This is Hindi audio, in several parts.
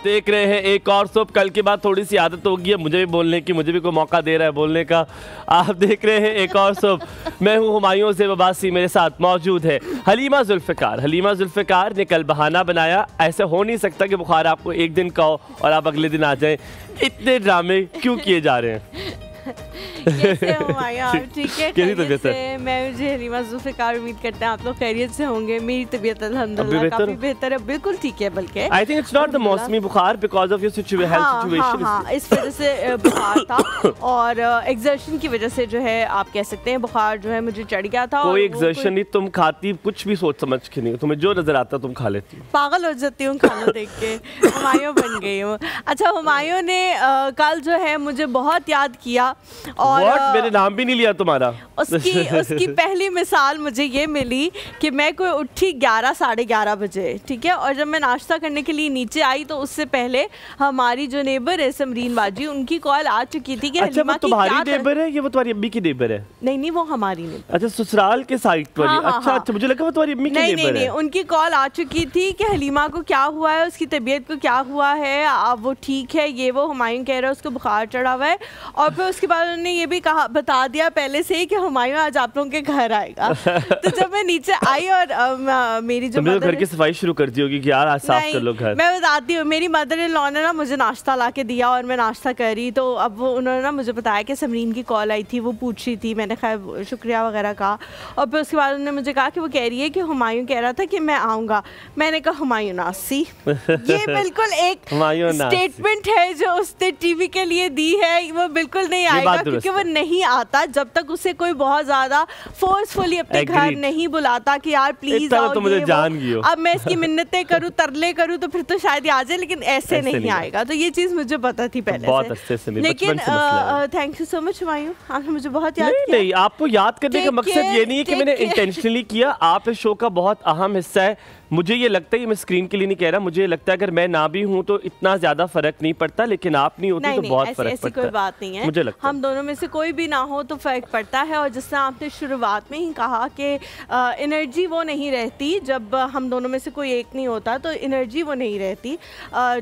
देख रहे हैं एक और सुबह। कल के बाद थोड़ी सी आदत होगी है मुझे भी बोलने की, मुझे भी कोई मौका दे रहा है बोलने का। आप देख रहे हैं एक और सुबह। मैं हूं हुमायूं ज़ेब अब्बासी, मेरे साथ मौजूद है हलीमा जुल्फ़िकार। हलीमा जुल्फ़िकार ने कल बहाना बनाया, ऐसा हो नहीं सकता कि बुखार आपको एक दिन का हो और आप अगले दिन आ जाएं। इतने ड्रामे क्यों किए जा रहे हैं? कैसे हो माया? ठीक है, कैसी से मैं मुझे हलीमा जुल्फ़िकार, उम्मीद करते हैं आप लोग खैरियत से होंगे। मेरी तबीयत अल्हम्दुलिल्लाह काफी बेहतर है, बिल्कुल ठीक है। बल्कि I think it's not the मौसमी बुखार बिकॉज़ ऑफ योर सिचुएशन। हाँ, इस वजह से बुखार था और एक्सर्शन की वजह से जो है आप कह सकते हैं बुखार जो है मुझे चढ़ गया था। कोई एक्सर्शन नहीं, तुम खाती कुछ भी सोच समझ के नहीं, तुम्हें जो नजर आता तुम खा लेती। पागल हो जाती हूँ खाना देख के, हुमायूं बन गई हूँ। अच्छा, हुमायूं ने कल जो है मुझे बहुत याद किया और मेरे नाम भी नहीं लिया तुम्हारा। उसकी पहली मिसाल मुझे ये मिली कि मैं कोई उठी 11 साढ़े 11 बजे, ठीक है, और जब मैं नाश्ता करने के लिए नीचे आई तो उससे पहले हमारी जो नेबर है समरीन बाजी, उनकी कॉल आ चुकी थी कि अच्छा, हलीमा वो तुम्हारी नेबर है? ये वो तुम्हारी अम्मी की नेबर है? नहीं, वो हमारी नेबर। अच्छा, ससुराल के साइड वाली। अच्छा, मुझे लगा वो तुम्हारी अम्मी की नेबर है। नहीं, उनकी कॉल आ चुकी थी कि हलीमा को क्या हुआ है, उसकी तबीयत को क्या हुआ है, अब वो ठीक है, ये वो। हुमायूं कह रहा है उसको बुखार चढ़ा हुआ है और फिर उसके बाद उन्होंने ये भी कहा, बता दिया पहले से ही कि हुमायूं आज आप लोगों के घर आएगा। तो जब मैं नीचे आई और मेरी जो घर की सफाई शुरू कर दी होगी कि यार आज साफ कर लो घर। मैं बताती हूँ, मेरी मदर इन लॉ ने ना मुझे नाश्ता ला के दिया और मैं नाश्ता करी। तो अब वो उन्होंने ना मुझे बताया कि समरीन की कॉल आई थी, वो पूछ रही थी, मैंने खैर शुक्रिया वगैरह कहा। और फिर उसके बाद उन्होंने मुझे कहा कि वो कह रही है कि हुमायूं कह रहा था कि मैं आऊँगा। मैंने कहा हुमायूं नासी, ये बिल्कुल एक स्टेटमेंट है जो उसने टीवी के लिए दी है, वो बिल्कुल नहीं आएगा क्योंकि वो नहीं आता जब तक उसे कोई बहुत ज्यादा फोर्सफुली अपने घर नहीं बुलाता कि यार प्लीज आओ। तो मुझे जान गई हो। अब मैं इसकी मिन्नतें करूं, तरले करूं तो फिर तो शायद आ जाए, लेकिन ऐसे नहीं आएगा। तो ये चीज मुझे पता थी पहले से। लेकिन thank you so much Humayun, आपने मुझे बहुत याद किया। नहीं, आपको याद करने का मकसद ये नहीं है कि मैंने इंटेंशनली किया। आप इस शो का बहुत अहम हिस्सा है। मुझे ये लगता है, ये मैं स्क्रीन के लिए नहीं कह रहा, मुझे लगता है अगर मैं ना भी हूँ तो इतना ज्यादा फर्क नहीं पड़ता, लेकिन आप नहीं होती तो बहुत फर्क पड़ता है। कोई बात नहीं है, मुझे लगता हम दोनों में से कोई भी ना हो तो फर्क पड़ता है। और जिस तरह आपने शुरुआत में ही कहा कि एनर्जी वो नहीं रहती जब हम दोनों में से कोई एक नहीं होता, तो एनर्जी वो नहीं रहती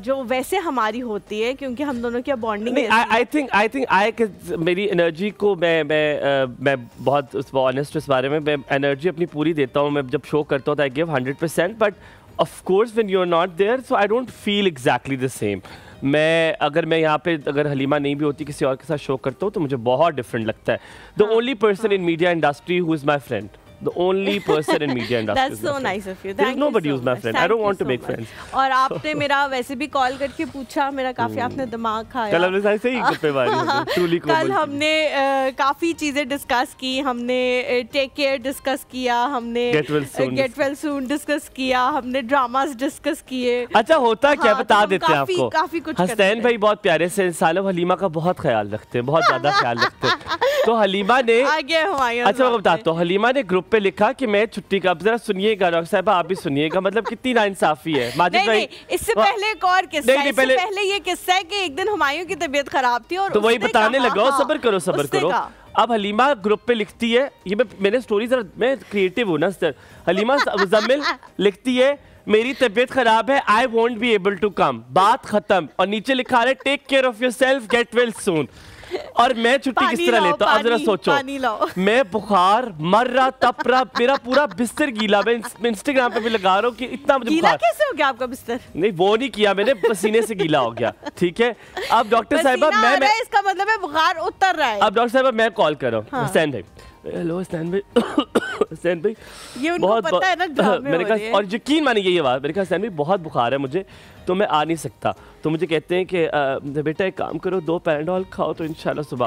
जो वैसे हमारी होती है, क्योंकि हम दोनों की बॉन्डिंग। आई थिंक मेरी एनर्जी को मैं बहुत ऑनेस्ट इस बारे में, मैं एनर्जी अपनी पूरी देता हूँ। मैं जब शो करता हूँ तो I give 100%, but of course when you're not there, so I don't feel exactly the same. अगर मैं यहाँ पे अगर हलीमा नहीं भी होती, किसी और के साथ शो करता हूँ तो मुझे बहुत डिफरेंट लगता है। The only person in media industry who is my friend. The only person in media industry. That's so nice of you. There's nobody who's my friend. I don't want to make friends. और आपने मेरा वैसे भी कॉल करके पूछा, मेरा काफी आपने दिमाग खाया। कल हमने ऐसे ही गप्पे मारी। कल हमने काफी चीजें डिस्कस की। हमने टेक केयर डिस्कस किया, हमने गेट वेल सून डिस्कस किया, हमने ड्रामास डिस्कस किए। अच्छा, होता क्या बता देते हैं आपको। काफी कुछ। हसनैन भाई बहुत प्यारे से इंसान है, हलीमा का बहुत ख्याल रखते हैं, बहुत ज्यादा ख्याल रखते हैं। तो हलीमा ने अच्छा, मैं बताता हूँ, हलीमा ने ग्रुप पे लिखा कि मैं छुट्टी का, जरा सुनिएगा डॉक्टर साहब, आप भी सुनिएगा, मतलब कितनी नाइंसाफी है। माजिद भाई, इससे पहले एक और किस्सा है। इससे पहले ये किस्सा है कि एक दिन हुमायूं की तबीयत खराब थी और तो वही बताने लगा। सब्र करो। अब हलीमा ग्रुप पे लिखती है, ये मैंने स्टोरी, जरा मैं क्रिएटिव हूँ ना सर। हलीमा मुजम्मिल लिखती है, मेरी तबीयत खराब है, I won't be able to come, बात खत्म। और नीचे लिखा है take care of yourself, get well soon. और मैं छुट्टी किस तरह लेता हूँ, आप जरा सोचो। मैं बुखार मर रहा, तप रहा, मेरा पूरा बिस्तर गीला। मैं इंस्टाग्राम पे भी लगा रहा हूँ कि इतना मुझे गीला कैसे हो गया आपका बिस्तर? नहीं, वो नहीं किया मैंने, पसीने से गीला हो गया। ठीक है, अब डॉक्टर साहिबा मैं इसका मतलब है बुखार उतर रहा है। अब डॉक्टर साहिबा मैं कॉल कर रहा हूँ। हुसैन भाई, हेलो हुसैन भाई। हुसैन भाई, ये उनको पता है ना, मैंने कहा, और यकीन मानिए ये बात, मैंने कहा हुसैन भाई बहुत बुखार है मुझे, तो मैं आ नहीं सकता। तो मुझे कहते हैं कि बेटा एक काम करो, 2 पैराडोल खाओ तो इंशाल्लाह सुबह।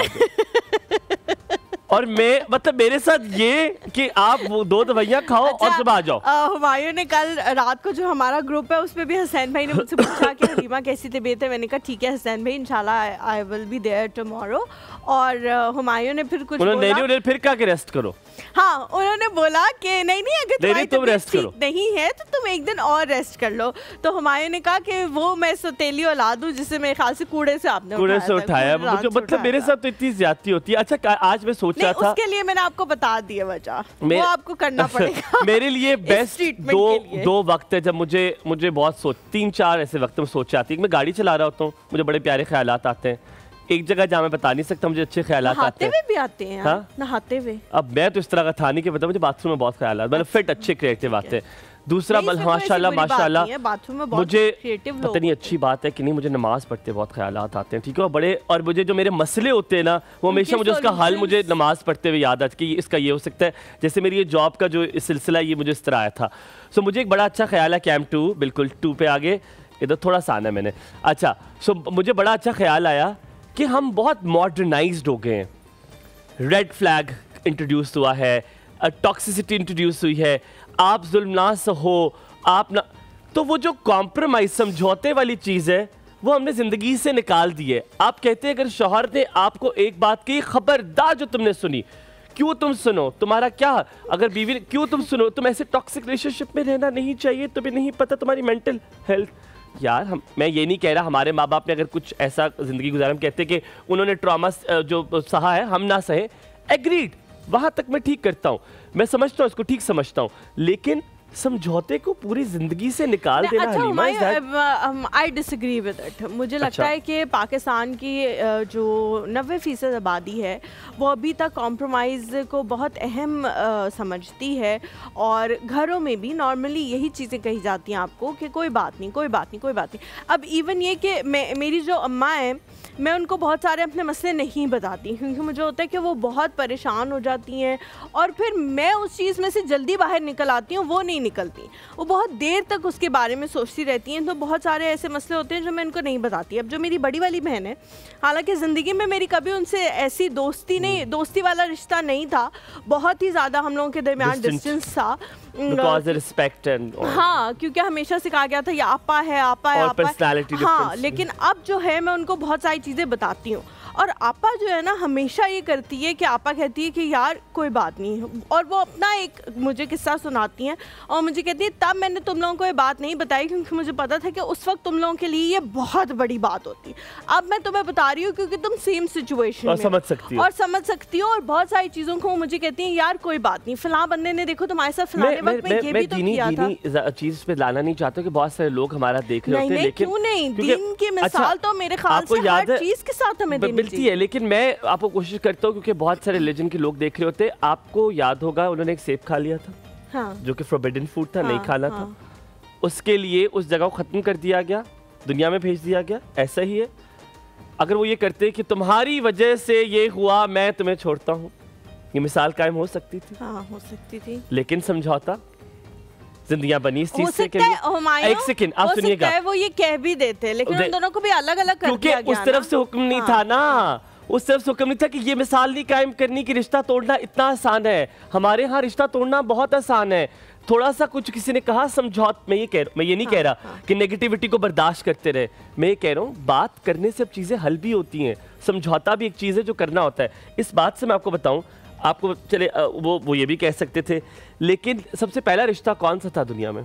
और मैं मतलब मेरे साथ ये कि आप वो 2 दवाइयाँ खाओ और सुबह आ जाओ। हुमायूं ने कल रात को जो हमारा ग्रुप है उसमें भी हसनैन भाई ने मुझसे पूछा कि हलीमा कैसी तबीयत है। मैंने कहा ठीक है हसनैन भाई, इंशाल्लाह I will be there tomorrow. और हुमायूं ने फिर कुछ बोला, फिर क्या कि रेस्ट करो। हाँ, उन्होंने बोला कि नहीं अगर तुम्हारी तबीयत ठीक नहीं है तो तुम एक दिन और रेस्ट कर लो। तो हुमायूं ने कहा कि वो मैं सौतेली औलाद हूँ जिसे मेरे ख्याल से कूड़े से आपने उठाया। मतलब मेरे साथ तो इतनी ज्यादती होती है। अच्छा, आज मैं सोच सोचा था। उसके लिए मैंने आपको बता दिया वजह, वो आपको करना पड़ेगा। मेरे लिए बेस्ट दो वक्त है जब मुझे बहुत 3-4 ऐसे वक्त में सोच आती है। मैं गाड़ी चला रहा होता हूँ, मुझे बड़े प्यारे ख्यालात आते हैं। एक जगह जहाँ मैं बता नहीं सकता, मुझे अच्छे ख्यालात आते हैं। भी आते हैं। हाँ? नहाते हुए। अब मैं तो इस तरह का था नहीं कि पता, मुझे बाथरूम में बहुत ख्यालात, मतलब फिट अच्छे क्रिएटिव आते हैं। दूसरा माशाल्लाह मुझे पता नहीं अच्छी बात है कि नहीं, मुझे नमाज पढ़ते बहुत ख्यालात आते हैं, ठीक है, बड़े। और मुझे जो मेरे मसले होते हैं ना, वो हमेशा मुझे उसका हल मुझे नमाज पढ़ते हुए याद आता है कि इसका ये हो सकता है। जैसे मेरी ये जॉब का जो सिलसिला, ये मुझे इस तरह आया था। सो मुझे एक बड़ा अच्छा ख्याल है, कैंप 2, बिल्कुल 2 पे आगे, इधर थोड़ा सा आना है मैंने। अच्छा, सो मुझे बड़ा अच्छा ख्याल आया कि हम बहुत मॉडर्नाइज्ड हो गए हैं। रेड फ्लैग इंट्रोड्यूस हुआ है, टॉक्सिसिटी इंट्रोड्यूस हुई है, आप जुल्म ना सहो, आप ना, तो वो जो कॉम्प्रोमाइज समझौते वाली चीज़ है वो हमने ज़िंदगी से निकाल दी है। आप कहते हैं अगर शौहर ने आपको एक बात की, खबरदार जो तुमने सुनी, क्यों तुम सुनो, तुम्हारा क्या, अगर बीवी ने, क्यों तुम सुनो, तुम ऐसे टॉक्सिक रिलेशनशिप में रहना नहीं चाहिए, तुम्हें नहीं पता तुम्हारी मेंटल हेल्थ। यार मैं ये नहीं कह रहा हमारे माँ बाप ने अगर कुछ ऐसा ज़िंदगी गुजारा, हम कहते कि उन्होंने ट्रॉमा जो सहा है हम ना सहे, एग्रीड, वहाँ तक मैं ठीक करता हूँ, मैं समझता हूँ, इसको ठीक समझता हूँ, लेकिन समझौते को पूरी जिंदगी से निकाल देना। अच्छा, आई डिसएग्री विद इट। मुझे लगता है कि पाकिस्तान की जो 90% आबादी है वो अभी तक कॉम्प्रोमाइज़ को बहुत अहम समझती है, और घरों में भी नॉर्मली यही चीज़ें कही जाती हैं आपको कि कोई बात नहीं, कोई बात नहीं, कोई बात नहीं। अब इवन ये कि मेरी जो अम्मा है, मैं उनको बहुत सारे अपने मसले नहीं बताती, क्योंकि मुझे होता है कि वो बहुत परेशान हो जाती हैं, और फिर मैं उस चीज़ में से जल्दी बाहर निकल आती हूँ, वो नहीं निकलती, वो बहुत देर तक उसके बारे में सोचती रहती हैं। तो बहुत सारे ऐसे मसले होते हैं जो मैं उनको नहीं बताती। अब जो मेरी बड़ी वाली बहन है, हालांकि ज़िंदगी में मेरी कभी उनसे ऐसी दोस्ती वाला रिश्ता नहीं था, बहुत ही ज़्यादा हम लोगों के दरमियान डिस्टेंस था, रिस्पेक्ट एंड, हाँ, क्योंकि हमेशा सिखाया गया था ये आपा है, आपा है, आपा है। हाँ, लेकिन अब जो है मैं उनको बहुत सारी चीज़ें बताती हूँ, और आपा जो है ना हमेशा ये करती है कि आपा कहती है कि यार कोई बात नहीं, और वो अपना एक मुझे किस्सा सुनाती हैं, और मुझे कहती है तब मैंने तुम लोगों को ये बात नहीं बताई क्योंकि मुझे पता था कि उस वक्त तुम लोगों के लिए ये बहुत बड़ी बात होती। अब मैं तुम्हें बता रही हूँ क्योंकि तुम सेम सिचुएशन में समझ सकती हो, और बहुत सारी चीज़ों को मुझे कहती हैं यार कोई बात नहीं, फलां बंदे ने देखो तुम्हारे साथ फलाने वक्त में ये भी तो किया था। चीज़ पे लाना नहीं चाहता कि बहुत सारे लोग हमारा देख रहे होते हैं, लेकिन क्यों नहीं, दीन की मिसाल तो मेरे ख्याल से हर चीज़ के साथ हमें देनी चाहिए। लेकिन मैं आपको कोशिश करता हूँ, क्योंकि बहुत सारे रिलीजन के लोग देख रहे होते हैं। आपको याद होगा उन्होंने एक सेब खा लिया था, हाँ, जो कि फोरबिडन फूड था, नहीं खाना था, उसके लिए उस जगह को खत्म कर दिया गया, दुनिया में भेज दिया गया। ऐसा ही है, अगर वो ये करते कि तुम्हारी वजह से ये हुआ, मैं तुम्हें छोड़ता हूँ, ये मिसाल कायम हो सकती थी, हाँ, हो सकती थी, लेकिन समझौता, जिंदगियां बनी इस चीज से। एक सेकंड आप सुनिएगा, वो ये कह भी देते, लेकिन उन दोनों को भी अलग अलग कर दिया गया, उस तरफ से हुक्म नहीं था ना, उस तरफ से हुक्म नहीं था कि ये मिसाल नहीं कायम करनी कि रिश्ता तोड़ना इतना आसान है। हमारे यहाँ रिश्ता तोड़ना बहुत आसान है, थोड़ा सा कुछ किसी ने कहा समझौता, मैं ये नहीं कह रहा कि नेगेटिविटी को बर्दाश्त करते रहे, मैं ये कह रहा हूँ बात करने से अब चीज़ें हल भी होती हैं, समझौता भी एक चीज़ है जो करना होता है। इस बात से मैं आपको बताऊँ, आपको चले वो ये भी कह सकते थे, लेकिन सबसे पहला रिश्ता कौन सा था दुनिया में?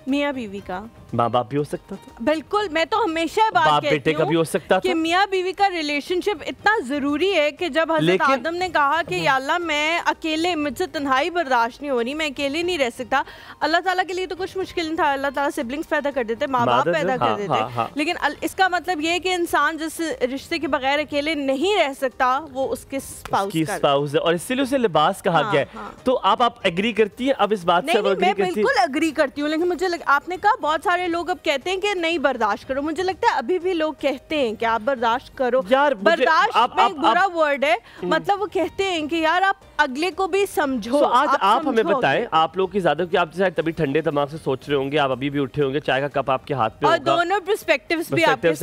मियाँ बीवी का। माँ बाप भी हो सकता था, बिल्कुल, मैं तो हमेशा बात कहती हूँ बेटे का भी हो सकता था कि मियाँ बीवी का रिलेशनशिप इतना जरूरी है कि जब हज़रत आदम ने कहा कि या अल्लाह मैं अकेले, मुझसे तन्हाई बर्दाश्त नहीं हो रही, मैं अकेले नहीं रह सकता, अल्लाह ताला के लिए तो कुछ मुश्किल नहीं था, अल्लाह ताला सिबलिंग्स पैदा कर देते, माँ बाप पैदा कर देते, लेकिन इसका मतलब ये है कि इंसान जिस रिश्ते के बगैर अकेले नहीं रह सकता वो उसके स्पाउस है, और इसीलिए उसे लिबास कहा गया है। तो आप एग्री करती हैं अब इस बात से? मैं बिल्कुल एग्री करती हूँ, लेकिन मुझे आपने कहा बहुत सारे लोग अब कहते हैं कि नहीं बर्दाश्त करो, मुझे लगता है अभी भी लोग कहते हैं कि आप बर्दाश्त करो। यार बर्दाश्त में एक बुरा वर्ड है, मतलब वो कहते हैं कि यार आप अगले को भी समझो। आज आप हमें बताएं, आप लोग की ज्यादा, आप शायद तभी ठंडे दिमाग से सोच रहे होंगे, आप अभी भी उठे होंगे, चाय का कप आपके हाथ पे और दोनों पर्सपेक्टिव्स भी आपके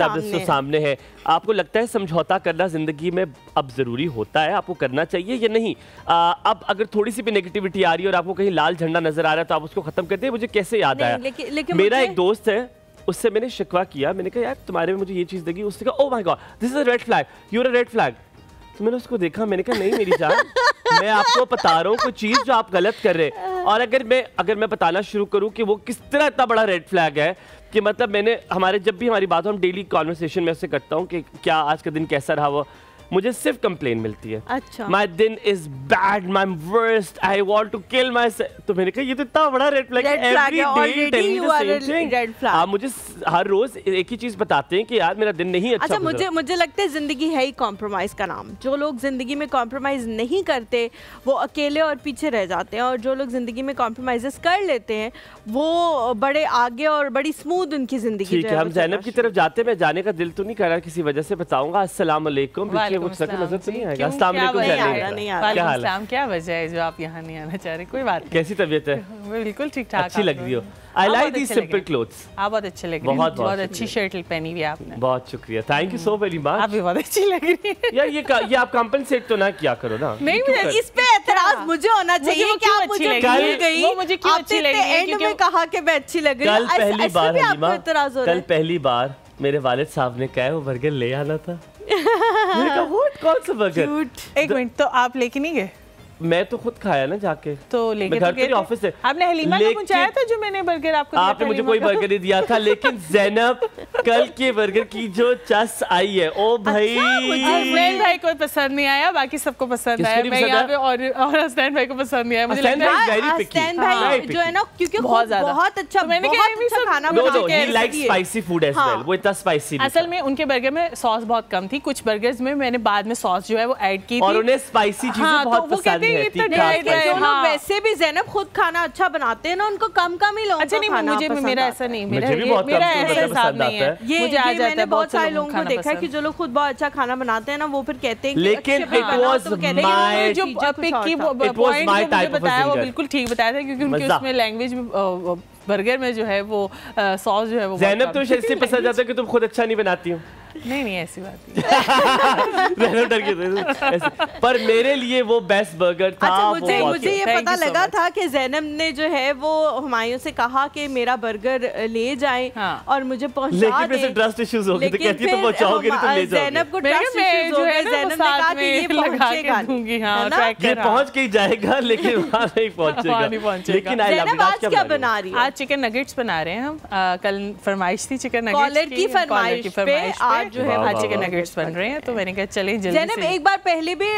सामने है। आपको लगता है समझौता करना जिंदगी में अब जरूरी होता है, आपको करना चाहिए या नहीं? अब अगर थोड़ी सी भी नेगेटिविटी आ रही है और आपको कहीं लाल झंडा नजर आ रहा है तो आप उसको खत्म करते हैं। मुझे कैसे याद आया, मेरा एक दोस्त है, उससे मैंने शिकवा किया, मैंने कहा यार तुम्हारे में मुझे ये चीज लगी, उसने कहा oh my god this is a red flag, you are a red flag. तो मैंने उसको देखा, मैंने कहा नहीं मेरी जान, मैं आपको बता रहा हूँ कोई चीज जो आप गलत कर रहे हैं, और अगर मैं बताना शुरू करूँ कि वो किस तरह इतना बड़ा रेड फ्लैग है कि मतलब मैंने जब भी हमारी बात हो, हम डेली कॉन्वर्सेशन में उससे करता हूँ कि क्या आज का दिन कैसा रहा, वो मुझे सिर्फ कंप्लेन मिलती है। अच्छा। माई दिन is bad, my worst, I want to kill myself. तो मैंने कहा ये तो इतना बड़ा रेड फ्लैग है। आप मुझे हर रोज एक ही चीज बताते हैं कि यार मेरा दिन नहीं अच्छा। अच्छा, मुझे लगता है जिंदगी है ही कॉम्प्रोमाइज का नाम। जो लोग जिंदगी में कॉम्प्रोमाइज नहीं करते वो अकेले और पीछे रह जाते हैं, और जो लोग जिंदगी में कॉम्प्रोमाइजेस कर लेते हैं वो बड़े आगे और बड़ी स्मूथ उनकी जिंदगी। ठीक है, हम ज़ैनब की तरफ जाते हैं। मैं जाने का दिल तो नहीं कर रहा, किसी वजह से बताऊंगा। अस्सलाम वालेकुम। नजर तो नहीं आएगा। अस्सलाम वालेकुम। क्या वजह है जो आप यहाँ नहीं आना चाह रहे? कोई बात। कैसी तबीयत है? बिल्कुल ठीक ठाक। अच्छी लग रही हो। I like these simple clothes. आप बहुत अच्छे लग रही हैं। बहुत अच्छी शर्ट पहनी हुई है आपने। बहुत शुक्रिया, thank you so very much. आप भी बहुत अच्छी लग रही हैं। यार ये आप कंपनसेट तो ना किया करो ना। नहीं, इस पे एतराज मुझे होना चाहिए कि आप मुझे भूल गई। वो मुझे क्यों अच्छी लगी? एंड में कहा कि मैं अच्छी लग रही हूं। कल पहली बार हलीमा, कल पहली बार मेरे वालिद साहब ने कहा वो बर्गर ले आना था। मैंने कहा व्हाट, कौन सा बर्गर? एक मिनट, तो आप लेके नहीं गए? मैं तो खुद खाया ना जाके। तो लेके तो गए ऑफिस से। आपने हलीमा को पूछा था जो मैंने बर्गर आपको दिया? आपने मुझे कोई बर्गर नहीं दिया था, लेकिन ज़ैनब कल के बर्गर की जो चस आई है, ओ भाई हसनैन भाई को पसंद नहीं आया, बाकी सबको पसंद आया। मैं यहाँ पे और हसनैन भाई को पसंद नहीं आया। मुझे लगता है हसनैन भाई जो है ना, क्योंकि बहुत अच्छा, मैंने खाना बनाते हैं, स्पाइसी फूड एज़ वेल। वो इतना स्पाइसी। असल में उनके बर्गर में सॉस बहुत कम थी। कुछ बर्गर्स में मैंने बाद में सॉस जो है वो ऐड की थी, और उन्हें स्पाइसी चीजें बहुत पसंद है। वैसे भी ज़ैनब खुद खाना अच्छा बनाते हैं ना, उनको कम ही लोगों अच्छा नहीं, मुझे मेरा ऐसा नहीं, मेरा ऐसा हिसाब नहीं है। ये मैंने बहुत सारे लोगों को देखा है कि जो लोग खुद बहुत अच्छा खाना बनाते हैं ना, वो फिर कहते हैं कि लेकिन इट वाज माय जो पिक की पॉइंट मुझे बताया वो बिल्कुल ठीक बताया था, क्योंकि उनके उसमें लैंग्वेज में बर्गर में जो है वो सॉस जो है वो ज़ैनब तो इसलिए पसंद आता है कि तुम खुद अच्छा नहीं बनाती हो। नहीं ऐसी बात नहीं। पर मेरे लिए वो बेस्ट बर्गर था। अच्छा, मुझे ये पता लगा था कि ज़ैनब ने जो है वो हुमायूं से कहा कि मेरा बर्गर ले जाएं और मुझे पहुंचा दें। लेकिन ट्रस्ट इश्यूज हो गए, तो कहती है तुम पहुंचाओगे नहीं, तुम ले जाओगे। ज़ैनब को ट्रस्ट इश्यूज हो गए। ज़ैनब ने कहा कि ये पहुंचेगा, ये पहुंच के ही जाएगा, लेकिन वहां नहीं पहुंचेगा। लेकिन आज क्या बना रही है? आज चिकन नगेट्स बना रहे हैं हम। कल फरमाइश थी चिकन नगेट्स कॉलर की फरमाइश पे आज जो है आज चिकन नगेट्स बन रहे हैं, तो मैंने कहा चलें जल्दी से। एक बार पहले भी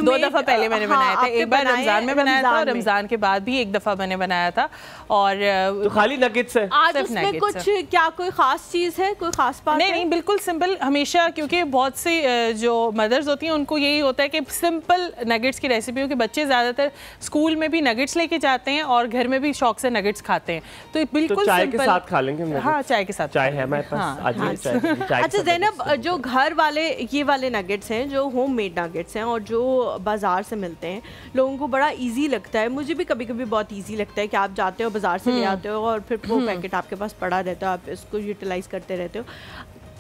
2 दफा पहले मैंने बनाया था। एक बार रमजान में बनाया था, और रमजान के बाद भी एक दफा मैंने बनाया था। और तो खाली नगेट्स है आज उसमें कुछ क्या कोई खास चीज है, कोई खास बात? नहीं, बिल्कुल सिंपल। हमेशा क्योंकि बहुत सी जो मदर्स होती हैं उनको यही होता है कि सिंपल नगेट्स की रेसिपी हो, कि बच्चे ज्यादातर स्कूल में भी नगेट्स लेके जाते हैं और घर में भी शौक से नगेट्स खाते हैं, तो बिल्कुल चाय के साथ खा लेंगे। हाँ, चाय के साथ। चाय है हमारे पास। अच्छा ज़ैनब, जो घर वाले ये वाले नगेट्स हैं, जो होममेड नगेट्स हैं और जो बाजार से मिलते हैं, लोगों को बड़ा इजी लगता है। मुझे भी कभी कभी बहुत इजी लगता है कि आप जाते हो बाजार से ले आते हो और फिर वो पैकेट आपके पास पड़ा रहता है, आप इसको यूटिलाइज करते रहते हो।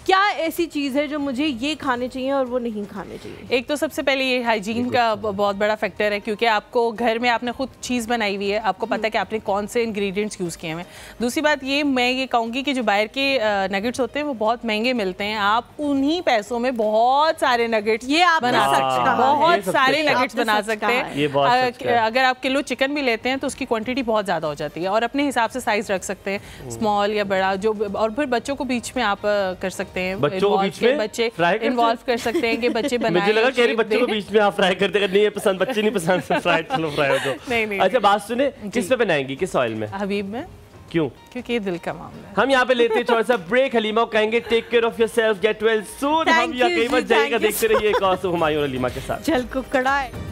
क्या ऐसी चीज़ है जो मुझे ये खाने चाहिए और वो नहीं खाने चाहिए? एक तो सबसे पहले ये हाइजीन का बहुत बड़ा फैक्टर है, क्योंकि आपको घर में आपने खुद चीज़ बनाई हुई है, आपको पता है कि आपने कौन से इंग्रेडिएंट्स यूज़ किए हैं। दूसरी बात ये मैं ये कहूँगी कि जो बाहर के नगेट्स होते हैं वो बहुत महंगे मिलते हैं। आप उन्हीं पैसों में बहुत सारे नगेट्स बना सकते हैं, बहुत सारे नगेट्स बना सकते हैं। अगर आप किलो चिकन भी लेते हैं तो उसकी क्वांटिटी बहुत ज़्यादा हो जाती है, और अपने हिसाब से साइज़ रख सकते हैं, स्मॉल या बड़ा, जो, और फिर बच्चों को बीच में आप कर सकते हैं, बच्चों को बीच में बच्चे इन्वॉल्व कर सकते हैं कि बच्चे बनाएं। मुझे लगा कि बच्चों को बीच में आप फ्राई करते नहीं है पसंद, बच्चे नहीं पसंद फ्राई, चलो फ्राई हो तो। नहीं। अच्छा बात सुने, किस पे बनाएंगी, किस ऑयल में? हबीब में। क्यों? क्योंकि ये दिल का मामला है। हम यहाँ पे लेते हैं थोड़ा सा ब्रेक। हलीमा को कहेंगे take care of yourself, get well soon. हम यहाँ कहीं मत जाइएगा, देखते रहिए एक और हुमायूं और हलीमा के साथ। चल कुकड़ा है।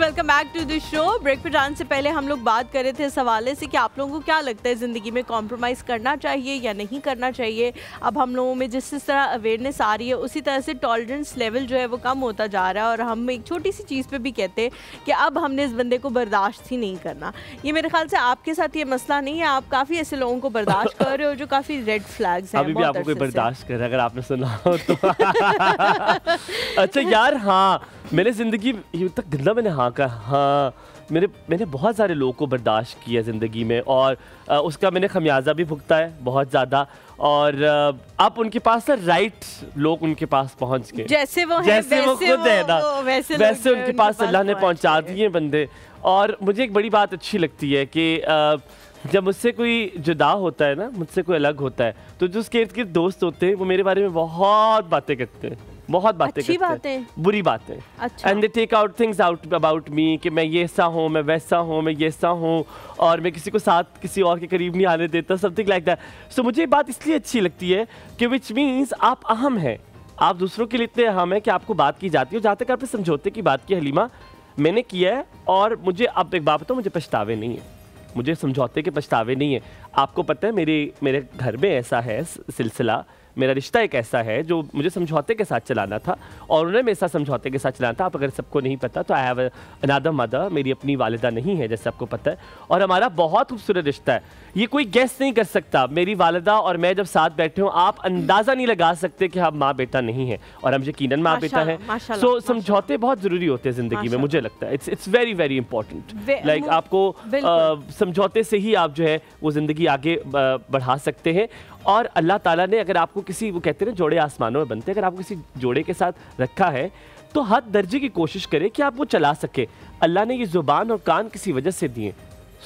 Welcome back to the show. Break पे जाने से पहले हम लोग बात कर रहे थे इस हवाले से कि आप लोगों को क्या लगता है ज़िंदगी में कॉम्प्रोमाइज़ करना चाहिए या नहीं करना चाहिए। अब हम लोगों में जिस तरह अवेयरनेस आ रही है उसी तरह से टॉलरेंस लेवल जो है वो कम होता जा रहा है, और हम एक छोटी सी चीज़ पे भी कहते हैं कि अब हमने इस बंदे को बर्दाश्त ही नहीं करना। ये मेरे ख्याल से आपके साथ ये मसला नहीं है, आप काफ़ी ऐसे लोगों को बर्दाश्त कर रहे हो जो काफ़ी रेड फ्लैग्स हैं। अभी भी आपको कोई बर्दाश्त कर रहा है अगर आपने सुना हो तो। अच्छा यार, हाँ मैंने ज़िंदगी तक गंदा मैंने हाँ कहा, हाँ मैंने बहुत सारे लोगों को बर्दाश्त किया ज़िंदगी में, और उसका मैंने खमियाजा भी भुगता है बहुत ज़्यादा। और अब उनके पास राइट लोग उनके पास पहुंच गए, जैसे वो खुद है ना, वैसे उनके पास अल्लाह ने पहुंचा दिए बंदे। और मुझे एक बड़ी बात अच्छी लगती है कि जब मुझसे कोई जुदा होता है ना, मुझसे कोई अलग होता है, तो जो उसके इर्द गिर्द दोस्त होते हैं वो मेरे बारे में बहुत बातें करते हैं, बहुत बातें करते हैं, बुरी बातें। And they take out things out about me कि मैं ये सा हूँ, मैं वैसा हूँ, मैं ये सा हूँ, और मैं किसी को साथ किसी और के करीब नहीं आने देता, समथिंग लाइक दैट। सो मुझे ये बात इसलिए अच्छी लगती है कि विच मीन्स आप अहम हैं, आप दूसरों के लिए इतने अहम है कि आपको बात की जाती है। जहाँ तक आपने समझौते की बात की हलीमा, मैंने किया है, और मुझे अब एक बात बताओ, मुझे पछतावे नहीं है, मुझे समझौते के पछतावे नहीं है। आपको पता है मेरे घर में ऐसा है सिलसिला, मेरा रिश्ता एक ऐसा है जो मुझे समझौते के साथ चलाना था, और उन्हें मेरे साथ समझौते के साथ चलाना था। आप अगर सबको नहीं पता तो आई हैव अनदर मदर, मेरी अपनी वालिदा नहीं है जैसे आपको पता है, और हमारा बहुत खूबसूरत रिश्ता है। ये कोई गेस नहीं कर सकता, मेरी वालिदा और मैं जब साथ बैठे हों आप अंदाज़ा नहीं लगा सकते कि हम माँ बेटा नहीं है, और हम यकीनन माँ बेटा है। सो समझौते बहुत ज़रूरी होते हैं ज़िंदगी में, मुझे लगता है it's very very important. Like आपको समझौते से ही आप जो है वो ज़िंदगी आगे बढ़ा सकते हैं। और अल्लाह ताला ने अगर आपको किसी, वो कहते हैं ना जोड़े आसमानों में बनते हैं, अगर आपको किसी जोड़े के साथ रखा है तो हद दर्जे की कोशिश करें कि आप वो चला सके। अल्लाह ने ये ज़ुबान और कान किसी वजह से दिए,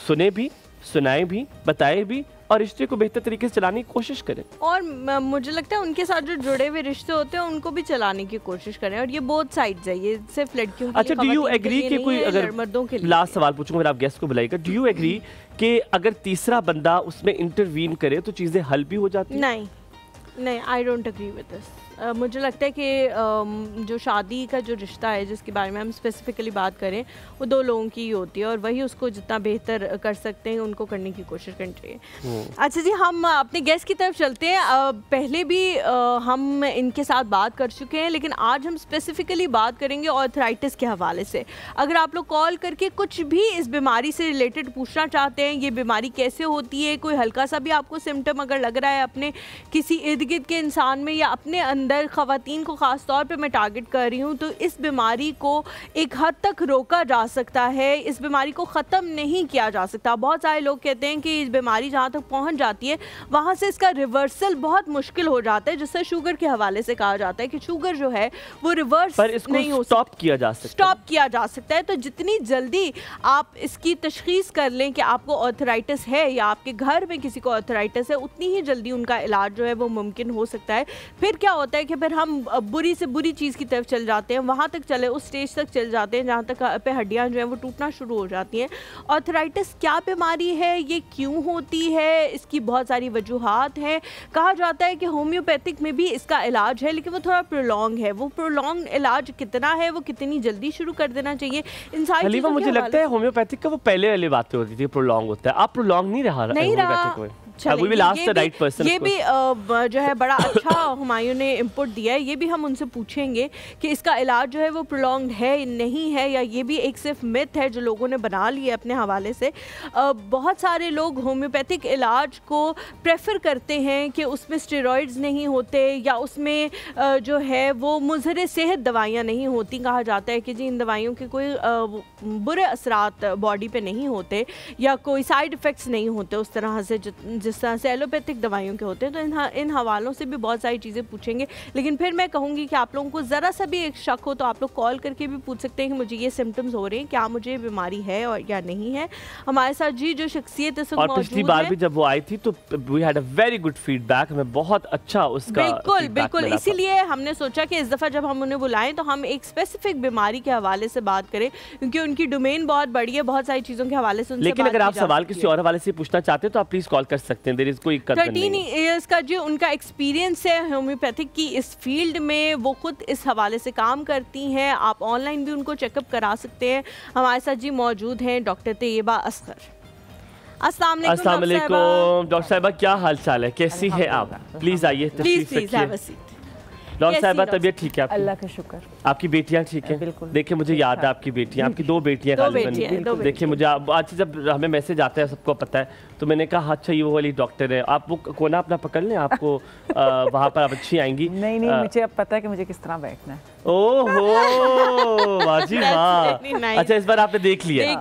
सुने भी, सुनाए भी, बताए भी, और रिश्ते को बेहतर तरीके से चलाने की कोशिश करें। और मुझे लगता है उनके साथ जो जुड़े हुए रिश्ते होते हैं उनको भी चलाने की कोशिश करें, और ये बोथ साइड्स है, ये सिर्फ लड़कियों की। अच्छा, डू यू एग्री कि कोई, अगर मर्दों के लिए लास्ट सवाल पूछूंगा फिर आप गेस्ट को बुलाइएगा, डू यू एग्री कि अगर तीसरा बंदा उसमें इंटरवीन करे तो चीज़ें हल भी हो जाती हैं? नहीं, I don't agree with this. मुझे लगता है कि जो शादी का जो रिश्ता है जिसके बारे में हम स्पेसिफिकली बात करें वो दो लोगों की ही होती है, और वही उसको जितना बेहतर कर सकते हैं उनको करने की कोशिश करनी चाहिए। अच्छा जी, हम अपने गेस्ट की तरफ चलते हैं। पहले भी हम इनके साथ बात कर चुके हैं, लेकिन आज हम स्पेसिफिकली बात करेंगे आर्थराइटिस के हवाले से। अगर आप लोग कॉल करके कुछ भी इस बीमारी से रिलेटेड पूछना चाहते हैं, ये बीमारी कैसे होती है, कोई हल्का सा भी आपको सिम्टम अगर लग रहा है अपने किसी इर्द गिर्द के इंसान में या अपने अंदर, ख़वातीन को ख़ास तौर पे मैं टारगेट कर रही हूँ, तो इस बीमारी को एक हद तक रोका जा सकता है, इस बीमारी को ख़त्म नहीं किया जा सकता। बहुत सारे लोग कहते हैं कि इस बीमारी जहाँ तक पहुँच जाती है वहाँ से इसका रिवर्सल बहुत मुश्किल हो जाता है, जिससे शुगर के हवाले से कहा जाता है कि शुगर जो है वो रिवर्स नहीं हो, स्टॉप किया जा सकता है। तो जितनी जल्दी आप इसकी तशखीस कर लें कि आपको आर्थराइटिस है या आपके घर में किसी को आर्थराइटिस है, उतनी ही जल्दी उनका इलाज जो है वो मुमकिन हो सकता है। फिर क्या होता है कि फिर हम बुरी से बुरी चीज़ की तरफ चल जाते हैं, वहाँ तक चले, उस स्टेज तक चल जाते हैं जहाँ तक पे हड्डियाँ जो हैं वो टूटना शुरू हो जाती हैं। आर्थराइटिस क्या बीमारी है, ये क्यों होती है, इसकी बहुत सारी वजूहात हैं। कहा जाता है कि होम्योपैथिक में भी इसका इलाज है, लेकिन वो थोड़ा प्रोलॉन्ग है। वो प्रोलॉन्ग इलाज कितना है, वो कितनी जल्दी शुरू कर देना चाहिए, इन सारी चीज़ों। मुझे लगता है होम्योपैथिक का वो पहले वाली बातें होती थी, प्रोलॉन्ग होता है, आप प्रोलॉन्ग नहीं रहा। ये भी जो है बड़ा अच्छा हुमायूं ने इनपुट दिया है। ये भी हम उनसे पूछेंगे कि इसका इलाज जो है वो प्रोलॉन्ग्ड है नहीं है, या ये भी एक सिर्फ मिथ है जो लोगों ने बना लिया अपने हवाले से। बहुत सारे लोग होम्योपैथिक इलाज को प्रेफर करते हैं कि उसमें स्टेरॉइड्स नहीं होते, या उसमें जो है वो मुज़हिर सेहत दवाइयाँ नहीं होती। कहा जाता है कि जी इन दवाइयों के कोई बुरे असरात बॉडी पे नहीं होते, या कोई साइड इफ़ेक्ट्स नहीं होते उस तरह से जिस तरह से एलोपैथिक दवाइयों के होते हैं। तो इन हवालों से भी बहुत सारी चीज़ें पूछेंगे, लेकिन फिर मैं कहूँगी कि आप लोगों को ज़रा सा भी एक शक हो तो आप लोग कॉल करके भी पूछ सकते हैं कि मुझे ये सिम्टम्स हो रहे हैं, क्या मुझे बीमारी है और या नहीं है। हमारे साथ जी जो शख्सियत इस वक्त मौजूद है, पिछली बार भी जब वो आई थी तो we had a very good feedback, हमें बहुत अच्छा उसका बिल्कुल इसीलिए हमने सोचा कि इस दफ़ा जब हम उन्हें बुलाएं तो हम एक स्पेसिफिक बीमारी के हवाले से बात करें, क्योंकि उनकी डोमेन बहुत बड़ी है, बहुत सारी चीज़ों के हवाले से। लेकिन अगर आप सवाल किसी और हवाले से पूछना चाहते हैं तो आप प्लीज़ कॉल कर सकते हैं। सकते हैं, देयर इज कोई कदर नहीं। 13 ईयर्स का जो उनका एक्सपीरियंस है होम्योपैथिक की इस फील्ड में, वो खुद इस हवाले से काम करती हैं। आप ऑनलाइन भी उनको चेकअप करा सकते हैं। हमारे साथ जी मौजूद हैं डॉक्टर तैयबा अस्गर। अस्सलाम वालेकुम डॉक्टर साहिबा, क्या हाल चाल है, कैसी है आप? प्लीज आइए, प्लीज डॉक्टर साहिबा तबीयत ठीक है आपकी? अल्लाह का शुक्र। आपकी बेटियां ठीक है? बिल्कुल। देखिए मुझे याद है आपकी बेटियां, आपकी 2 बेटियां गालिबन। देखिए मुझे आज जब हमें मैसेज आता है सबको पता है, तो मैंने कहा अच्छा ये वो वाली डॉक्टर है, आप वो कोना अपना पकड़ लें, आपको वहाँ पर आप अच्छी आएंगी। नहीं मुझे अब पता है कि मुझे किस तरह बैठना है। ओहो वाजी वाह, अच्छा इस बार आपने देख लिया,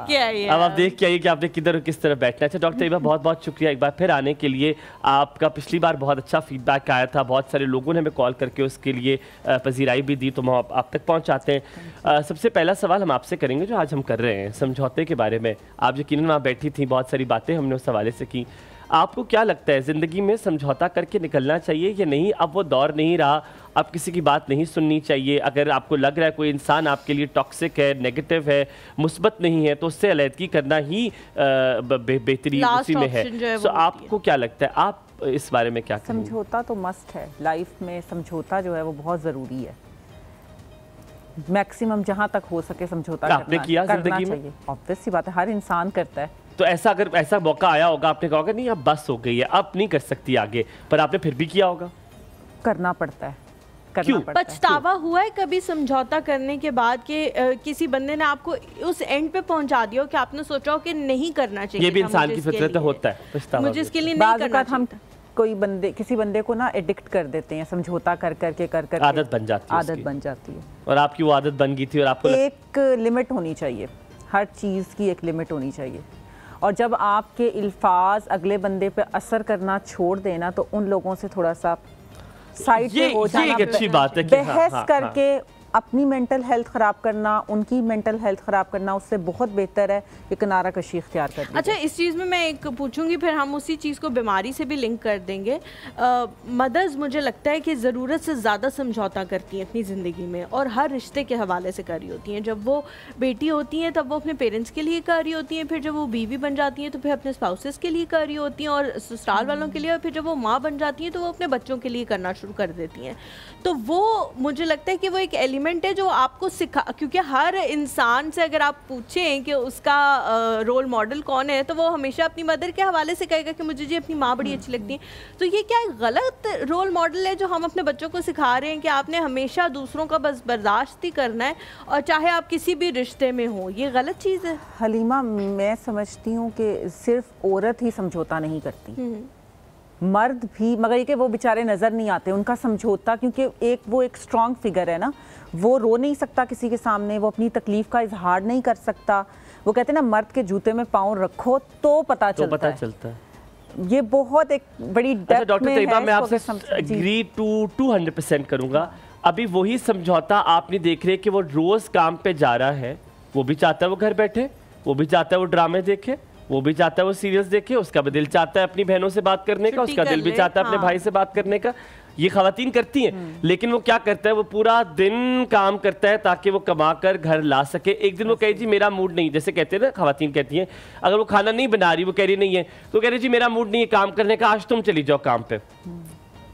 अब आप देख के आइए कि आपने किधर किस तरह बैठना है। अच्छा डॉक्टर तैयबा बहुत बहुत शुक्रिया एक बार फिर आने के लिए। आपका पिछली बार बहुत अच्छा फीडबैक आया था, बहुत सारे लोगों ने हमें कॉल करके उसके लिए पजीराई भी दी, तो हम आप तक पहुंचाते हैं। सबसे पहला सवाल हम आपसे करेंगे जो आज हम कर रहे हैं समझौते के बारे में। आप यकीनन वहाँ बैठी थी, बहुत सारी बातें हमने उस हवाले से की। आपको क्या लगता है ज़िंदगी में समझौता करके निकलना चाहिए या नहीं? अब वो दौर नहीं रहा, अब किसी की बात नहीं सुननी चाहिए। अगर आपको लग रहा है कोई इंसान आपके लिए टॉक्सिक है, नेगेटिव है, मुस्बत नहीं है, तो उससे अलहदगी करना ही बेहतरीन उसी में है। तो आपको क्या लगता है, आप इस बारे में क्या कहेंगे? समझौता तो मस्ट है लाइफ में, समझौता जो है वो बहुत ज़रूरी है। मैक्सिमम जहाँ तक हो सके समझौता आपने किया जिंदगी में? ऑब्वियस सी बात है, हर इंसान करता है। तो ऐसा अगर ऐसा मौका आया होगा, आपने कहा होगा नहीं अब बस हो गई है, अब नहीं कर सकती आगे, पर आपने फिर भी किया होगा? करना पड़ता है। क्यों? पछतावा हुआ है कभी समझौता करने के बाद कि किसी बंदे ने आपको उस एंड पे पहुंचा दिया हो कि आपने सोचा हो कि नहीं करना चाहिए? ये भी इंसान की फितरत होता है, पछतावा मुझे इसके लिए नहीं करना चाहिए। हम किसी बंदे को ना एडिक्ट कर देते हैं, समझौता कर करके आदत बन जाती है। और आपकी वो आदत बन गई थी और आपको एक लिमिट होनी चाहिए, हर चीज़ की एक लिमिट होनी चाहिए। और जब आपके अल्फाज अगले बंदे पे असर करना छोड़ देना, तो उन लोगों से थोड़ा सा साइड पे हो जाना, एक अच्छी बात है कि बहस करके अपनी मेंटल हेल्थ ख़राब करना, उनकी मेंटल हेल्थ ख़राब करना, उससे बहुत बेहतर है कि किनारा कशी इख्तियार करना। अच्छा इस चीज़ में मैं एक पूछूंगी, फिर हम उसी चीज़ को बीमारी से भी लिंक कर देंगे। मदर्स मुझे लगता है कि ज़रूरत से ज़्यादा समझौता करती हैं अपनी ज़िंदगी में, और हर रिश्ते के हवाले से कर रही होती हैं। जब वो बेटी होती हैं तब वो अपने पेरेंट्स के लिए कर रही होती हैं, फिर जब वो बीवी बन जाती हैं तो फिर अपने स्पाउसेस के लिए कर रही होती हैं, और ससुराल वालों के लिए, और फिर जब वो माँ बन जाती हैं तो वो अपने बच्चों के लिए करना शुरू कर देती हैं। तो वो मुझे लगता है कि वो एक एलिमेंट है जो आपको सिखा, क्योंकि हर इंसान से अगर आप पूछें कि उसका रोल मॉडल कौन है, तो वो हमेशा अपनी मदर के हवाले से कहेगा कि मुझे जी अपनी माँ बड़ी अच्छी लगती है। तो ये क्या एक गलत रोल मॉडल है जो हम अपने बच्चों को सिखा रहे हैं कि आपने हमेशा दूसरों का बस बर्दाश्त ही करना है, और चाहे आप किसी भी रिश्ते में हो? ये गलत चीज़ है हलीमा। मैं समझती हूँ कि सिर्फ औरत ही समझौता नहीं करती, मर्द भी, मगर ये कि वो बेचारे नज़र नहीं आते उनका समझौता, क्योंकि वो एक स्ट्रॉन्ग फिगर है ना, वो रो नहीं सकता किसी के सामने, वो अपनी तकलीफ का इजहार नहीं कर सकता। वो कहते हैं ना, मर्द के जूते में पाँव रखो तो पता चलता है। ये बहुत एक बड़ी डेप्थ डॉक्टर तैयबा, मैं आपसे एग्री 200% करूँगा। अभी वही समझौता आप नहीं देख रहे कि वो रोज़ काम पे जा रहा है, वो भी चाहता है वो घर बैठे, वो भी चाहता है वो ड्रामे देखे, वो भी चाहता है वो सीरियल्स देखे, उसका भी दिल चाहता है अपनी बहनों से बात करने का, उसका दिल भी चाहता है अपने भाई से बात करने का। ये खवातीन करती हैं, लेकिन वो क्या करता है, वो पूरा दिन काम करता है ताकि वो कमा कर घर ला सके। एक दिन वो कहे जी मेरा मूड नहीं, जैसे कहते हैं ना खवातीन कहती हैं, अगर वो खाना नहीं बना रही, वो कह रही नहीं है, तो कह रही जी मेरा मूड नहीं है काम करने का, आज तुम चली जाओ काम पे।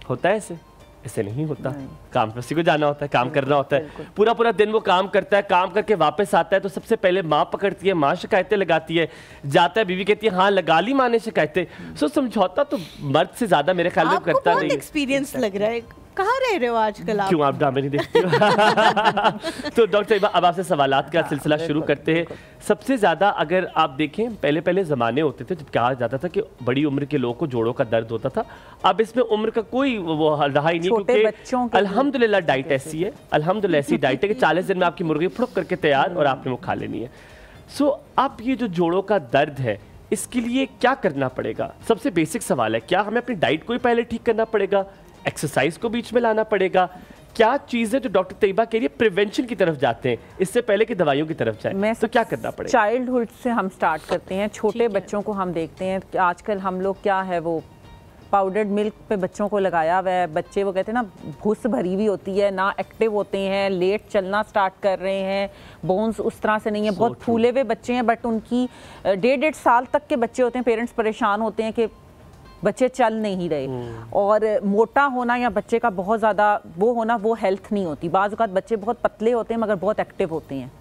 होता है ऐसे नहीं होता। काम पे को जाना होता है, काम करना होता है, पूरा दिन वो काम करता है, काम करके वापस आता है तो सबसे पहले माँ पकड़ती है, माँ शिकायतें लगाती है, जाता है बीवी कहती है हाँ लगा ली माँ ने शिकायतें। सो समझौता तो मर्द से ज्यादा मेरे ख्याल में करता नहीं। एक्सपीरियंस लग रहा है, कहाँ रह रहे हो आजकल आप? क्यों आप ड्रामे नहीं देखती हो? तो डॉक्टर तैयबा अब आपसे सवालात का सिलसिला शुरू करते हैं। सबसे ज़्यादा अगर आप देखें, पहले ज़माने होते थे जब कहा जाता था कि बड़ी उम्र के लोगों को जोड़ों का दर्द होता था। अब इसमें उम्र का कोई वो रहा ही नहीं, क्योंकि अल्हम्दुलिल्लाह डाइट ऐसी है, अल्हम्दुलिल्लाह ऐसी डाइट है कि 40 दिन में आपकी मुर्गी फुड़क करके तैयार और आपने वो खा लेनी है। सो अब ये जो जोड़ों का दर्द है, इसके लिए क्या करना पड़ेगा? सबसे बेसिक सवाल है, क्या हमें अपनी डाइट को ही पहले ठीक करना पड़ेगा, एक्सरसाइज को बीच में लाना पड़ेगा? क्या चीज़ है जो डॉक्टर तैयबा के लिए प्रिवेंशन की तरफ जाते हैं, इससे पहले कि दवाइयों की तरफ जाए? तो क्या करना पड़ेगा? चाइल्डहुड से हम स्टार्ट करते हैं, छोटे बच्चों को हम देखते हैं कि आजकल हम लोग क्या है वो पाउडर्ड मिल्क पे बच्चों को लगाया हुआ है। बच्चे वो कहते हैं ना भूस भरी हुई होती है, ना एक्टिव होते हैं, लेट चलना स्टार्ट कर रहे हैं, बोन्स उस तरह से नहीं है, बहुत फूले हुए बच्चे हैं, बट उनकी 1.5 साल तक के बच्चे होते हैं, पेरेंट्स परेशान होते हैं कि बच्चे चल नहीं रहे। और मोटा होना या बच्चे का बहुत ज़्यादा वो होना वो हेल्थ नहीं होती। बाज़ औक़ात बच्चे बहुत पतले होते हैं मगर बहुत एक्टिव होते हैं।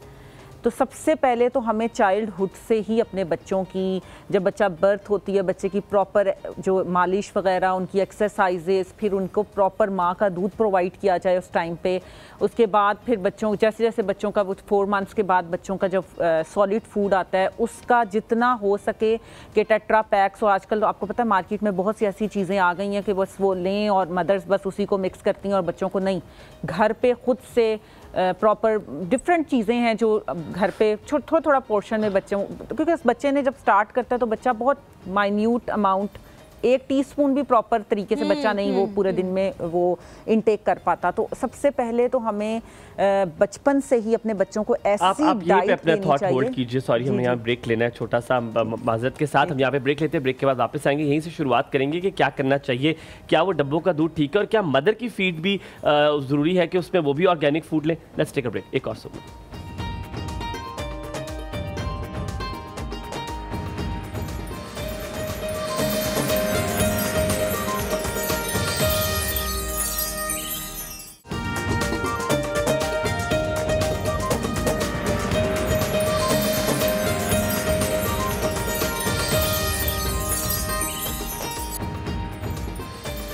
तो सबसे पहले तो हमें चाइल्डहुड से ही अपने बच्चों की, जब बच्चा बर्थ होती है बच्चे की प्रॉपर जो मालिश वगैरह, उनकी एक्सरसाइजेस, फिर उनको प्रॉपर माँ का दूध प्रोवाइड किया जाए उस टाइम पे। उसके बाद फिर बच्चों जैसे जैसे बच्चों का वो 4 मंथ्स के बाद बच्चों का जब सॉलिड फूड आता है उसका जितना हो सके कि टेट्रा पैक्स, और आजकल तो आपको पता है मार्केट में बहुत सी ऐसी चीज़ें आ गई हैं कि बस वो लें और मदर्स बस उसी को मिक्स करती हैं और बच्चों को नहीं, घर पे खुद से प्रॉपर डिफरेंट चीज़ें हैं जो घर पे थोड़ा थोड़ा पोर्शन में बच्चों, क्योंकि उस बच्चे ने जब स्टार्ट करता है तो बच्चा बहुत माइन्यूट अमाउंट, 1 टीस्पून भी प्रॉपर तरीके से बच्चा नहीं वो पूरे दिन में वो इनटेक कर पाता। तो सबसे पहले तो हमें बचपन से ही अपने बच्चों को ऐसी डाइट देनी अपना थॉट चाहिए। होल्ड कीजिए, सॉरी हमें यहाँ ब्रेक लेना है छोटा सा माजरत के साथ। हम यहाँ पे ब्रेक लेते हैं, ब्रेक के बाद वापस आएंगे। यहीं से शुरुआत करेंगे कि क्या करना चाहिए, क्या वो डब्बों का दूध ठीक है और क्या मदर की फीड भी ज़रूरी है कि उसमें वो भी ऑर्गेनिक फूड लें। लेट्स टेक अ ब्रेक, एक और सुनो।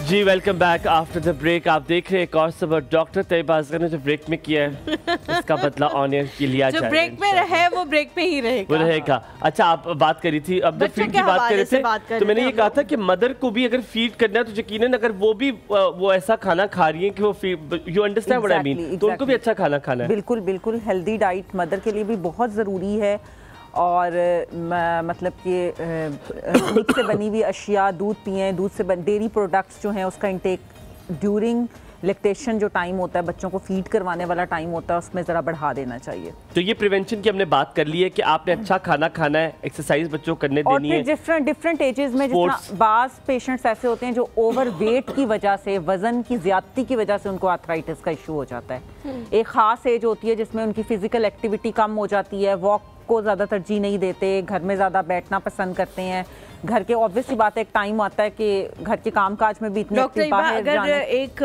जी welcome back after the break. आप देख रहे हैं एक और सबक। डॉक्टर तैयबा असगर ने जो ब्रेक में किया है उसका बदला ऑन एयर के लिया जाए। जो ब्रेक में रहे वो ब्रेक में ही रहेगा, वो रहेगा। अच्छा, आप बात करी थी, अब जब फीड की बात कर रहे थे तो मैंने ये कहा था कि मदर को भी अगर फीड करना है तो यकीनन अगर वो भी वो ऐसा खाना खा रही है कि वो you understand what I mean, तो उनको भी अच्छा खाना खाना है। बिल्कुल बिल्कुल, हेल्दी डाइट मदर के लिए भी बहुत ज़रूरी है। और मतलब कि दूध से बनी हुई अशिया, दूध पिएँ, दूध से डेयरी प्रोडक्ट्स जो हैं उसका इंटेक ड्यूरिंग लैक्टेशन जो टाइम होता है, बच्चों को फीड करवाने वाला टाइम होता है, उसमें ज़रा बढ़ा देना चाहिए। तो ये प्रिवेंशन की हमने बात कर ली है कि आपने अच्छा खाना खाना है, एक्सरसाइज बच्चों को करने देनी है। और डिफरेंट एजेस में, जितना बास पेशेंट्स ऐसे होते हैं जो ओवर वेट की वजह से, वजन की ज्यादती की वजह से उनको आर्थराइटिस का इशू हो जाता है। एक खास एज होती है जिसमें उनकी फिजिकल एक्टिविटी कम हो जाती है, वॉक को ज़्यादा तरजीह नहीं देते, घर में ज़्यादा बैठना पसंद करते हैं। घर के ऑब्वियस सी बात है, एक टाइम आता है कि घर के कामकाज में भी इतने अगर एक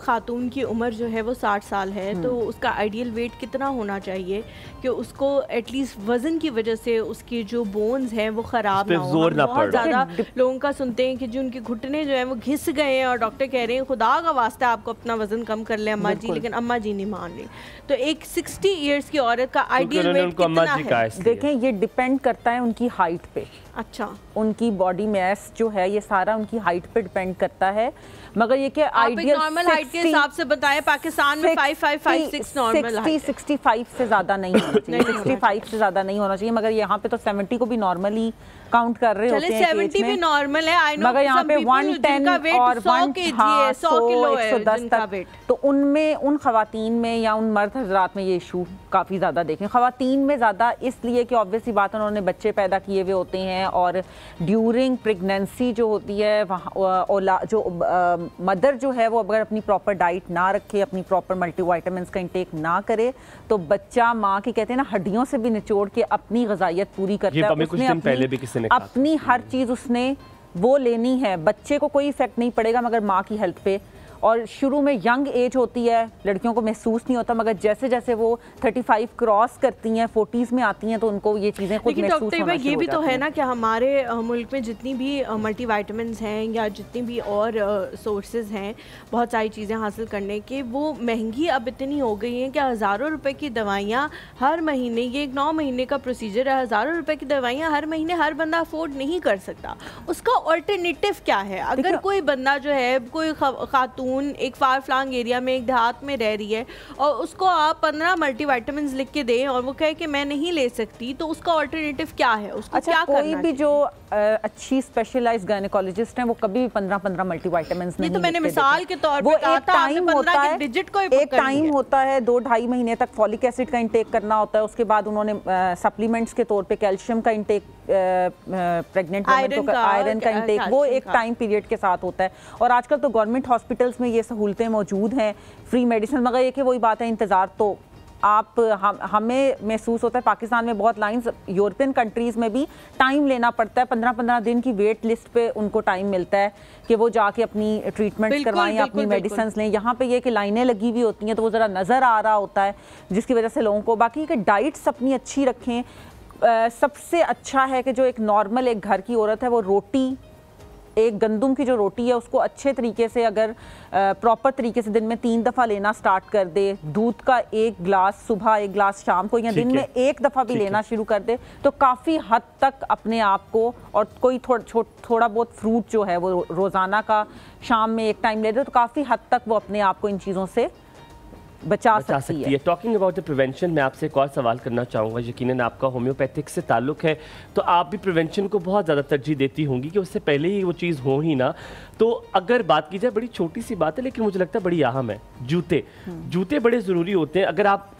खातून की उम्र जो है वो 60 साल है तो उसका आइडियल वेट कितना होना चाहिए कि उसको एटलीस्ट वजन की वजह से उसकी जो बोन्स हैं वो खराब ना हो। बहुत ज़्यादा लोगों का सुनते हैं कि जो उनके घुटने जो है वो घिस गए हैं और डॉक्टर कह रहे हैं खुदा का वास्ता आपको अपना वजन कम कर ले अम्मा जी, लेकिन अम्मा जी नहीं मान रही। तो एक 60 ईयर्स की औरत का आइडियल वेट कितना है? देखें, ये डिपेंड करता है उनकी हाइट पे। अच्छा, उनकी बॉडी मैस जो है ये सारा उनकी हाइट पे डिपेंड करता है। मगर ये कि आइडियल नॉर्मल हाइट के हिसाब से बताएं, पाकिस्तान में 5556 नॉर्मल हाइट, 65 से ज़्यादा नहीं होना चाहिए। 65 से ज़्यादा नहीं होना चाहिए, मगर यहाँ पे तो 70 को भी नॉर्मली काउंट कर रहे होते हैं। 70 भी नॉर्मल है, आई नो, मगर यहाँ पे 110 और 100 किलो है 110 तक। तो उनमें, उन खवातीन में या उन मर्द हजरात में ये इशू काफ़ी ज़्यादा देखें। खवातीन में ज़्यादा इसलिए कि ऑब्वियसली बात, उन्होंने बच्चे पैदा किए हुए होते हैं और ड्यूरिंग प्रेगनेंसी जो होती है वहाँ जो मदर जो है वो अगर अपनी प्रॉपर डाइट ना रखे, अपनी प्रॉपर मल्टीविटामिन्स का इंटेक ना करे तो बच्चा माँ की कहते हैं ना हड्डियों से भी निचोड़ के अपनी गजाइयत पूरी करता है। अपनी हर चीज़ उसने वो लेनी है, बच्चे को कोई इफेक्ट नहीं पड़ेगा मगर माँ की हेल्थ पे। और शुरू में यंग एज होती है, लड़कियों को महसूस नहीं होता, मगर जैसे जैसे वो 35 क्रॉस करती हैं, 40s में आती हैं तो उनको ये चीज़ें खुद महसूस होना शुरू हो जाती हैं। ये भी तो है ना कि हमारे मुल्क में जितनी भी मल्टीविटामिन्स हैं या जितनी भी और सोर्सेज हैं बहुत सारी चीज़ें हासिल करने के, वो महंगी अब इतनी हो गई हैं कि हज़ारों रुपए की दवाइयाँ हर महीने, ये एक 9 महीने का प्रोसीजर है, हज़ारों रुपए की दवाइयाँ हर महीने हर बंदा अफोर्ड नहीं कर सकता। उसका ऑल्टरनेटिव क्या है? अगर कोई बंदा जो है, कोई खातून एक फार फ्लांग एरिया में, एक देहात में रह रही है और उसको आप 15 मल्टीविटामिन्स लिख के दें और वो कहे कि मैं नहीं ले सकती, तो उसका ऑल्टरनेटिव क्या है? उसको क्या करना चाहिए? कोई भी जो अच्छी स्पेशलाइज्ड गायनेकोलॉजिस्ट हैं वो कभी भी 15 मल्टीविटामिन्स नहीं, तो मैंने मिसाल के तौर पे कहा था, टाइम होता है, एक टाइम होता है 2-2.5 महीने तक फॉलिक एसिड का इंटेक करना होता है। उसके बाद उन्होंने सप्लीमेंट्स के तौर पे कैल्शियम का इंटेक, प्रेग्नेंट वुमेन को आयरन का इंटेक, वो एक टाइम पीरियड के साथ होता है। और आजकल तो गवर्नमेंट हॉस्पिटल्स में ये सहूलतें मौजूद हैं, फ्री मेडिसिन। मगर ये कि वही बात है, इंतज़ार तो हमें महसूस होता है पाकिस्तान में बहुत लाइंस, यूरोपियन कंट्रीज़ में भी टाइम लेना पड़ता है, 15-15 दिन की वेट लिस्ट पे उनको टाइम मिलता है कि वो जाके अपनी ट्रीटमेंट करवाएं, अपनी मेडिसिन लें। यहाँ पे ये कि लाइनें लगी हुई होती हैं तो वो ज़रा नज़र आ रहा होता है, जिसकी वजह से लोगों को, बाकी कि डाइट्स अपनी अच्छी रखें। सबसे अच्छा है कि जो एक नॉर्मल एक घर की औरत है वो रोटी, एक गंदम की जो रोटी है उसको अच्छे तरीके से अगर प्रॉपर तरीके से दिन में 3 दफ़ा लेना स्टार्ट कर दे, दूध का 1 गिलास सुबह 1 गिलास शाम को, या दिन में 1 दफ़ा भी लेना शुरू कर दे तो काफ़ी हद तक अपने आप को, और कोई थोड़ा बहुत फ्रूट जो है वो रोज़ाना का शाम में एक टाइम ले दे तो काफ़ी हद तक वो अपने आप को इन चीज़ों से बचा सकती है। टॉकिंग अबाउट द प्रिवेंशन, मैं आपसे एक और सवाल करना चाहूँगा। यकीनन आपका होम्योपैथिक से ताल्लुक है तो आप भी प्रिवेंशन को बहुत ज़्यादा तरजीह देती होंगी कि उससे पहले ही वो चीज़ हो ही ना। तो अगर बात की जाए, बड़ी छोटी सी बात है लेकिन मुझे लगता है बड़ी अहम है, जूते बड़े ज़रूरी होते हैं। अगर आप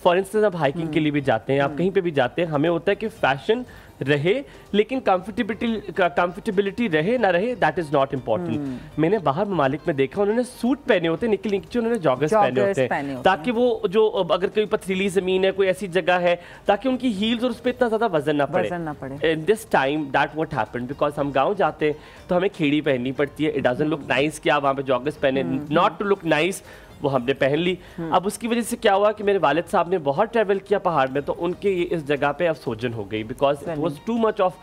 फॉर इंस्टेंस आप हाइकिंग के लिए भी जाते हैं, आप कहीं पर भी जाते हैं, हमें होता है कि फैशन रहे लेकिन कंफर्टेबिलिटी रहे ना रहे, दैट इज नॉट इम्पोर्टेंट। मैंने बाहर ममालिक में देखा उन्होंने सूट पहने होते हैं, नीचे उन्होंने जॉगर्स पहने होते हैं ताकि वो जो अगर कोई पथरीली जमीन है, कोई ऐसी जगह है ताकि उनकी हील्स और उस पर इतना ज्यादा वजन ना पड़े। In this time that what happened, because हम गाँव जाते हैं तो हमें खेड़ी पहननी पड़ती है। इट डजंट लुक नाइस कि आप वहाँ पे जॉगर्स पहने, नॉट टू लुक नाइस, वो हमने पहन ली। अब उसकी वजह से क्या हुआ कि मेरे वालिद साहब ने बहुत ट्रैवल किया पहाड़ में, तो उनके इस जगह पे अब सोजन हो गई, because it was too much of,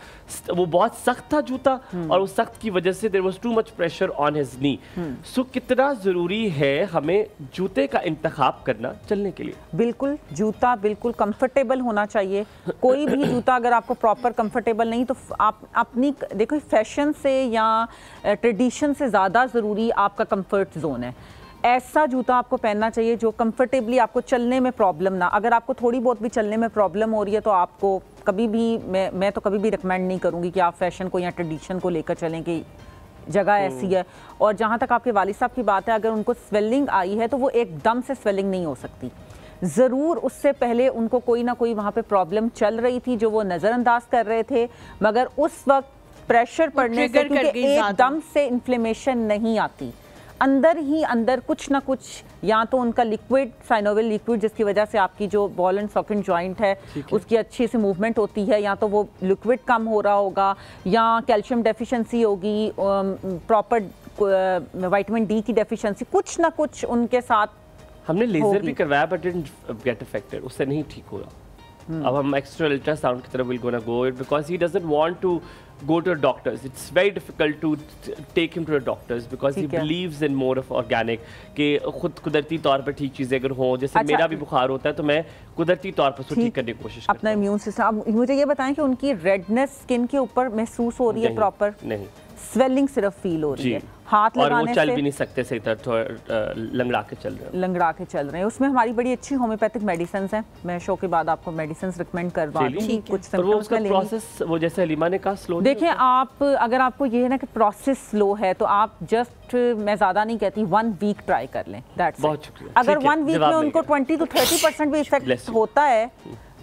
वो बहुत सख्त था जूता और उस सख्त की वजह से there was too much pressure on his knee. So कितना ज़रूरी है हमें जूते का इंतखाब करना चलने के लिए? बिल्कुल, जूता बिल्कुल कंफर्टेबल होना चाहिए। कोई भी जूता अगर आपको प्रॉपर कंफर्टेबल नहीं तो आप अपनी, देखो फैशन से या ट्रेडिशन से ज़्यादा ज़रूरी आपका कंफर्ट जोन है। ऐसा जूता आपको पहनना चाहिए जो कंफर्टेबली आपको चलने में प्रॉब्लम ना, अगर आपको थोड़ी बहुत भी चलने में प्रॉब्लम हो रही है तो आपको कभी भी, मैं तो कभी भी रिकमेंड नहीं करूँगी कि आप फैशन को या ट्रेडिशन को लेकर चलें कि जगह ऐसी है। और जहाँ तक आपके वालिद साहब की बात है, अगर उनको स्वेलिंग आई है तो वो एकदम से स्वेलिंग नहीं हो सकती, ज़रूर उससे पहले उनको कोई ना कोई वहाँ पे प्रॉब्लम चल रही थी जो वो नज़रअंदाज कर रहे थे, मगर उस वक्त प्रेशर पड़ने से, क्योंकि एकदम से इन्फ्लेमेशन नहीं आती, अंदर ही अंदर कुछ ना कुछ, या तो उनका लिक्विड, साइनोविल लिक्विड जिसकी वजह से आपकी जो बॉल एंड सॉकेट जॉइंट है उसकी अच्छी से मूवमेंट होती है, या तो वो लिक्विड कम हो रहा होगा, या कैल्शियम डेफिशिएंसी होगी, प्रॉपर विटामिन डी की डेफिशिएंसी, कुछ ना कुछ उनके साथ। हमने लेजर भी करवाया बट डिडंट गेट अफेक्टेड, उससे नहीं ठीक हुआ। अब हम एक्स्ट्रा अल्ट्रासाउंड की तरफ will gonna go it, because he doesn't want to go to doctors. It's very difficult to take him to the doctors because he believes in more of organic, कि खुद कुदरती तौर पर ठीक चीज़ें अगर हों, जैसे मेरा भी बुखार होता है तो मैं कुदरती तौर पर ठीक करने की कोशिश करता हूं अपना इम्यून सिस्टम। अब मुझे ये बताएं कि उनकी रेडनेस स्किन के ऊपर महसूस हो रही है प्रॉपर? नहीं, स्वेलिंग सिर्फ फील हो रही है, हाथ लगाने से, और वो चल भी नहीं सकते सही तरह, लंगड़ा के चल रहे हैं। उसमें हमारी बड़ी अच्छी होम्योपैथिक मेडिसिन हैं, मैं शो के बाद आपको मेडिसिन रिकमेंड करवा दूंगी। कुछ सिम्पटम्स का प्रोसेस, वो जैसे हलीमा ने कहा स्लो, देखें आप, अगर आपको ये है ना कि प्रोसेस स्लो है तो आप जस्ट, मैं ज़्यादा नहीं कहती, 1 वीक ट्राई कर लें, दैट्स इट। अगर 1 वीक में उनको 20 to 30% भी इफेक्ट होता है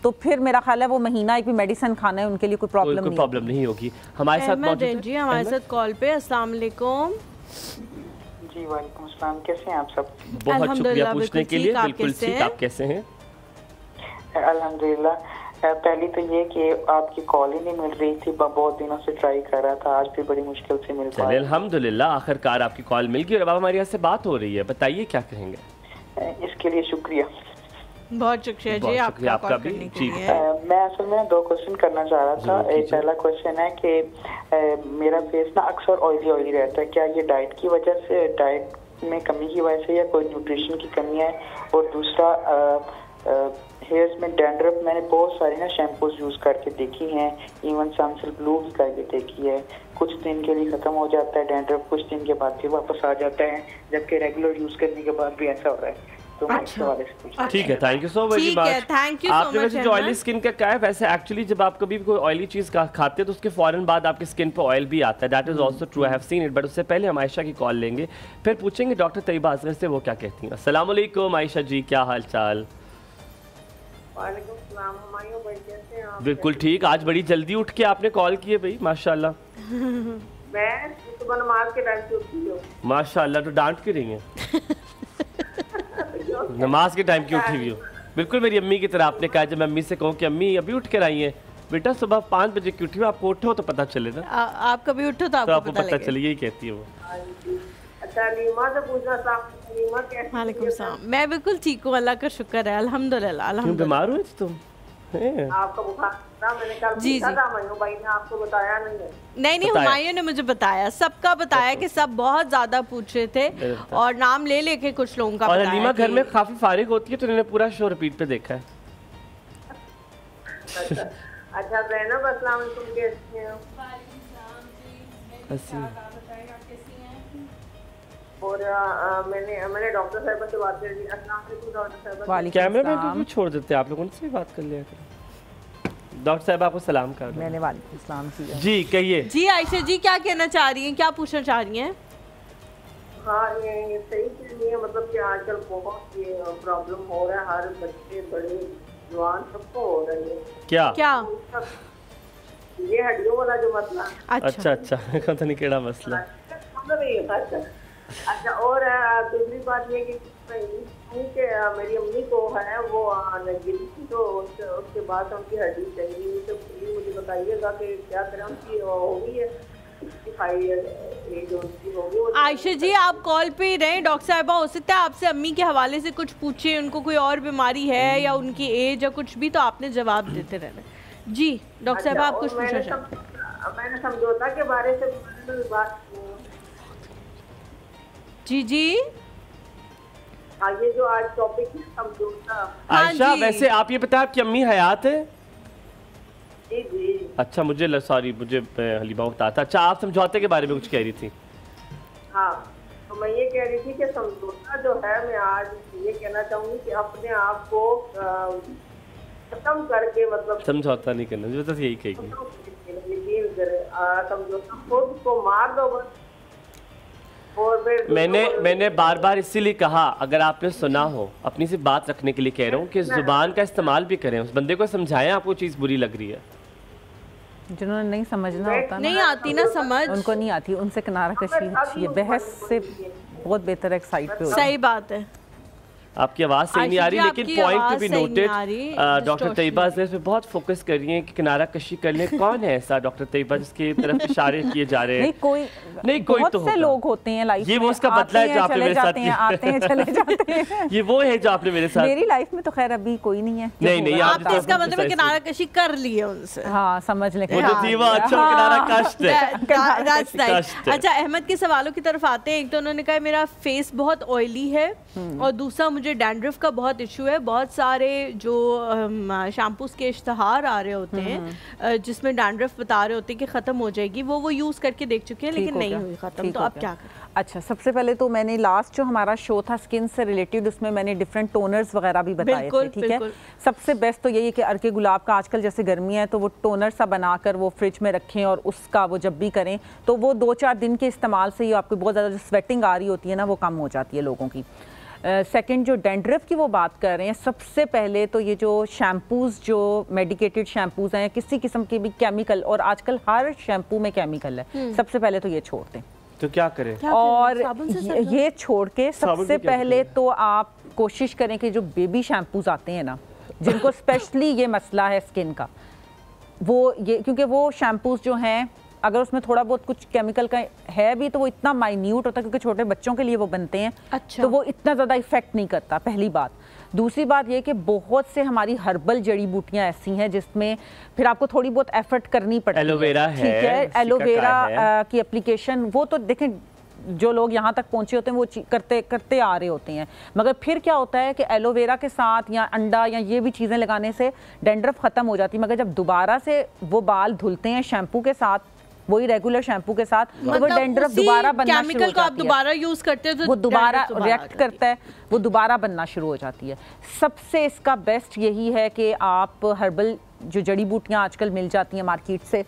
तो फिर मेरा ख्याल है वो महीना एक भी मेडिसिन खाना है उनके लिए कोई प्रॉब्लम नहीं होगी। हमारे साथ मौजूद जी, हमारे साथ कॉल पे। अस्सलाम वालेकुम। जी वालेकुम अस्सलाम, कैसे हैं आप सब? बहुत शुक्रिया पूछने के लिए। बिल्कुल ठीक, आप कैसे हैं? अल्हम्दुलिल्लाह। पहली तो ये कि आपकी कॉल ही नहीं मिल रही थी, बहुत दिनों से ट्राई कर रहा था, आज भी बड़ी मुश्किल से मिल पाई। अल्हम्दुलिल्लाह आखिरकार आपकी कॉल मिल गई और अब हमारे यहाँ से बात हो रही है, बताइए क्या कहेंगे? इसके लिए शुक्रिया, बहुत शुक्रिया जी आपका कॉल करने के लिए। मैं असल में 2 क्वेश्चन करना चाह रहा था। एक पहला क्वेश्चन है कि मेरा फेस ना अक्सर ऑयली रहता है, क्या ये डाइट की वजह से, डाइट में कमी की वजह से, या कोई न्यूट्रिशन की कमी है? और दूसरा, हेयर्स में डैंड्रफ, मैंने बहुत सारी ना शैम्पूज यूज़ करके देखी हैं, इवन सनसिल्क ब्लू भी करके देखी है, कुछ दिन के लिए ख़त्म हो जाता है डैंड्रफ, कुछ दिन के बाद फिर वापस आ जाता है, जबकि रेगुलर यूज़ करने के बाद भी ऐसा हो रहा है। तो ठीक है, thank you so very much. आपने वैसे जो ऑयली स्किन का क्या है, वैसे एक्चुअली जब आप कभी भी कोई ऑयली चीज़ खाते हैं तो उसके फ़ौरन बाद आपकी स्किन पे ऑयल भी आता है, that is also true, I have seen it. But उससे पहले हम आयशा की कॉल लेंगे, फिर पूछेंगे डॉक्टर तैयबा असगर से वो क्या कहती हैं। अस्सलाम वालेकुम आयशा जी, क्या हाल चाल? बिल्कुल ठीक, आज बड़ी जल्दी उठ के आपने कॉल की है भाई, माशाल्लाह। मैं सुबह नमाज के टाइम से उठी हूं। माशाल्लाह, तो डांट क्यों रही हैं? नमाज के टाइम क्यों उठी हुई हो? बिल्कुल मेरी अम्मी की तरह आपने कहा। जब मैं अम्मी से कहूँ कि अम्मी अभी उठ कर आई है, बेटा सुबह 5 बजे की उठी हो, आपको उठो तो पता चले ना। आप कभी उठो तो आपको पता चले, यही कहती है वो। अच्छा लीमा से पूछना था, लीमा कैसी? वालेकुम सलाम। मैं बिल्कुल ठीक हूँ, अल्लाह का शुक्र है, अल्हम्दुलिल्लाह। क्यों बीमार हुए थे तुम? आपका बुखार था, मैंने कल पूछा था, मनु भाई ने आपको बताया नहीं है? नहीं, हुमायूं ने मुझे बताया, सबका बताया कि सब बहुत ज्यादा पूछ रहे थे और नाम ले लेके कुछ लोगों का। और हलीमा घर में काफी फारिग होती है तो इन्होंने पूरा शो रिपीट पे देखा है। अच्छा ज़ैनब, अस्सलाम वालेकुम, कैसी हैं? और मैंने डॉक्टर साहब से बात करी। अस्सलाम वालेकुम डॉक्टर साहब। कैमरे में क्यों छोड़ देते हैं आप लोग? उनसे बात कर लिया करें। डॉक्टर साहब आपको सलाम कर दो। मैंने वालेकुम सलाम किया। जी कहिए। जी आयशा जी क्या कहना चाह रही हैं, क्या पूछना चाह रही हैं? हाँ ये सही चीज़ नहीं है, मतलब कि आजकल बहुत ये प्रॉब्लम हो रहा है, हर बच्चे बड़े जवान सबको हो रही है। क्या ये हड्डियों वाला जो मसला। अच्छा पता नहीं केड़ा मसला। अच्छा और दूसरी बात ये कि मेरी अम्मी को है वो गिरी थी, तो उसके बाद उनकी हड्डी चाहिए, तो मुझे बताइएगा कि क्या करें, उनकी होगी है 65 एज उनकी होगी। आयशा जी आप कॉल पे ही रहें, डॉक्टर साहबा हो सकता है आपसे अम्मी के हवाले से कुछ पूछे, उनको कोई और बीमारी है या उनकी एज या कुछ भी, तो आपने जवाब देते रहना। जी डॉक्टर साहबा आप कुछ पूछना चाहते? मैंने समझौता के बारे से बात जी हाँ, ये जो आज टॉपिक है समझौता। आयशा वैसे आप ये बताएं आपकी अम्मी हयात है? जी। अच्छा मुझे हलीमा बताया था। अच्छा आप समझौते के बारे में कुछ कह रही थी? हाँ तो मैं ये कह रही थी कि समझौता जो है, मैं आज ये कहना चाहूँगी कि अपने आप को खत्म करके, मतलब समझौता नहीं करना, जो तो यही कहेगी। समझौता खुद को मार दो बस। मैंने बार बार इसीलिए कहा, अगर आपने सुना हो, अपनी से बात रखने के लिए कह रहा हूँ कि जुबान का इस्तेमाल भी करें, उस बंदे को समझाएं आपको चीज़ बुरी लग रही है। जिन्होंने नहीं समझना होता नहीं आती ना समझ, उनको नहीं आती, उनसे किनारा कशी चाहिए। बहस से बहुत बेहतर एक साइड पे होता है। सही बात है। आपकी आवाज़ सही नहीं आ रही, लेकिन point to be noted, doctor Tayyaba इस पे बहुत फोकस कर रही हैं कि किनारा कशी करने कौन है ऐसा डॉक्टर तैयबा जिसकी तरफ इशारे किए जा रहे हैं? नहीं कोई तो बहुत से लोग होते हैं लाइफ में, ये वो उसका बदला है जो आपने मेरे साथ किया। आते हैं चले जाते हैं। ये वो है जो आपने मेरे साथ। मेरी लाइफ में तो खैर अभी कोई नहीं है। नहीं आपने इसका मतलब किनारा कशी कर ली है उनसे। हाँ समझ लें। किनारा कष्ट है। अच्छा अहमद के सवालों की तरफ आते हैं। एक तो उन्होंने कहा मेरा फेस बहुत ऑयली है और दूसरा मुझे डैंड्रफ का बहुत इशू है। बहुत सारे जो शैम्पूस के इश्तहार आ रहे होते हैं जिसमें डैंड्रफ बता रहे होते हैं कि ख़त्म हो जाएगी, वो यूज़ करके देख चुके हैं लेकिन नहीं हुई ख़त्म, तो अब क्या करें? अच्छा सबसे पहले तो मैंने लास्ट जो हमारा शो था स्किन से रिलेटेड, उसमें मैंने डिफरेंट टोनर्स वगैरह भी बताए थे, ठीक है। सबसे बेस्ट तो यही है कि अर्के गुलाब का आजकल जैसे गर्मी है तो वो टोनर सा बनाकर वो फ्रिज में रखें और उसका वो जब भी करें तो वो 2-4 दिन के इस्तेमाल से ही आपको बहुत ज़्यादा जो स्वेटिंग आ रही होती है ना वो कम हो जाती है लोगों की। सेकंड जो डैंड्रफ की वो बात कर रहे हैं, सबसे पहले तो ये जो शैम्पूज़ जो मेडिकेटेड शैम्पूज़ हैं किसी किस्म के भी केमिकल, और आजकल हर शैम्पू में केमिकल है, सबसे पहले तो ये छोड़ दें। तो क्या करें? और ये छोड़ के सबसे पहले तो आप कोशिश करें कि जो बेबी शैम्पूज़ आते हैं ना जिनको स्पेशली ये मसला है स्किन का, वो ये क्योंकि वो शैम्पूज़ जो हैं अगर उसमें थोड़ा बहुत कुछ केमिकल का है भी तो वो इतना माइन्यूट होता है क्योंकि छोटे बच्चों के लिए वो बनते हैं। अच्छा। तो वो इतना ज़्यादा इफेक्ट नहीं करता, पहली बात। दूसरी बात ये कि बहुत से हमारी हर्बल जड़ी बूटियां ऐसी हैं जिसमें फिर आपको थोड़ी बहुत एफर्ट करनी पड़ती है। एलोवेरा है, ठीक है, एलोवेरा की एप्लीकेशन वो तो देखें जो लोग यहाँ तक पहुँचे होते हैं वो करते आ रहे होते हैं, मगर फिर क्या होता है कि एलोवेरा के साथ या अंडा या ये भी चीज़ें लगाने से डैंड्रफ ख़त्म हो जाती है, मगर जब दोबारा से वो बाल धुलते हैं शैम्पू के साथ, वही रेगुलर शैम्पू के साथ, तो वो डैंड्रफ दोबारा बनना शुरू हो जाती है। केमिकल को आप दोबारा यूज करते हैं तो वो दोबारा रिएक्ट करता है, वो दोबारा बनना शुरू हो जाती है। सबसे इसका बेस्ट यही है कि आप हर्बल जो जड़ी बूटियां आजकल मिल जाती हैं मार्केट से,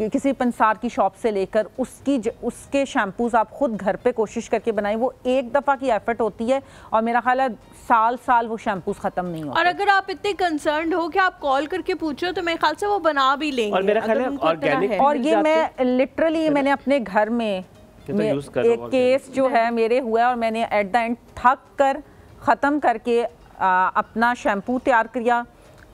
किसी पंसार की शॉप से लेकर उसके शैम्पूज आप खुद घर पे कोशिश करके बनाएं। वो एक दफ़ा की एफर्ट होती है और मेरा ख्याल है साल वो शैम्पूज खत्म नहीं होते। और अगर आप इतने कंसर्न्ड हो कि आप कॉल करके पूछो तो मेरे ख्याल से वो बना भी लेंगे। और मेरा ख्याल है ऑर्गेनिक, और ये मैं लिटरली मैंने अपने घर में एक केस जो है मेरे हुआ है और मैंने एट द एंड थक कर ख़त्म करके अपना शैम्पू तैयार किया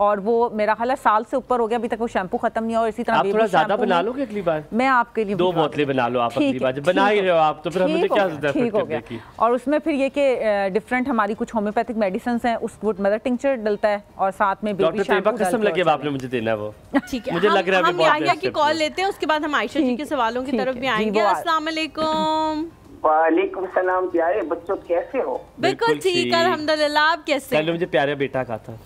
और वो मेरा ख्याल है साल से ऊपर हो गया, अभी तक वो शैम्पू खत्म नहीं हुआ। और इसी तरह आप थोड़ा ज्यादा बना लोगे अगली बार? मैं आपके लिए 2 बोतलें बना लो आप अगली बार, बना ही रहे हो आप तो फिर हमें क्या जरूरत है ठीक हो गया। और उसमें फिर ये कि डिफरेंट हमारी कुछ होम्योपैथिक मेडिसिन हैं, उस वुड मदर टिंचर डलता है और साथ में बेबी शैम्पू। कसम लगे आपने मुझे देना है वो। ठीक है, मुझे लग रहा है हम याहिया की कॉल लेते हैं, उसके बाद हम आयशा जी के सवालों की तरफ भी आएंगे। अस्सलाम वालेकुम। वालेकुम सलाम, प्यारे बच्चों कैसे हो? बिल्कुल ठीक, अल्हम्दुलिल्लाह। आप कैसे? कल मुझे प्यारा बेटा कहा था।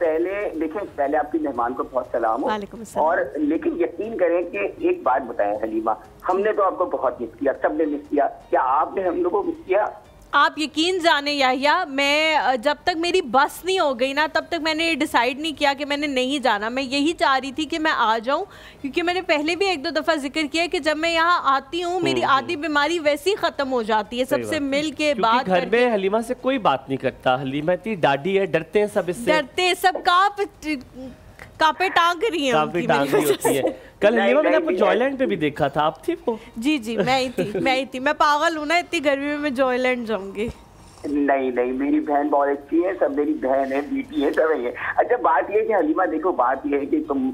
पहले आपकी मेहमान को बहुत सलाम हो। और लेकिन यकीन करें कि एक बात बताएं हलीमा, हमने तो आपको बहुत मिस किया, सबने मिस किया, क्या आपने हम लोगों को मिस किया? आप यकीन जाने याहिया, मैं जब तक मेरी बस नहीं हो गई ना तब तक मैंने डिसाइड नहीं किया कि मैंने नहीं जाना। मैं यही चाह रही थी कि मैं आ जाऊं, क्योंकि मैंने पहले भी 1-2 दफ़ा जिक्र किया कि जब मैं यहाँ आती हूँ मेरी आधी बीमारी वैसे ही ख़त्म हो जाती है, सबसे मिल के बात घर में हलीमा से कोई बात नहीं करता। हलीमा इतनी डाडी है, डरते हैं सब इससे, डरते सब कापे टांग रही होती है। कल हलीमा मैंने आपको जॉयलैंड पे भी देखा था, आप थी वो? जी मैं ही थी। मैं पागल हूँ ना, इतनी गर्मी में मैं जॉयलैंड जाऊंगी। नहीं, मेरी बहन बहुत अच्छी है, सब मेरी बहन है, बेटी है, सब है। अच्छा बात ये है कि हलीमा देखो, बात ये है कि तुम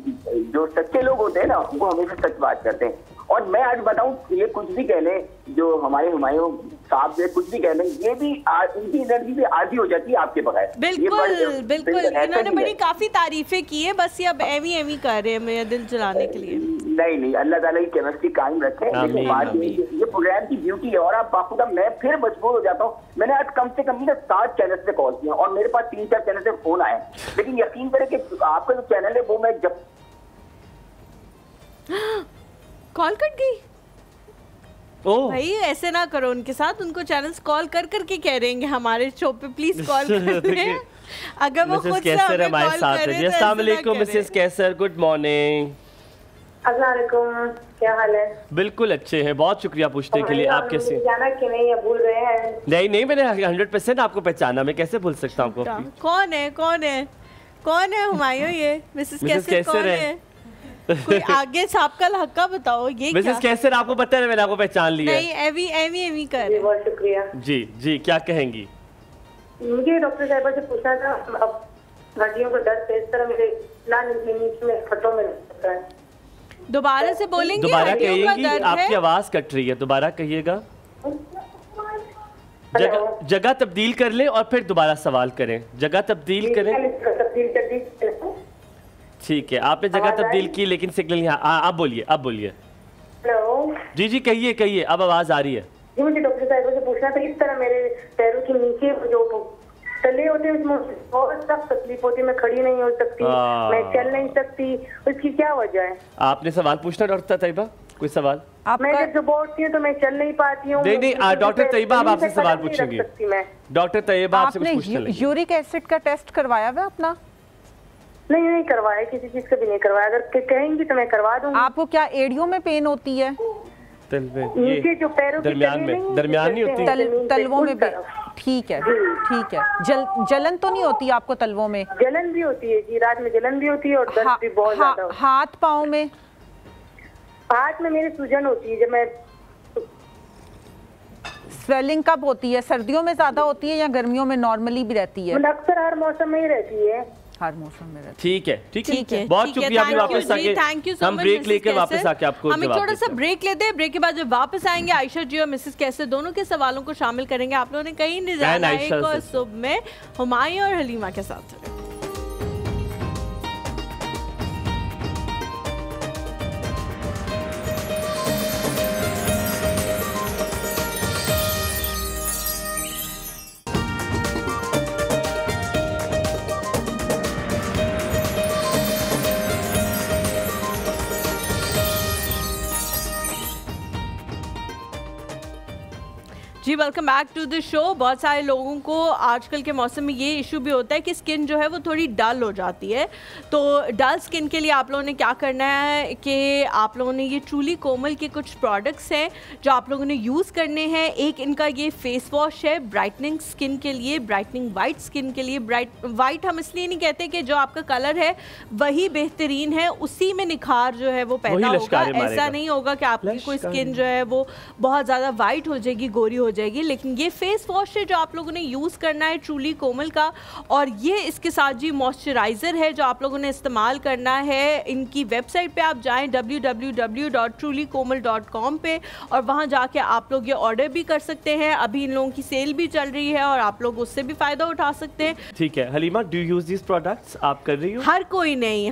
जो सच्चे लोग होते हैं ना वो हमेशा सच बात करते हैं। और मैं आज बताऊं, ये कुछ भी कह लें, जो हमारे हुमायूं साहब जो कुछ भी कह लें, ये भी इनकी एनर्जी भी आधी हो जाती है आपके बगैर। बिल्कुल इन्होंने बड़ी काफी तारीफें की है, बस ये अब एवी कर रहे हैं मेरा दिल जलाने के लिए। नहीं, अल्लाह ताला की केमिस्ट्री कायम रखे। लेकिन बात ये प्रोग्राम की ब्यूटी है। और आप बाखुदा मैं फिर मजबूर हो जाता हूँ, मैंने आज कम से कम 7 चैनल से कॉल किया और मेरे पास 3-4 चैनल से फोन आए, लेकिन यकीन करें कि आपका जो चैनल है वो मैं जब कॉल कट गई। भाई ऐसे ना करो उनके साथ, उनको चैनल्स कॉल करके कह रहे हैं हमारे शो पे प्लीज कॉल कर दें। अगर वो खुद से हमें कॉल करे तो अस्सलाम वालेकुम मिसेस कैसर, गुड मॉर्निंग। अस्सलाम वालेकुम, क्या हाल है? बिल्कुल अच्छे हैं, बहुत शुक्रिया पूछने के लिए। आप कैसे? जाना कि नहीं, या भूल रहे हैं? नहीं, मैंने 100% आपको पहचाना, मैं कैसे भूल सकता हूँ आपको? कौन है हुमायूं? ये मिसेस कैसर है? कोई आगे छाप का हक्का बताओ, ये मिसेस कैसर आपको पता है मैंने आपको पहचान लिया? नहीं, एवी कर। बहुत शुक्रिया। जी क्या कहेंगी? मुझे डॉक्टर साहिबा से पूछना था, अब हड्डियों का दर्द है, इस तरह मेरे नीचे में फटों में लगता है। दोबारा से बोलेंगे? दोबारा कहिएगी, आपकी आवाज कट रही है, दोबारा कहिएगा। जगह तब्दील कर ले और फिर दोबारा सवाल करें। जगह तब्दील करें, ठीक है। आपने जगह तब्दील की लेकिन सिग्नल यहाँ। आप बोलिए। हेलो जी कहिए, अब आवाज आ रही है। जी मुझे डॉक्टर साहिबा से पूछना था, इस तरह मेरे पैरों के नीचे जो तले होते हैं उसमें बहुत सख्त तकलीफ होती है, मैं खड़ी नहीं हो सकती, मैं चल नहीं सकती, उसकी क्या वजह है? आपने सवाल पूछना डॉक्टर तैयबा, कोई सवाल? मैं जब जब बोलती हूँ तो मैं चल नहीं पाती हूँ। नहीं डॉक्टर तैयबा आप आपसे सवाल पूछेंगे। डॉक्टर तैयबा आपसे आपने यूरिक एसिड का टेस्ट करवाया हुआ अपना? नहीं करवाया, किसी चीज का भी नहीं करवाया। अगर कहेंगी तो मैं करवा दूंगी। आपको क्या एड़ियों में पेन होती है? नीचे जो पैरों के दरमियान नहीं होती, तलवों में भी? ठीक है। जलन तो नहीं होती आपको तलवों में? जलन भी होती है जी, रात में जलन भी होती है और दर्द भी बहुत ज्यादा। हाथ पाँव में? हाथ में मेरे सूजन होती है। जब मैं स्वेलिंग कब होती है? सर्दियों में ज्यादा होती है या गर्मियों में नॉर्मली भी रहती है? अक्सर हर मौसम में ही रहती है। हर मौसम में रहती है। ठीक है। बहुत शुक्रिया अभी वापस आके, हम ब्रेक लेकर वापस आके आपको हम थोड़ा सा ब्रेक लेते हैं। ब्रेक के बाद जब वापस आएंगे आयशा जी और मिसेस कैसर दोनों के सवालों को शामिल करेंगे। आप लोगों ने कहीं नहीं जाना है, एक और सुबह में हुमायूं और हलीमा के साथ। जी welcome back to the show. बहुत सारे लोगों को आजकल के मौसम में ये इशू भी होता है कि स्किन जो है वो थोड़ी डल हो जाती है। तो डल स्किन के लिए आप लोगों ने क्या करना है कि आप लोगों ने ये ट्रूली कोमल के कुछ प्रोडक्ट्स हैं जो आप लोगों ने यूज़ करने हैं। एक इनका ये फेस वॉश है ब्राइटनिंग स्किन के लिए, ब्राइटनिंग वाइट स्किन के लिए। वाइट हम इसलिए नहीं कहते कि जो आपका कलर है वही बेहतरीन है, उसी में निखार जो है वो पैदा होगा। ऐसा नहीं होगा कि आपकी कोई स्किन जो है वो बहुत ज़्यादा वाइट हो जाएगी, गोरी हो जाएगी। जाएगी। लेकिन ये फेस वॉश है जो आप लोगों ने यूज़ करना है ट्रूली कोमल का, और ये इसके साथ जी मॉइस्चराइज़र है जो आप लोगों ने इस्तेमाल करना है। इनकी वेबसाइट पे आप जाएं www.trulykomal.com पे, और वहाँ जाके आप लोग ये ऑर्डर भी कर सकते हैं। अभी इन लोगों की सेल भी चल रही है और आप लोग उससे भी फ़ायदा उठा सकते हैं। ठीक है Halima, do you use this products? आप कर रही हो? हर कोई नहीं,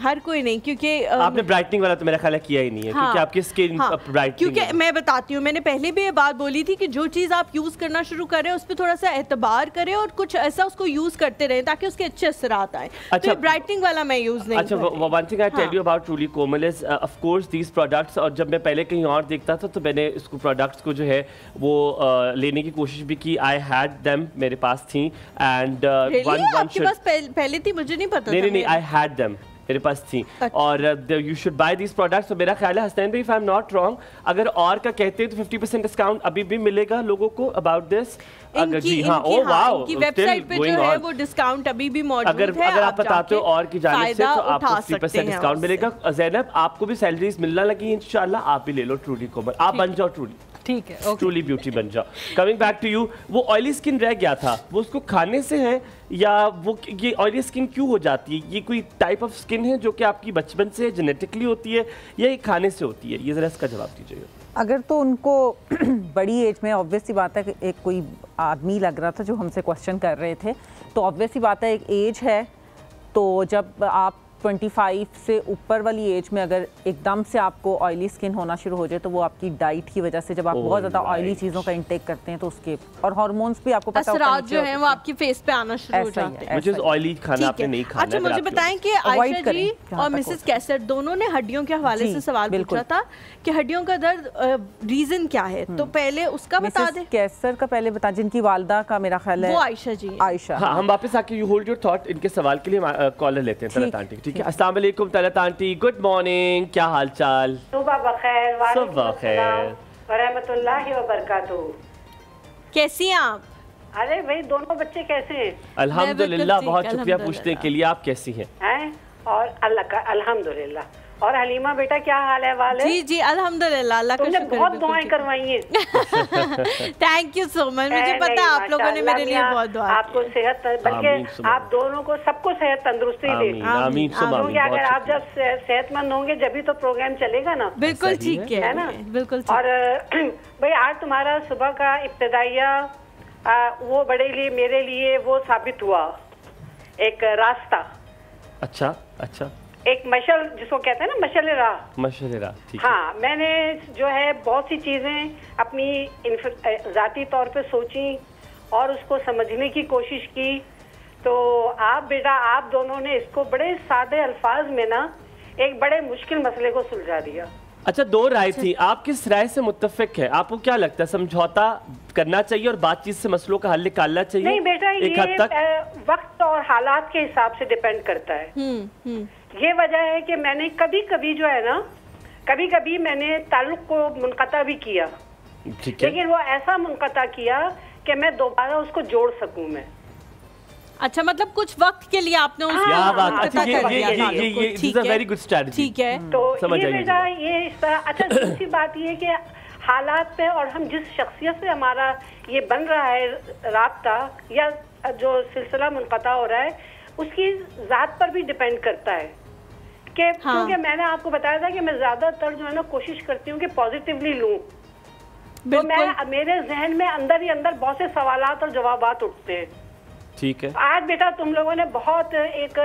क्योंकि आपने ब्राइटनिंग वाला तो मेरा ख्याल है किया ही नहीं है, क्योंकि आपकी स्किन ब्राइटनिंग। क्योंकि मैं बताती हूँ, मैंने पहले भी ये बात बोली थी कि जो चीज़ आप यूज़ करना शुरू करें उस पर थोड़ा सा एतबार करें और कुछ ऐसा उसको यूज़ करते रहें ताकि उसके अच्छे असरात आए। तो ब्राइटनिंग वाला मैं यूज़ नहीं। अच्छा, one thing I tell you about truly Komal is of course these products, और जब मैं पहले कहीं और देखता था तो मैंने इसको प्रोडक्ट्स को जो है वो लेने की कोशिश भी की। आई हैड देम, मेरे पास थी, एंड आपके पास पहले थी? मुझे नहीं पता। नहीं, आई हैड देम, मेरे पास थी। और you should buy these products. तो मेरा ख्याल है हसनैन भाई, if I am not wrong, अगर और का कहते हैं तो 50% डिस्काउंट अभी भी मिलेगा लोगों को अबाउट दिस। अगर जी हाँ, ओ वाओ, इनकी वेबसाइट पे जो है वो डिस्काउंट अभी भी मौजूद है। अगर आप बताते हो और की जानिब से तो आपको 50% डिस्काउंट मिलेगा। ज़ैनब, आपको भी सैलरीज मिलना लगी इंशाल्लाह, आप भी ले लो ट्रूली कोमल, आप बन जाओ ट्रूली। ठीक है, ट्रूली ब्यूटी बन जाओ। कमिंग बैक टू यू, वो ऑयली स्किन रह गया था, वो उसको खाने से है या वो ये ऑयली स्किन क्यों हो जाती है? ये कोई टाइप ऑफ स्किन है जो कि आपकी बचपन से जेनेटिकली होती है या ये खाने से होती है? ये ज़रा इसका जवाब दीजिए। अगर तो उनको बड़ी एज में, ऑब्वियस सी बात है कि एक कोई आदमी लग रहा था जो हमसे क्वेश्चन कर रहे थे, तो ऑब्वियस सी बात है एक एज है, तो जब आप 25 से ऊपर वाली एज में अगर एकदम से आपको ऑयली स्किन होना शुरू हो जाए तो वो आपकी डाइट की वजह से, जब आप बहुत ज़्यादा ऑयली चीज़ों का इंटेक करते हैं तो उसके और हार्मोन्स भी आपको पता असरात जो हैं वो आपकी फेस पे आना शुरू हो जाते हैं। मुझे ऑयली खाना आपने नहीं खाना। अच्छा, मुझे बताएं कि आयशा जी और मिसेस कैसर दोनों ने हड्डियों के हवाले से सवाल पूछा था कि हड्डियों का दर्द रीजन क्या है, तो पहले उसका बता दें। कैसर का पहले बता, जिनकी वालदा का मेरा ख्याल है वो आयशा जी। आयशा, हम वापस आके यू होल्ड योर थॉट, इनके सवाल के लिए कॉलर लेते हैं तलत आंटी। ठीक है, अस्सलाम वालेकुम तलत आंटी, गुड मॉर्निंग, क्या हाल चाल? सुबह बखैर, सुबह खैर, रहमतुल्लाहि व बरकातहू। कैसी हैं आप? अरे भाई, दोनों बच्चे कैसे हैं? अल्हम्दुलिल्लाह, बहुत शुक्रिया पूछने के लिए। आप कैसी हैं? और अल्लाह का अल्हम्दुलिल्लाह। और हलीमा बेटा क्या हाल है? वाले जी जी अल्हम्दुलिल्लाह, अल्लाह का शुक्र है। बहुत दुआएं करवाई हैं। थैंक यू सो मच, मुझे पता है आप लोगों ने मेरे लिए बहुत दुआ की। आपको सेहत, बल्कि आप दोनों को सबको सेहत तंदुरुस्ती दे। क्योंकि अगर आप जब सेहतमंद होंगे जब तो प्रोग्राम चलेगा ना। बिल्कुल ठीक है ना, बिल्कुल। और भाई आज तुम्हारा सुबह का इब्तिदाइया वो बड़े लिए मेरे लिए वो साबित हुआ एक रास्ता। अच्छा, एक मशल जिसको कहते हैं ना, मशल राह। हाँ, मैंने जो है बहुत सी चीजें अपनी जाती तौर पे सोची और उसको समझने की कोशिश की। तो आप बेटा, आप दोनों ने इसको बड़े सादे अल्फाज में ना एक बड़े मुश्किल मसले को सुलझा दिया। अच्छा, दो राय थी, आप किस राय से मुत्तफिक है? आपको क्या लगता है, समझौता करना चाहिए और बातचीत से मसलों का हल निकालना चाहिए? नहीं बेटा, एक हद तक वक्त और हालात के हिसाब से डिपेंड करता है। ये वजह है कि मैंने कभी कभी जो है ना, कभी कभी मैंने ताल्लुक को मुनक़ता भी किया, लेकिन वो ऐसा मुनक़ता किया कि मैं दोबारा उसको जोड़ सकूं मैं। अच्छा, मतलब कुछ वक्त के लिए आपने वेरी गुड स्ट्रेटजी। ठीक है, तो ये बेटा ये इस तरह। अच्छा, दूसरी बात ये कि हालात पे और हम जिस शख्सियत से हमारा ये बन रहा है राब्ता या जो सिलसिला मुनक़ता हो रहा है, उसकी ज़ात पर भी डिपेंड करता है कि क्योंकि मैंने आपको बताया था कि मैं ज़्यादातर जो है ना कोशिश करती हूँ कि पॉजिटिवली लूँ। तो मेरे जहन में अंदर ही अंदर बहुत से सवालात और जवाबात उठते हैं। ठीक है, आज बेटा तुम लोगों ने बहुत एक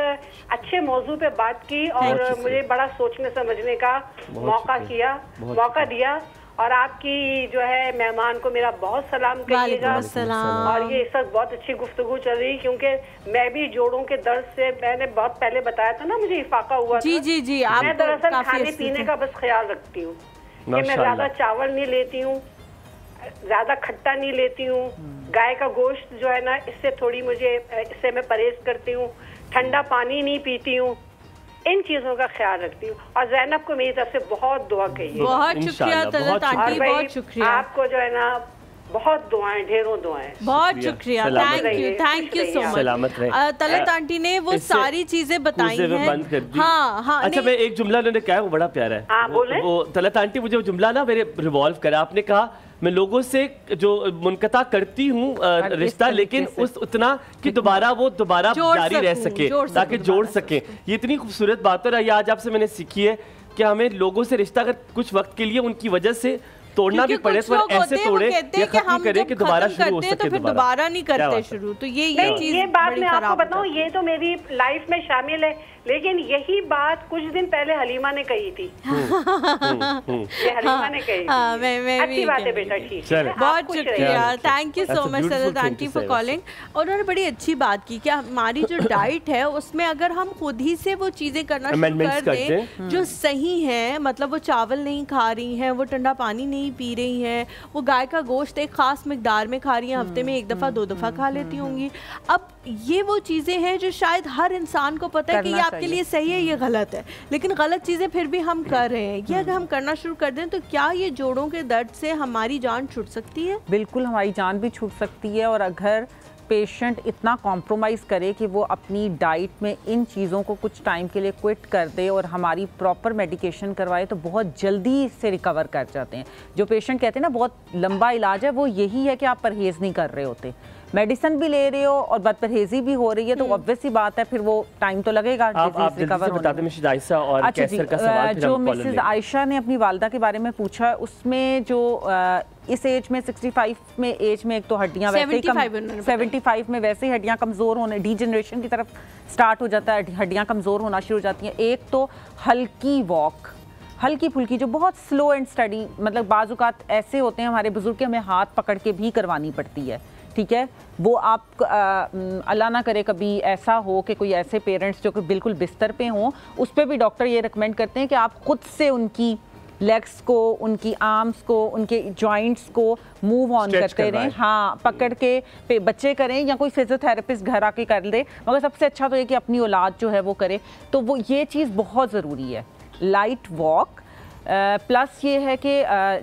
अच्छे मौजू पे बात की और मुझे बड़ा सोचने समझने का मौका दिया। और आपकी जो है मेहमान को मेरा बहुत सलाम कहिएगा। और ये इस वक्त बहुत अच्छी गुफ्तगू चल रही, क्योंकि मैं भी जोड़ों के दर्द से, मैंने बहुत पहले बताया था ना मुझे इफाका हुआ जी, था। जी जी, मैं दरअसल खाने पीने का बस ख्याल रखती हूँ कि मैं ज्यादा चावल नहीं लेती हूँ, ज्यादा खट्टा नहीं लेती हूँ, गाय का गोश्त जो है ना इससे थोड़ी इससे मैं परहेज करती हूँ, ठंडा पानी नहीं पीती हूँ, इन चीजों का ख्याल रखती हूँ। और ज़ैनब को मेरी तरफ से बहुत दुआ कहिए। बहुत शुक्रिया तलत आंटी, बहुत शुक्रिया आपको जो है ना, बहुत दुआएं, ढेरों दुआएं। बहुत शुक्रिया, thank you so much. Talat aunty ने वो सारी चीजें बताई हैं। हाँ, अच्छा, मैं एक जुमला उन्होंने कहा वो बड़ा प्यारा है। बोले? वो तलत आंटी, मुझे वो जुमला ना मेरे रिवॉल्व करा। आपने कहा मैं लोगों से जो मुनक़ता करती हूँ रिश्ता, लेकिन उस उतना कि दोबारा वो दोबारा जारी रह सके, ताकि जोड़ सके। ये इतनी खूबसूरत बात है, ये आज आपसे मैंने सीखी है कि हमें लोगों से रिश्ता अगर कुछ वक्त के लिए उनकी वजह से तोड़ना भी पड़े तो ऐसे तोड़े या खत्म करें कि दोबारा शुरू हो सके, तो फिर दोबारा नहीं करते शुरू। तो ये चीज, ये बात मैं आपको बताऊं, ये तो मेरी लाइफ में शामिल है, लेकिन यही बात कुछ दिन पहले हलीमा ने कही थी। ये हलीमा ने कही थी। अच्छी बात है बेटा, ठीक है, बहुत शुक्रिया, thank you so much सदत aunty for calling. और उन्होंने बड़ी अच्छी बात की कि हमारी जो डाइट है उसमें अगर हम खुद ही से वो चीजें करना शुरू कर दें जो सही है, मतलब वो चावल नहीं खा रही हैं, वो ठंडा पानी नहीं पी रही हैं, वो गाय का गोश्त एक खास मिकदार में खा रही हैं, हफ्ते में 1 दफ़ा 2 दफ़ा खा लेती होंगी। अब ये वो चीज़ें हैं जो शायद हर इंसान को पता है कि ये आपके लिए सही है, ये गलत है, लेकिन गलत चीज़ें फिर भी हम कर रहे हैं। ये अगर हम करना शुरू कर दें तो क्या ये जोड़ों के दर्द से हमारी जान छूट सकती है? बिल्कुल, हमारी जान भी छूट सकती है। और अगर पेशेंट इतना कॉम्प्रोमाइज़ करे कि वो अपनी डाइट में इन चीज़ों को कुछ टाइम के लिए क्विट कर दे और हमारी प्रॉपर मेडिकेशन करवाए तो बहुत जल्दी से रिकवर कर जाते हैं। जो पेशेंट कहते हैं ना बहुत लंबा इलाज है, वो यही है कि आप परहेज़ नहीं कर रहे होते, मेडिसिन भी ले रहे हो और बदपरहेजी भी हो रही है, तो ऑब्वियस सी बात है फिर वो टाइम तो लगेगा डिजीज रिकवर होने में। मिसेस आयशा और कैंसर का सवाल जो मिसेस आयशा ने अपनी वालदा के बारे में पूछा, उसमें जो इस एज में 65 में एज में एक तो हड्डियां वैसे ही 75 में वैसे ही हड्डियां कमज़ोर होने, डीजनरेशन की तरफ स्टार्ट हो जाता है, हड्डियां कमज़ोर होना शुरू हो जाती हैं। एक तो हल्की वॉक, हल्की फुल्की, जो बहुत स्लो एंड स्टडी, मतलब बाज़ औक़ात ऐसे होते हैं हमारे बुजुर्ग के हमें हाथ पकड़ के भी करवानी पड़ती है, ठीक है। वो आप अल्लाह ना करे कभी ऐसा हो कि कोई ऐसे पेरेंट्स जो कि बिल्कुल बिस्तर पे हों, उस पर भी डॉक्टर ये रिकमेंड करते हैं कि आप खुद से उनकी लेग्स को, उनकी आर्म्स को, उनके जॉइंट्स को मूव ऑन करते रहें। हाँ, पकड़ के बच्चे करें या कोई फिजियोथेरेपिस्ट घर आके कर ले, मगर सबसे अच्छा तो ये कि अपनी औलाद जो है वो करे। तो वो ये चीज़ बहुत ज़रूरी है, लाइट वॉक। प्लस ये है कि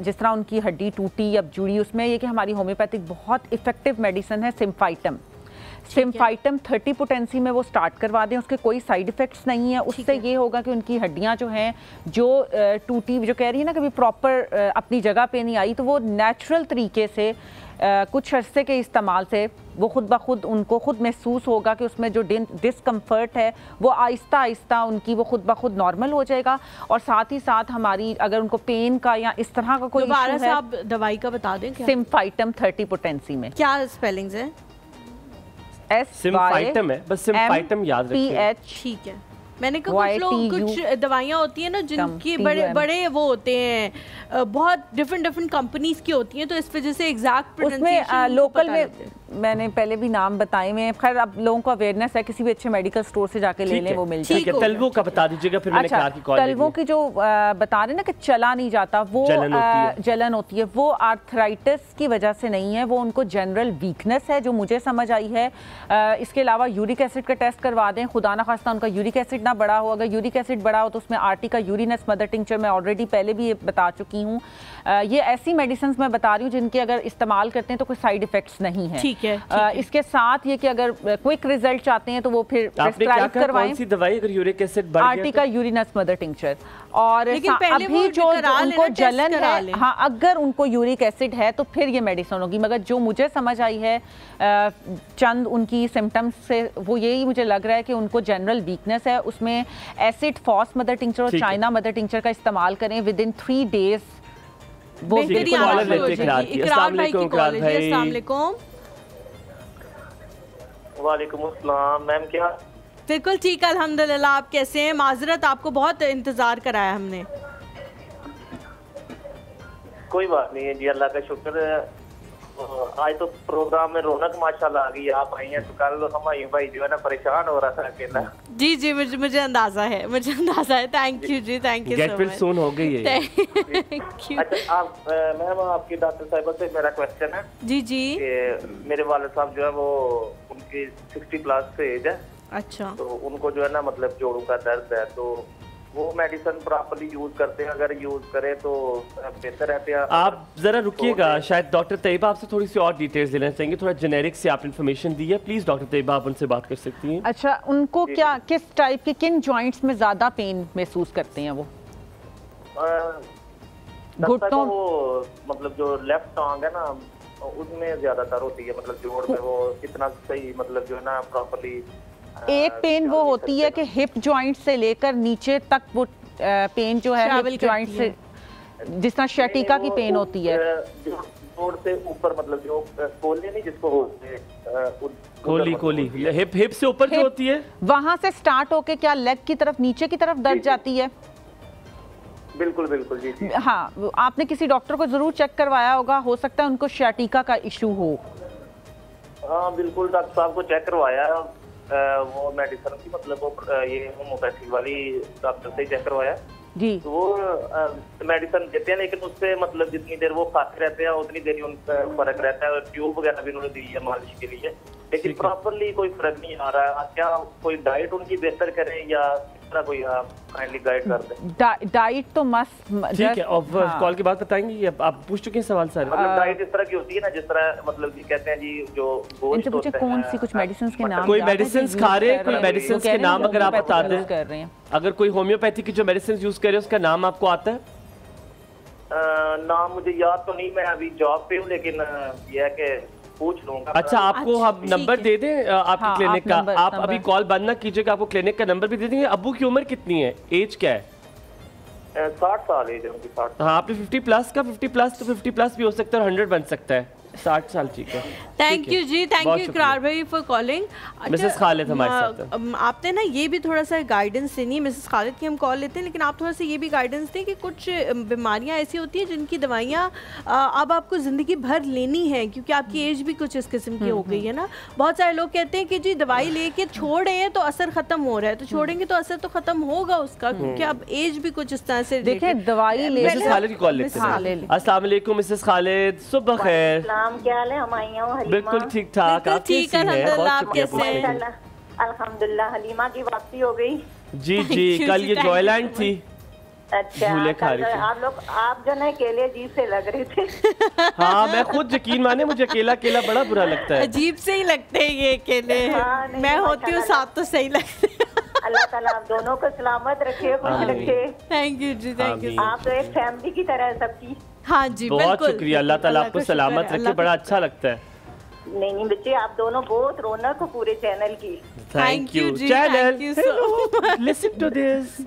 जिस तरह उनकी हड्डी टूटी या जुड़ी, उसमें ये कि हमारी होम्योपैथिक बहुत इफ़ेक्टिव मेडिसिन है सिम्फाइटम। सिम्फाइटम 30 पोटेंसी में वो स्टार्ट करवा दें, उसके कोई साइड इफ़ेक्ट्स नहीं है। उससे ये होगा कि उनकी हड्डियां जो हैं, जो टूटी, जो कह रही है ना कभी प्रॉपर अपनी जगह पे नहीं आई, तो वो नेचुरल तरीके से कुछ अरसे के इस्तेमाल से वो खुद ब खुद उनको खुद महसूस होगा कि उसमें जो डिस्कम्फर्ट है वो आहिस्ता आहिस्ता उनकी वो खुद ब खुद नॉर्मल हो जाएगा। और साथ ही साथ हमारी अगर उनको पेन का या इस तरह का कोई इशू है, आप दवाई का बता दें। सिम्फाइटम 30 पोटेंसी में क्या स्पेलिंग्स है? सिम्फाइटम है, बस सिम्फाइटम याद रखिए। ठीक है। मैंने कहा कुछ दवाइयाँ होती हैं ना जिनकी बड़े वो होते हैं, बहुत डिफरेंट कंपनीज की होती हैं, तो इस वजह से एग्जैक्ट उसमें लोकल में मैंने पहले भी नाम बताए हुए हैं। खैर अब लोगों को अवेयरनेस है, किसी भी अच्छे मेडिकल स्टोर से जाके ले लें, वो मिल जाएगा। तलवों का बता दीजिएगा फिर। मैंने कहा कि तलवों की जो बता रहे ना कि चला नहीं जाता, वो जलन होती है, वो आर्थराइटिस की वजह से नहीं है, वो उनको जनरल वीकनेस है जो मुझे समझ आई है। इसके अलावा यूरिक एसिड का टेस्ट करवा दें, खुदा ना खास्ता उनका यूरिक एसिड ना बढ़ा हो। अगर यूरिक एसिड बढ़ा हो तो उसमें आरटी का यूरिनस मदर टिंचर मैं ऑलरेडी पहले भी ये बता चुकी हूँ। ये ऐसी मेडिसिन मैं बता रही हूँ जिनके अगर इस्तेमाल करते हैं तो कोई साइड इफेक्ट्स नहीं है। ठीक है। इसके साथ ये कि अगर क्विक रिजल्ट चाहते हैं तो वो फिर प्रेस्क्राइब करवाएं। कौन सी दवाई अगर यूरिक एसिड बढ़ गया? आरटी का यूरिनस मदर टिंचर। और अभी जो उनको जलन है, हाँ, अगर उनको यूरिक एसिड है तो फिर ये मेडिसिन होगी। मगर जो मुझे समझ आई है चंद उनकी सिम्टम्स से, वो यही मुझे लग रहा है कि उनको जनरल वीकनेस है। उसमें एसिड फॉस मदर टिंचर और चाइना मदर टिंचर का इस्तेमाल करें विदिन 3 डेज। वो वालेकुम अस्सलाम मैम, क्या? बिल्कुल ठीक, अल्हम्दुलिल्लाह। आप कैसे हैं? माजरत, आपको बहुत इंतजार कराया हमने। कोई बात नहीं है जी, अल्लाह का शुक्र। आज तो प्रोग्राम में रौनक माशाल्लाह आ गई। आप आई हैं तो कल हमायूं भाई जो है ना परेशान हो रहा था अकेला। जी जी, मुझे अंदाजा है, थैंक यू जी, थैंक यू सो मच। सून हो गई है। Thank you. अच्छा, आप मैम आपकी डॉक्टर साहिबा से मेरा क्वेश्चन है। जी जी। मेरे वाले साहब जो है वो उनकी 60 प्लस से एज है। अच्छा। तो उनको जो है ना मतलब जोड़ों का दर्द है, तो वो मेडिसिन प्रॉपर्ली यूज करते हैं? अगर यूज करें तो बेहतर रहते हैं। आप जरा रुकिएगा, शायद डॉक्टर तैयबा आपसे थोड़ी सी और डिटेल्स लेना चाहेंगे। थोड़ा जेनेरिक से आप इन्फॉर्मेशन दी है, प्लीज डॉक्टर तैयबा आप उनसे बात कर सकती हैं। अच्छा, उनको क्या किस टाइप के किन जॉइंट्स में ज्यादा पेन महसूस करते हैं वो? घुटनों वो मतलब जो लेफ्ट टांग है ना उसमें ज्यादातर होती है, मतलब जोड़ में वो इतना सही मतलब जो है ना प्रॉपर्ली। एक पेन वो होती है कि हिप जॉइंट से लेकर नीचे तक वो पेन जो है हिप जॉइंट से, जिस तरह शैटिका की पेन होती है, जोड़ से ऊपर मतलब जो कोले नहीं जिसको कोली हिप से ऊपर जो होती है वहां से स्टार्ट होके क्या लेग की तरफ नीचे की तरफ दर्द जाती है? बिल्कुल बिल्कुल जी। हाँ, आपने किसी डॉक्टर को जरूर चेक करवाया होगा, हो सकता है उनको शैटिका का इशू हो। हाँ बिल्कुल, डॉक्टर साहब को चेक करवाया, वो मेडिसिन की मतलब वो ये होम्योपैथी वाली डॉक्टर से चेक करवाया जी। तो वो मेडिसिन देते हैं, लेकिन उससे मतलब जितनी देर वो खाते रहते हैं उतनी देर ही उनका फर्क रहता है, और ट्यूब वगैरह भी उन्होंने दी है मालिश के लिए, लेकिन प्रॉपरली कोई फर्क नहीं आ रहा है। क्या कोई डाइट उनकी बेहतर करें या कोई काइंडली गाइड कर दें? डाइट तो मस्त, ठीक है। और कॉल के बाद बताएंगे, आप पूछ चुके हैं सवाल सारे। मतलब डाइट इस तरह की होती है ना जिस तरह मतलब जी कहते हैं जी जो गोश्त होते हैं, कौन सी कुछ मेडिसिन के नाम, कोई मेडिसिन खा रहे हैं, कोई मेडिसिन के नाम अगर आप बता दें कर रहे हैं, अगर कोई होम्योपैथी की जो मेडिसिन यूज कर रहे हैं उसका नाम आपको आता है? नाम मुझे याद तो नहीं, मैं अभी जॉब पे हूँ, लेकिन ये है कि पूछ लूंगा। अच्छा, आपको हम नंबर दे दें आपकी क्लिनिक का? आप अभी कॉल बंद ना कीजिएगा, आपको क्लिनिक का नंबर भी दे देंगे। अब्बू की उम्र कितनी है, एज क्या है? 60 साल एज है उनकी। 60। हाँ, आपने 50 प्लस का, 50 प्लस तो 50 प्लस भी हो सकता है, 100 बन सकता है। 60 साल, ठीक है। थैंक यू जी, थैंक यू इकरार भाई फॉर कॉलिंग। मिसेस खालिद हमारे साथ हैं। आपने ना ये भी थोड़ा सा गाइडेंस देनी है, मिसेस खालिद की हम कॉल लेते हैं, लेकिन आप थोड़ा सा ये भी गाइडेंस दें कि कुछ बीमारियां ऐसी होती हैं जिनकी दवाइयां अब आपको ज़िंदगी भर लेनी है, क्योंकि आपकी एज भी कुछ इस किस्म की हो गई है ना। बहुत सारे लोग कहते हैं कि जी दवाई लेके छोड़ रहे हैं तो असर ख़त्म हो रहा है, तो छोड़ेंगे तो असर तो ख़त्म होगा उसका, क्योंकि अब एज भी कुछ इस तरह से। देखिए दवाई ले, मिसेस खालिद की कॉल लेते हैं। अस्सलाम वालेकुम मिसेस खालिद, सुबह खैर। क्या हाल है? हम आई हूँ बिल्कुल ठीक ठाक, आप कैसी हैं? बहुत शुक्रिया पूछने के लिए। अल्हम्दुलिल्लाह, हलीमा की वापसी हो गई। जी जी, कल ये जॉयलैंड थी। अच्छा, आप जो है अकेले अजीब से लग रहे थे। हाँ, मैं खुद यकीन माने मुझे अकेला अकेला बड़ा बुरा लगता है। अजीब से ही लगते हैं ये अकेले। हाँ, मैं होती हूँ साथ तो सही लगते हैं। अल्लाह ताला आप दोनों को सलामत रखे, खुश रखे। थैंक यू जी, थैंक यू। आप तो एक फैमिली की तरह है सबकी। हाँ जी, बहुत शुक्रिया, अल्लाह ताला आपको सलामत रखे, बड़ा अच्छा लगता है। नहीं बच्चे, आप दोनों बहुत रौनक हो पूरे चैनल की। Thank you channel, listen to this.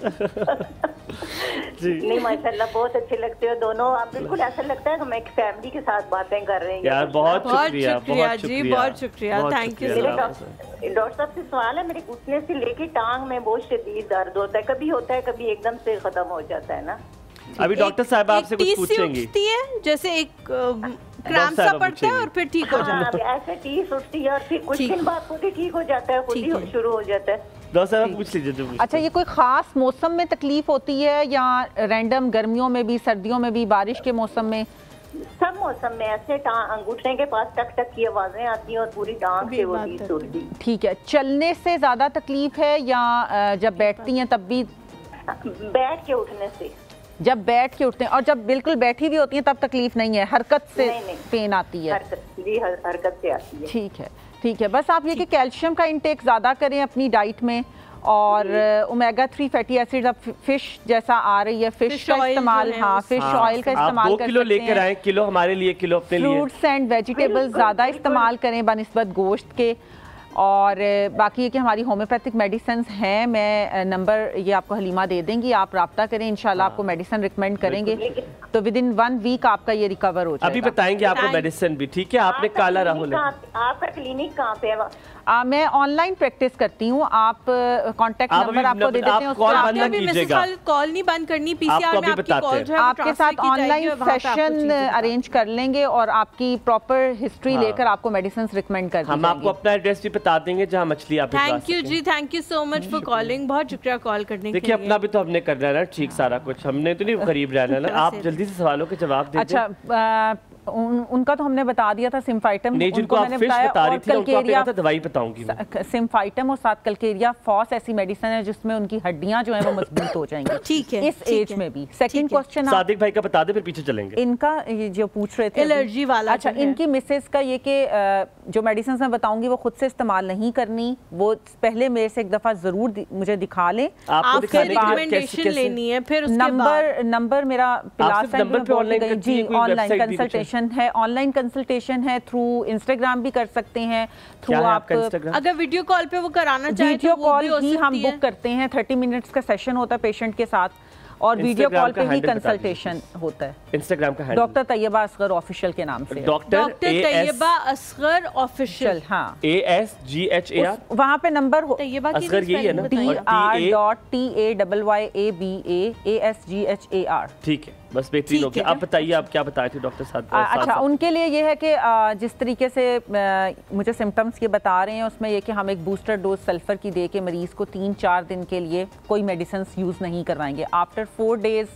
नहीं माशाल्लाह बहुत अच्छे लगते हो दोनों आप, बिल्कुल ऐसा लगता है कि हम एक फैमिली के साथ बातें कर रहे हैं यार। बहुत शुक्रिया जी, बहुत शुक्रिया, थैंक यू। डॉक्टर साहब से सवाल है, मेरे घुटने से लेके टांग में बहुत शदीद दर्द होता है, कभी होता है कभी एकदम से खत्म हो जाता है ना। अभी डॉक्टर साहब आपसे कुछ पूछेंगी, जैसे एक क्रैम्प सा पड़ता है और फिर ठीक हो जाता है, ऐसे टीस उठती है और फिर कुछ दिन बाद खुद ही ठीक हो जाता है, खुद ही शुरू हो जाता है। डॉक्टर साहब पूछ लीजिए। अच्छा, ये कोई खास मौसम में तकलीफ होती है या रैंडम गर्मियों में भी, सर्दियों में भी, बारिश के मौसम में? सब मौसम में ऐसे घुटने के पास टक टक की आवाजें आती हैं और पूरी टांग से वो टीस उठती। ठीक है, चलने से ज्यादा तकलीफ है या जब बैठती हैं तब भी? बैठ के उठने से। जब बैठ के उठते हैं, और जब बिल्कुल बैठी भी होती हैं तब तकलीफ नहीं है, हरकत से पेन आती है? हरकत से आती है। ठीक है, ठीक है। बस आप ये कि कैल्शियम का इंटेक ज़्यादा करें अपनी डाइट में, और ओमेगा 3 फैटी एसिड, अब फिश जैसा आ रही है, फिश का इस्तेमाल, हाँ फिश ऑयल का इस्तेमाल कर सकते हैं। 2 किलो लेकर आए, किलो हमारे लिए, किलो अपने लिए। फ्रूट्स एंड वेजिटेबल्स ज़्यादा इस्तेमाल करें बनिस्बत गोश्त के। और बाकी ये कि हमारी होम्योपैथिक मेडिसिन हैं, मैं नंबर ये आपको हलीमा दे देंगी, आप रब्ता करें, इंशाल्लाह आपको मेडिसिन रिकमेंड करेंगे, तो विद इन 1 वीक आपका ये रिकवर हो जाएगा। अभी बताएंगे आपको मेडिसिन भी, ठीक है? आपने काला राहुल, आपका क्लिनिक कहाँ पे है? मैं ऑनलाइन प्रैक्टिस करती हूँ, आप कांटेक्ट नंबर आपको दे देते हैं, कॉल बंद ना कीजिएगा, कॉल नहीं बंद करनी, पीसीआर में आपकी कॉल जो है आपके साथ ऑनलाइन सेशन अरेंज कर लेंगे और आपकी प्रॉपर हिस्ट्री लेकर आपको मेडिसिन रिकमेंड कर देंगे। हम आपको अपना एड्रेस भी बता देंगे जहाँ मछली आप। थैंक यू जी, thank you so much for calling, बहुत शुक्रिया कॉल करने के लिए। देखिए अपना भी तो हमने करना है ना ठीक, सारा कुछ हमने तो नहीं करीब रहना ना। आप जल्दी से सवालों के जवाब दे। अच्छा, उनका तो हमने बता दिया था, सिम्फाइटम उनको मैंने बताया, और कलकेरिया दवाई बताऊंगी। सिम्फाइटम और साथ कलकेरिया फॉस ऐसी मेडिसिन है जिसमें उनकी हड्डियां जो है वो मजबूत हो जाएंगी। ठीक है, इस एज में भी। सेकंड क्वेश्चन सादिक भाई का बता दे, फिर पीछे चलेंगे। इनका ये जो पूछ रहे थे एलर्जी वाला, अच्छा, इनकी मिसेस का ये कि जो मेडिसिन मैं बताऊंगी वो खुद से इस्तेमाल नहीं करनी, वो पहले मेरे से एक दफा जरूर मुझे दिखा लें, आपको रिकमेंडेशन लेनी है, फिर नंबर मेरा जी ऑनलाइन कंसल्टेशन है, ऑनलाइन कंसल्टेशन है, थ्रू इंस्टाग्राम भी कर सकते हैं, थ्रू आप अगर वीडियो कॉल पे वो कराना चाहे वीडियो कॉल ही हम बुक करते हैं, 30 मिनट्स का सेशन होता है पेशेंट के साथ, और वीडियो कॉल पे ही कंसल्टेशन होता है। इंस्टाग्राम का handle doctor Tayyaba Asghar official के नाम से, डॉक्टर तैयबा असगर ऑफिशियल, हाँ ASGHAR, वहाँ पे नंबर हो, असगर यही है ना, TR.TAYABAASGHAR। ठीक है, बस बेहतरीन हो गया। आप बताइए, आप क्या बताए थे डॉक्टर साहब? अच्छा, उनके लिए ये है कि जिस तरीके से मुझे सिम्टम्स ये बता रहे हैं उसमें ये कि हम एक बूस्टर डोज सल्फर की दे के मरीज़ को 3-4 दिन के लिए कोई मेडिसिन यूज़ नहीं करवाएंगे। आफ्टर 4 डेज़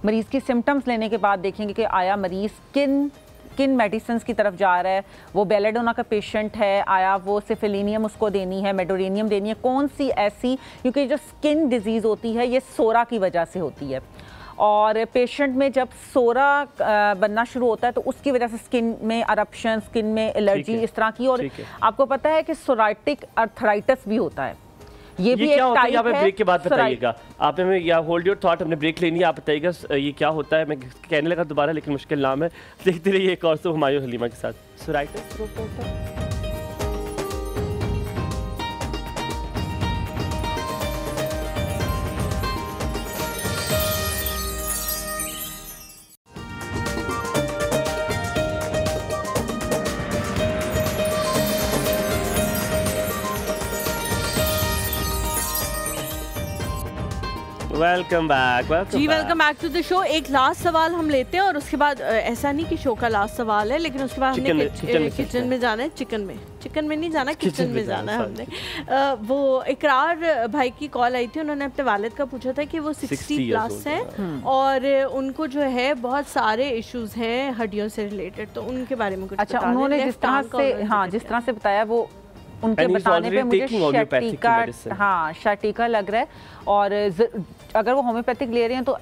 मरीज़ की सिम्टम्स लेने के बाद देखेंगे कि आया मरीज़ किन मेडिसिन की तरफ जा रहा है, वो बेलेडोना का पेशेंट है, आया वो सिफिलिनियम उसको देनी है, मेडोरेनियम देनी है, कौन सी ऐसी, क्योंकि जो स्किन डिजीज़ होती है ये सोरा की वजह से होती है, और पेशेंट में जब सोरा बनना शुरू होता है तो उसकी वजह से स्किन में अरप्शन, स्किन में एलर्जी इस तरह की, और आपको पता है कि सोराइटिक अर्थराइटिस भी होता है, ये भी क्या एक होता है? टाइप है। ब्रेक के बाद बताइएगा आप हमें, या होल्ड योर थॉट, हमने ब्रेक लेनी है, आप बताइएगा ये क्या होता है। मैं कहने लगा दोबारा, लेकिन मुश्किल नाम है। देखते रहिए एक और तो हुमायूं हलीमा के साथ। Psoriasis welcome back to the show. एक लास्ट सवाल हम लेते हैं और उसके बाद ऐसा नहीं कि शो का लास्ट सवाल है, लेकिन उसके बाद हमने किचन में जाना है, चिकन में नहीं जाना, किचन में जाना है हमने। वो इकरार भाई की कॉल आई थी, उन्होंने अपने वालिद का पूछा था कि वो 60 प्लस हैं और उनको जो है बहुत सारे इश्यूज हैं हड्डियों से रिलेटेड, तो उनके बारे में कुछ अच्छा, उन्होंने जिस तरह से बताया वो उनके बताने पे मुझे शर्टिका लग रहा है, और अगर वो होम्योपैथिक ले रहे हैं तो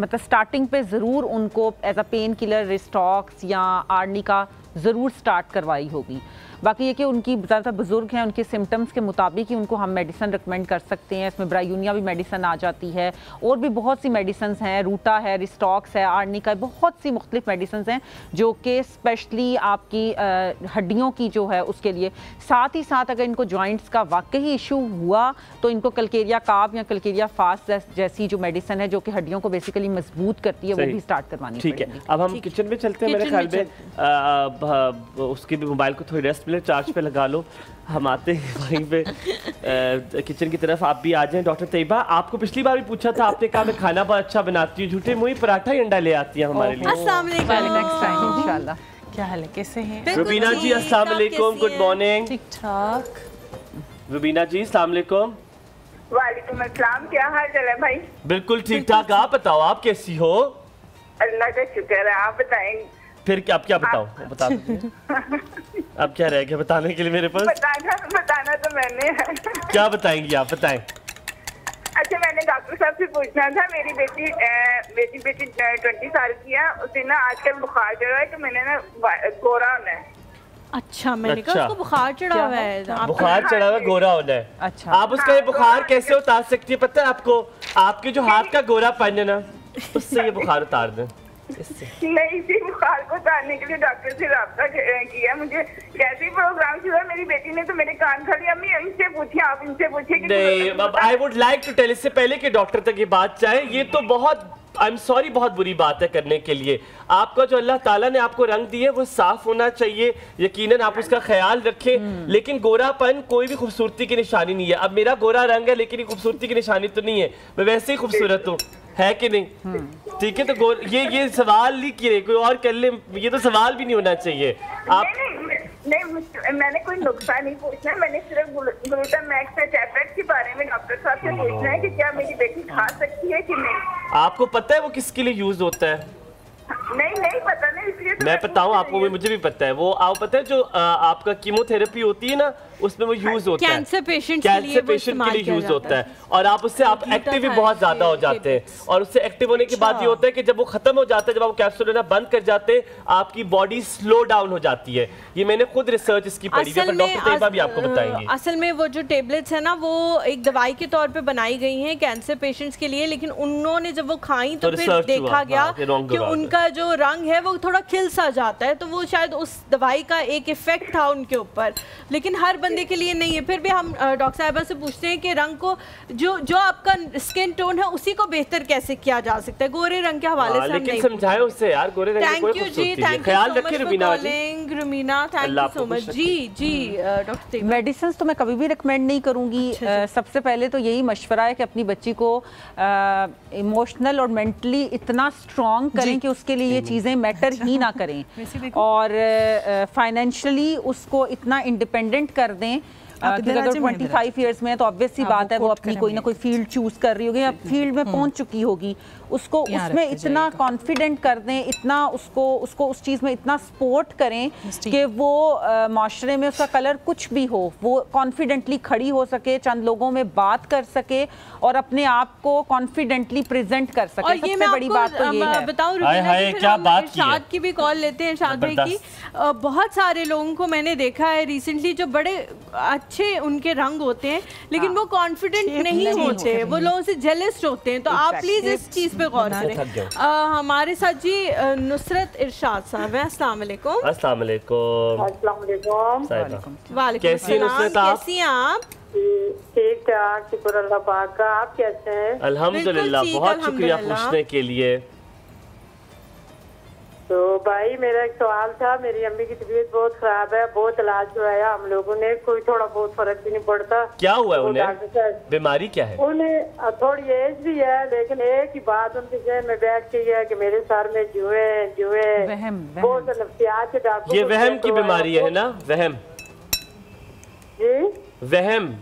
मतलब स्टार्टिंग पे ज़रूर उनको एज अ पेन किलर रिस्टॉक्स या आर्निका ज़रूर स्टार्ट करवाई होगी। बाकी ये कि उनकी ज़्यादातर बुजुर्ग हैं, उनके सिम्टम्स के मुताबिक ही उनको हम मेडिसिन रिकमेंड कर सकते हैं। इसमें ब्रायूनिया भी मेडिसिन आ जाती है, और भी बहुत सी मेडिसिन हैं, रूटा है, रिस्टॉक्स है, आर्निका है, बहुत सी मुख्तलिफ मेडिसिन हैं जो कि स्पेशली आपकी हड्डियों की जो है उसके लिए। साथ ही साथ अगर इनको जॉइंट्स का वाकई इशू हुआ तो इनको कलकेरिया काब या कलकेरिया फास्ट जैसी जो मेडिसिन है जो कि हड्डियों को बेसिकली मजबूत करती है वो भी स्टार्ट करवानी ठीक है। अब हम किचन में चलते हैं, मेरे ख्याल में उसके भी मोबाइल को थोड़ी रेस्ट मिले, चार्ज पे लगा लो, हम आते हैं वहीं पे किचन की तरफ। आप भी आ जाएं। डॉक्टर तैयबा, आपको पिछली बार भी पूछा था, आपने कहा मैं खाना बहुत अच्छा बनाती हूँ, झूठे मुँह पराठा ही अंडा ले आती है हमारे लिए। अस्सलाम वालेकुम, इंशाल्लाह। क्या हाल है, कैसे हैं रुबीना जी? अस्सलाम वालेकुम, गुड मॉर्निंग। ठीक ठाक। रुबीना जी अस्सलाम वालेकुम। वालेकुम अस्सलाम, क्या हाल चाल है भाई? बिल्कुल ठीक ठाक, आप बताओ आप कैसी हो? अल्लाह का शुक्र है, आप बताएं। फिर क्या, आप क्या बताओ, बता दीजिए। अब क्या रह गया बताने के लिए मेरे पास? बताना तो मैंने है। क्या बताएंगी आप, बताएं। अच्छा, मैंने डॉक्टर साहब से पूछना था, मेरी बेटी 20 साल की है, उसे ना आजकल बुखार चढ़ा है, तो मैंने ना गोरा होना है। अच्छा, मैंने कहा उसको बुखार चढ़ा हुआ है। बुखार चढ़ा हुआ गोरा होना है। अच्छा, आप उसका ये बुखार कैसे उतार सकती है पता है आपको? आपके जो हाथ का गोरा पानी है ना, उससे ये बुखार उतार दें। नहीं, इसी बुखार को उतारने के लिए डॉक्टर से रब्ता किया। मुझे कैसे प्रोग्राम हुआ, मेरी बेटी ने तो मेरे कान खाली, अम्मी इनसे पूछिए, आप इनसे पूछिए। नहीं, I would like to tell, इससे पहले कि डॉक्टर तक ये बात जाए, ये तो बहुत आई एम सॉरी बहुत बुरी बात है करने के लिए। आपका जो अल्लाह ताला ने आपको रंग दिए वो साफ होना चाहिए, यकीनन आप उसका ख्याल रखें, लेकिन गोरापन कोई भी खूबसूरती की निशानी नहीं है। अब मेरा गोरा रंग है लेकिन ये खूबसूरती की निशानी तो नहीं है, मैं वैसे ही खूबसूरत हूँ, है कि नहीं? ठीक है, तो ये सवाल नहीं किए, कोई और कर ले, ये तो सवाल भी नहीं होना चाहिए। आप नहीं, मैंने कोई नुस्खा नहीं पूछना है, मैंने सिर्फ ग्लूटामैक्स टैबलेट के बारे में डॉक्टर साहब से पूछना है कि क्या मेरी बेटी खा सकती है कि नहीं। आपको पता है वो किसके लिए यूज होता है? नहीं पता नहीं, मैं बताऊं आपको, मुझे भी पता है वो। आप पता है जो आपका कीमोथेरेपी होती है ना, उसमें वो यूज होता है कैंसर पेशेंट के लिए यूज होता है। और आप उससे आप एक्टिव भी बहुत ज्यादा हो जाते हैं। और उससे एक्टिव होने के बाद ये होता है कि जब वो खत्म हो जाता है, जब आप कैप्सूल लेना बंद कर जाते हैं, आपकी बॉडी स्लो डाउन हो जाती है। ये मैंने खुद रिसर्च इसकी पढ़ी है, पर डॉक्टर तैयबा भी आपको बताएंगे। असल में वो जो टेबलेट्स है ना, वो एक दवाई के तौर पे बनाई गई हैं कैंसर पेशेंट्स के लिए, लेकिन उन्होंने जब वो खाई तो फिर देखा गया कि उनका जो रंग है वो थोड़ा खिल सा जाता है, तो वो शायद उस दवाई का एक इफेक्ट था उनके ऊपर, लेकिन हर बंदे के लिए नहीं है। फिर भी हम डॉक्टर साहिबा से पूछते हैं कि रंग को जो आपका स्किन टोन है उसी को बेहतर कैसे किया जा सकता है, गोरे रंग के हवाले से लेकिन समझाएं उससे यार, गोरे रंग की कोई खूबसूरती नहीं है। ख्याल रखिए Rubina thank you so much जी डॉक्टर। मेडिसिन तो मैं कभी भी रिकमेंड नहीं करूंगी। सबसे पहले तो यही मशवरा है कि अपनी बच्ची को इमोशनल और मेंटली इतना स्ट्रॉन्ग करें कि उसके लिए ये चीज़ें मैटर ही ना करें, और फाइनेंशियली उसको इतना इंडिपेंडेंट कर दें। अगर 25 इयर्स में है तो ऑब्वियस सी बात है वो अपनी कोई ना कोई फील्ड चूज कर रही होगी या फील्ड में पहुंच चुकी होगी, उसको उसमें इतना कॉन्फिडेंट कर दें, इतना उसको उस चीज़ में इतना सपोर्ट करें कि वो माशरे में उसका कलर कुछ भी हो वो कॉन्फिडेंटली खड़ी हो सके, चंद लोगों में बात कर सके और अपने आप को कॉन्फिडेंटली प्रेजेंट कर सके। और ये मैं बड़ी बात तो ये है। बताऊं शाद की भी कॉल लेते हैं, शाद भाई की। बहुत सारे लोगों को मैंने देखा है रिसेंटली जो बड़े अच्छे उनके रंग होते हैं, लेकिन वो कॉन्फिडेंट नहीं होते, वो लोगों से जेलस होते हैं। तो आप प्लीज इस चीज पे गौर करें। हमारे साथ जी नुसरत इरशाद साहब हैं। अस्सलाम वालेकुम। अस्सलाम वालेकुम। अस्सलाम वालेकुम। वालेकुम कैसी अस्सलाम, कैसी हैं आप? ठीक ठाक, शुक्र अल्लाह पाक का। आप कैसे हैं? अल्हम्दुलिल्लाह, बहुत शुक्रिया पूछने के लिए। तो भाई मेरा एक सवाल था, मेरी अम्मी की तबीयत बहुत खराब है, बहुत इलाज करवाया हम लोगों ने, कोई थोड़ा बहुत फर्क भी नहीं पड़ता। क्या हुआ है उन्हें? बीमारी क्या है? उन्हें थोड़ी एज भी है, लेकिन एक ही बात उनके जहन में बैठ गई है कि मेरे सर में जुए बहुत नफ्सियात के डॉक्टर। ये वहम की बीमारी है ना? वहम जी, वहम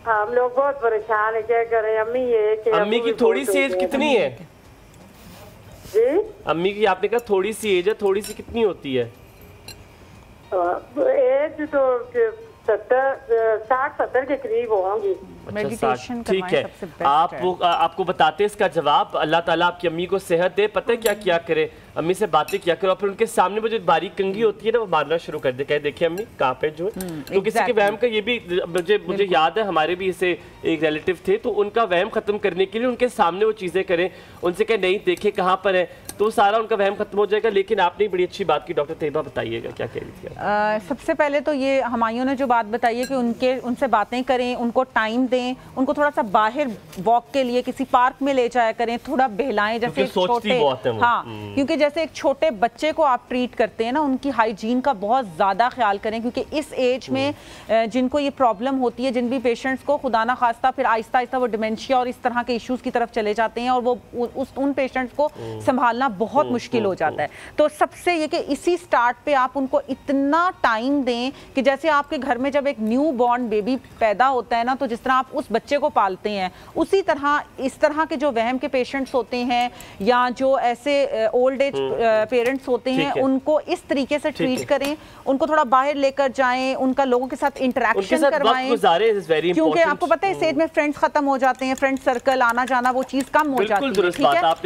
हम लोग बहुत परेशान है, क्या करें। अम्मी की थोड़ी सी एज कितनी है जी? अम्मी की आपने कहा थोड़ी सी एज है, थोड़ी सी कितनी होती है? एज तो 60-70 के करीब होंगी। मेडिटेशन ठीक है, आपको बताते हैं इसका जवाब। अल्लाह ताला आपकी अम्मी को सेहत दे। पता है क्या किया करे, अम्मी से बातें किया करो, फिर उनके सामने वो जो बारीक कंघी होती है ना, वो मारना शुरू कर दे, कहे देखिए अम्मी कहाँ पे जो है। तो किसी के वहम का ये भी मुझे याद है, हमारे भी इसे एक रिलेटिव थे, तो उनका वहम खत्म करने के लिए उनके सामने वो चीजें करें, उनसे कहे नहीं देखे कहाँ पर है, तो सारा उनका वहम खत्म हो जाएगा। लेकिन आपने बड़ी अच्छी बात की डॉक्टर तैयबा, बताइएगा क्या कह रही थी? सबसे पहले तो ये हमायूं ने जो बात बताई है कि उनसे बातें करें, उनको टाइम दें, उनको थोड़ा सा बाहर वॉक के लिए किसी पार्क में ले जाया करें, थोड़ा बहलाएं। जैसे एक छोटे क्योंकि जैसे एक छोटे बच्चे को आप ट्रीट करते हैं ना, उनकी हाइजीन का बहुत ज़्यादा ख्याल करें, क्योंकि इस एज में जिनको ये प्रॉब्लम होती है, जिन भी पेशेंट्स को खुदा ना खास्ता फिर आहिस्ता आहिस्ता वो डिमेंशिया और इस तरह के इश्यूज़ की तरफ चले जाते हैं और वो उन पेशेंट्स को संभालना बहुत मुश्किल हो जाता है। तो सबसे ये कि इसी स्टार्ट पे आप उनको इतना टाइम दें कि जैसे आपके घर में जब एक न्यू बॉर्न बेबी पैदा होता है ना, तो जिस तरह आप उस बच्चे को पालते हैं, उसी तरह इस तरह के जो वहम के पेशेंट्स होते हैं या जो ऐसे ओल्ड एज पेरेंट्स होते हैं, उनको इस तरीके से ट्रीट करें, उनको थोड़ा बाहर लेकर जाएं, उनका लोगों के साथ इंटरेक्शन करवाएं, क्योंकि आपको पता है इस एज में फ्रेंड्स खत्म हो जाते हैं, फ्रेंड सर्कल आना जाना वो चीज कम हो जाती है।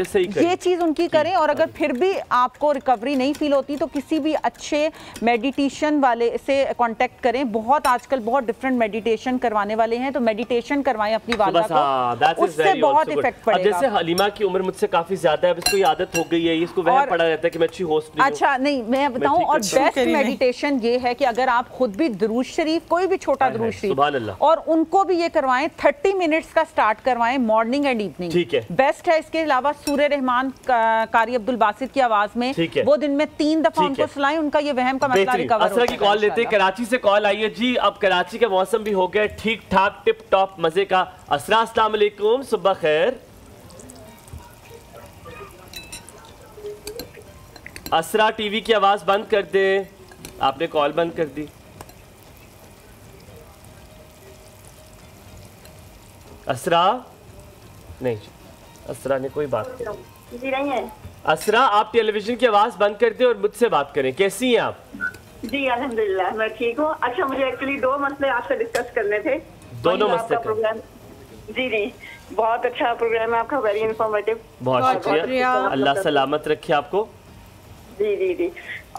ठीक है, ये चीज उनकी करें। और अगर फिर भी आपको रिकवरी नहीं फील होती तो किसी भी अच्छे मेडिटेशन वाले से कांटेक्ट करें। बहुत आजकल बहुत डिफरेंट मेडिटेशन करवाने वाले हैं, तो मेडिटेशन करवाएं अपनी वालिदा को, उससे बहुत इफेक्ट पड़ेगा। जैसे हलीमा की उम्र मुझसे काफी ज्यादा है, इसको आदत हो गई है, इसको वह पड़ा रहता है कि मैं अच्छी होस्ट नहीं हूं। अच्छा नहीं, मैं बताऊं, और बेस्ट मेडिटेशन ये है कि अगर आप खुद भी दुरूद शरीफ, कोई भी छोटा दुरूद शरीफ, और उनको भी ये करवाएं, 30 मिनट्स का स्टार्ट करवाएं मॉर्निंग एंड इवनिंग, ठीक है, बेस्ट है। इसके अलावा सूर्य रहमान कारी अब्दुल बासित की आवाज में वो दिन में 3 दफा उनको सुनाएं, उनका ये वहम का मसला रिकवर हो जाएगा। की कॉल लेते हैं, कराची से कॉल आई है जी। अब कराची का मौसम भी हो गया ठीक ठाक, टिप टॉप मजे का। असरा, अस्सलाम वालेकुम, सुबह खैर। असरा टीवी की आवाज बंद कर दे, आपने कॉल बंद कर दी। असरा नहीं, असरा ने कोई बात नहीं है। असरा, आप टेलीविजन की आवाज बंद कर दें और मुझसे बात करें। कैसी हैं आप? जी अल्हम्दुलिल्लाह मैं ठीक हूँ। अच्छा, मुझे एक्चुअली 2 मसले आपसे डिस्कस करने थे। दोनों मसले प्रोग्राम जी जी बहुत अच्छा प्रोग्राम है आपका, वेरी इन्फॉर्मेटिव। बहुत शुक्रिया, अल्लाह सलामत रखे आपको। जी जी जी,